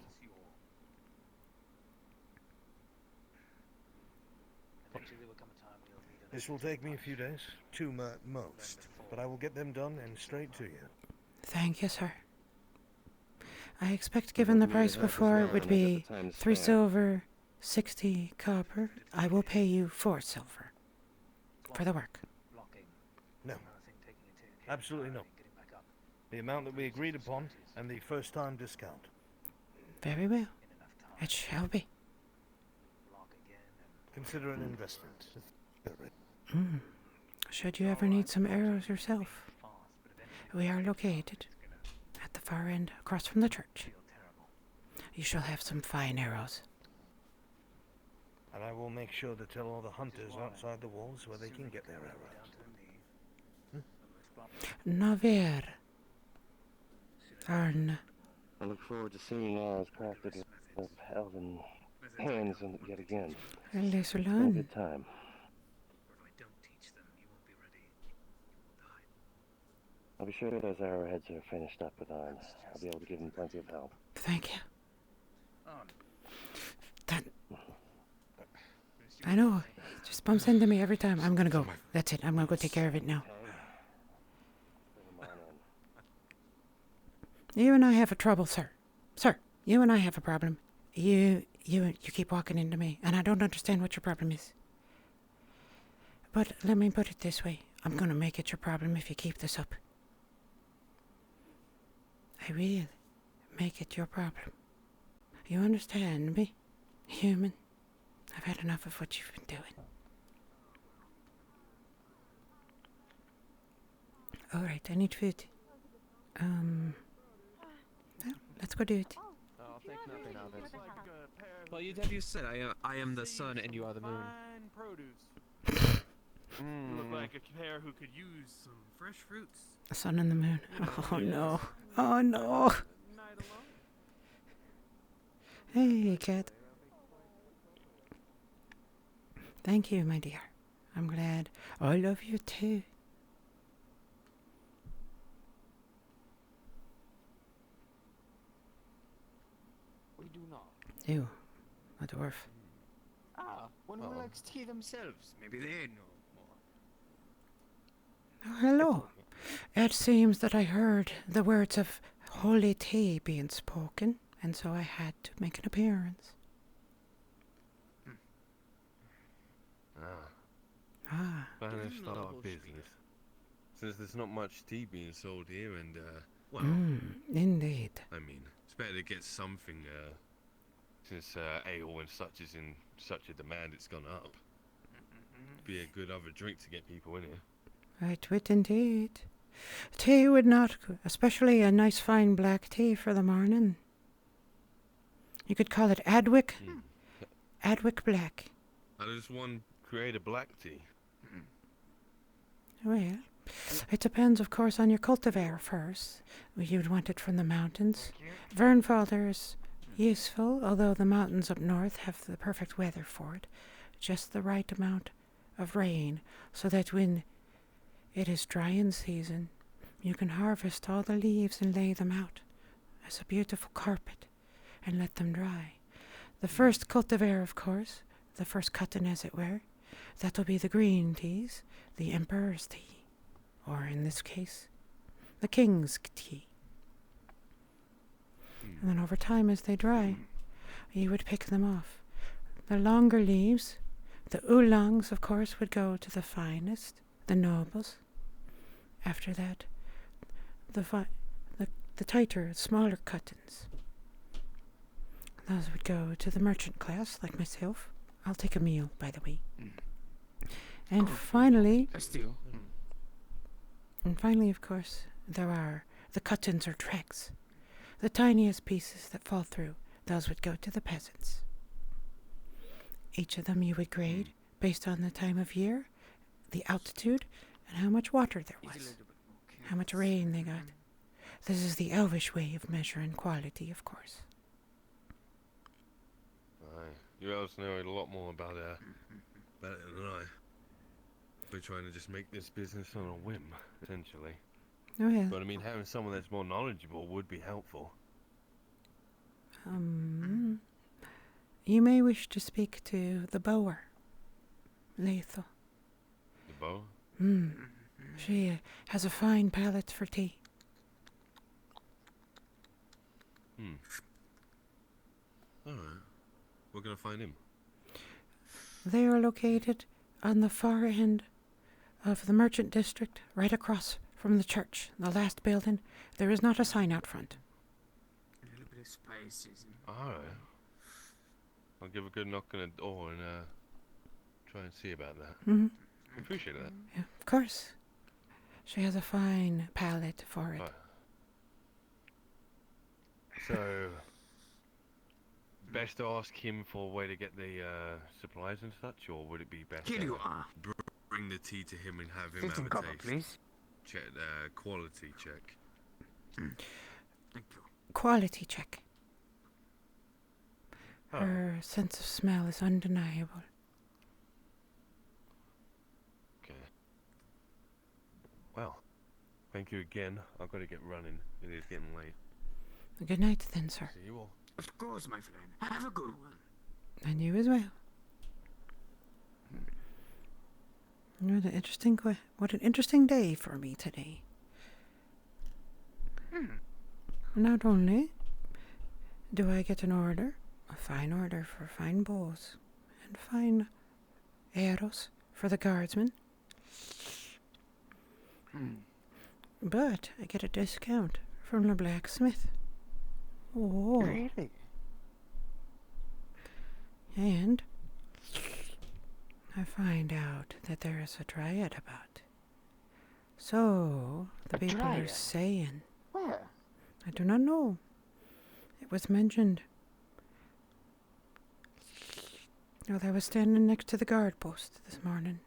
Eventually there will come a time when you'll need This will take me a few days, 2 at most, but I will get them done and straight to you. Thank you, sir. I expect, given the price before, it would be 3 silver, 60 copper. I will pay you 4 silver for the work. No. Absolutely not. The amount that we agreed upon and the first time discount. Very well. It shall be. Consider an investment. Should you ever need some arrows yourself, we are located at the far end, across from the church. You shall have some fine arrows. And I will make sure to tell all the hunters outside the walls where they can get their arrows. Naver. Arn. I look forward to seeing ours crafted of elven hands yet again. It's been a good time. I'll be sure those arrowheads are finished up with Arn. I'll be able to give him plenty of help. Thank you. That... I know. It just bumps into me every time. I'm gonna go. That's it. I'm gonna go take care of it now. You and I have a trouble, sir. Sir, you and I have a problem. You keep walking into me, and I don't understand what your problem is. But let me put it this way. I'm gonna make it your problem if you keep this up. I will make it your problem. You understand me? Human. I've had enough of what you've been doing. Alright, I need food. Well, let's go do it. I'll take nothing of it. Well, you said I am the sun and you are the moon. Fine produce. You look like a pair who could use some fresh fruits. The sun and the moon. Oh no. Oh no. Hey, cat. Thank you, my dear. I'm glad. I love you too. We do not. You, a dwarf. Ah, one who likes tea themselves. Maybe they know more. Oh, hello. It seems that I heard the words of holy tea being spoken, and so I had to make an appearance. Banished our business. Since there's not much tea being sold here, and well, indeed. I mean, it's better to get something. Since ale and such is in such a demand, it's gone up. Be a good other drink to get people in here. Right, wit indeed. Tea would not, especially a nice fine black tea for the morning. You could call it Adwick. Adwick Black. How does one create a black tea? Well, it depends, of course, on your cultivar first. You'd want it from the mountains. Vernfather is useful, although the mountains up north have the perfect weather for it. Just the right amount of rain, so that when it is drying season, you can harvest all the leaves and lay them out as a beautiful carpet and let them dry. The first cultivar, of course, the first cutting as it were, that'll be the green teas, the emperor's tea, or in this case, the king's tea. And then over time as they dry, you would pick them off. The longer leaves, the oolongs, of course, would go to the finest, the nobles. After that, the tighter, smaller cuttings. Those would go to the merchant class, like myself. I'll take a meal, by the way. And finally, of course, there are the cuttings or dregs. The tiniest pieces that fall through, those would go to the peasants. Each of them you would grade based on the time of year, the altitude, and how much water there was, how much rain they got. This is the elvish way of measuring quality, of course. Aye, you elves know a lot more about it than I. We're trying to just make this business on a whim, essentially. Oh yeah. But I mean, having someone that's more knowledgeable would be helpful. You may wish to speak to the bower, Lethal. The bower? She has a fine palate for tea. Alright. We're gonna find him. They are located on the far end of the merchant district, right across from the church, the last building. There is not a sign out front. A little bit of spices. Alright. I'll give a good knock on the door and try and see about that. Appreciate that. Yeah, of course. She has a fine palate for it. Right. So, best to ask him for a way to get the supplies and such, or would it be best Here to you are. bring the tea to him and have him Fifteen have a copper, taste? please. check, quality check. Quality check. Oh. Her sense of smell is undeniable. Okay. Well, thank you again. I've got to get running. It is getting late. Good night then, sir. See you all. Of course, my friend. Have a good one. And you as well. What an interesting day for me today. Not only do I get a fine order for fine bows and fine arrows for the guardsmen, but I get a discount from the blacksmith. Oh. Really? And I find out that there is a dryad about. So, the people are dryad? saying... Where? I do not know. It was mentioned. Well, I was standing next to the guard post this morning.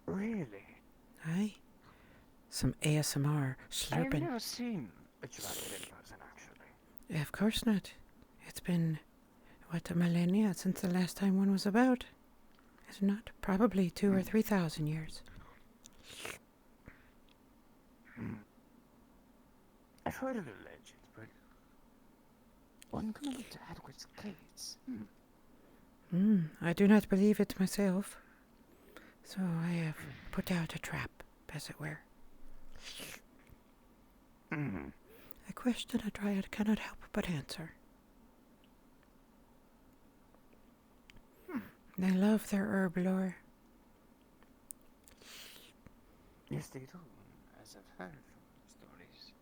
Really? Aye. Some ASMR slurping. I've never seen a dryad in person, actually. Of course not. It's been, a millennia since the last time one was about. Is it not? Probably 2,000 or 3,000 years. I've heard of the legend, but one can look to Edward's gates. I do not believe it myself. So I have put out a trap, as it were. A question a dryad cannot help but answer. They love their herb lore. Yes, they do, as I've heard from stories.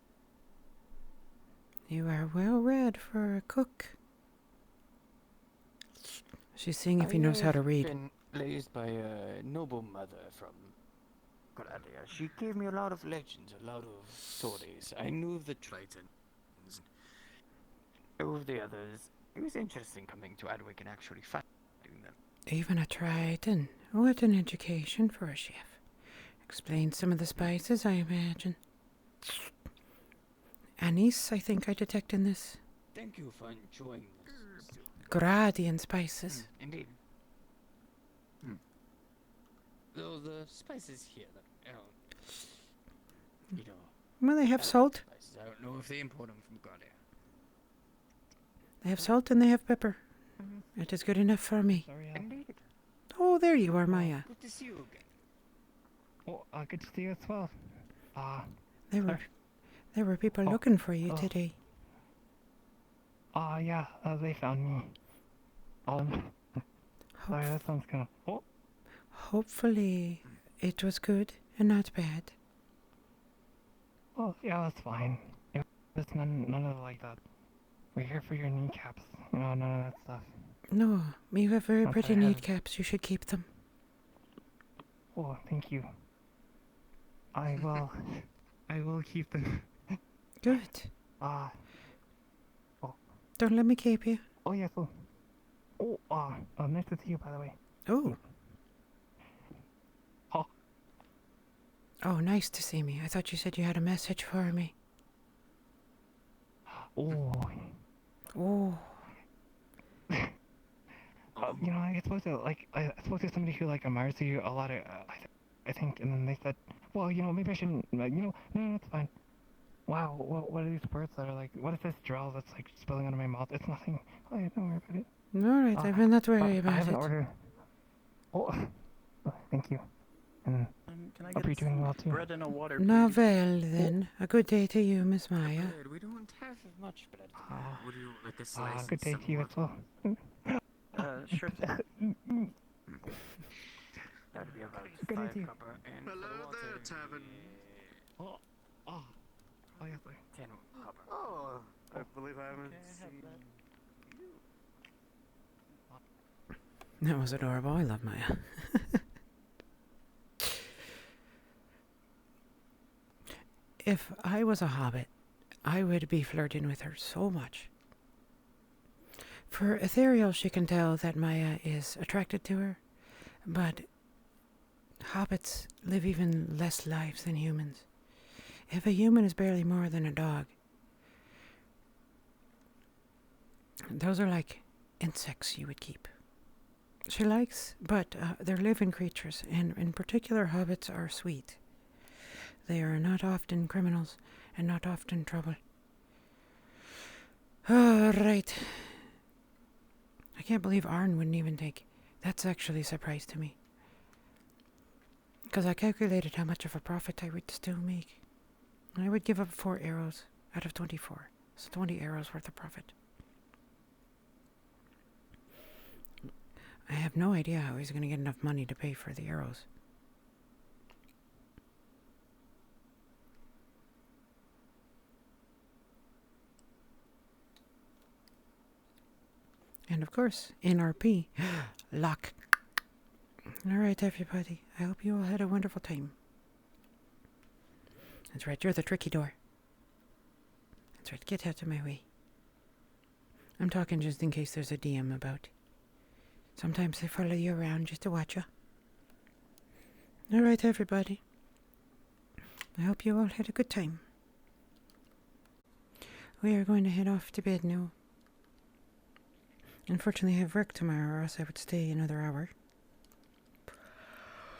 You are well read for a cook. She's seeing if he knows how to read. I've been raised by a noble mother from Gradia. She gave me a lot of legends, a lot of stories. I knew of the Tritons, of the others. It was interesting coming to Adwick and actually finding them. Even a Triton. What an education for a chef. Explain some of the spices, I imagine. Anise, I think I detect in this. Thank you for enjoying this. Gradian spices. Indeed. Though the spices here, you know. Well, they have salt. Spices. I don't know if they import them from Gradia. They have salt and they have pepper. It is good enough for me. Indeed. Oh, there you are, Maya. Good to see you again. Oh, good to see you as well. There were people looking for you today. Yeah, they found me. Sorry, that sounds kind of... Oh. Hopefully, it was good and not bad. Oh, yeah, that's fine. It was none of like that. We're here for your kneecaps. None of that stuff. No, you have very Not pretty that I have- kneecaps. You should keep them. Oh, thank you. I will keep them. Good. Don't let me keep you. Oh, yes. Nice to see you, by the way. Oh. Oh, nice to see me. I thought you said you had a message for me. Oh. I spoke to somebody who admires you a lot. I think, and then they said, well, maybe I shouldn't. No, it's fine. Wow, what are these words that are what is this drow that's spilling out of my mouth? It's nothing. Oh, yeah, don't worry about it. All right, I will not worry I about have it. an order. Oh, thank you. And Can I hope get you're doing well too. bread and a water, Now, please? well, then. A good day to you, Miss Maya. Bread. We don't have much bread. Would you like a slice? Good day and to you as well. Sure. That would be about Good 5 idea. copper, and Hello for the water, there, tavern. Yes, sir. 10 copper. Oh, I believe I haven't seen That was adorable. I love Maya. If I was a hobbit, I would be flirting with her so much. For Ethereal, she can tell that Maya is attracted to her, but hobbits live even less lives than humans. If a human is barely more than a dog, those are like insects you would keep. She likes, but they're living creatures, and in particular, hobbits are sweet. They are not often criminals and not often trouble. All right. I can't believe Arn wouldn't even take. That's actually a surprise to me. Because I calculated how much of a profit I would still make. And I would give up 4 arrows out of 24. So 20 arrows worth of profit. I have no idea how he's going to get enough money to pay for the arrows. And of course, NRP, luck. Alright, everybody. I hope you all had a wonderful time. That's right, you're the tricky door. That's right, get out of my way. I'm talking just in case there's a DM about. Sometimes they follow you around just to watch you. Alright, everybody. I hope you all had a good time. We are going to head off to bed now. Unfortunately, I have work tomorrow, or else I would stay another hour.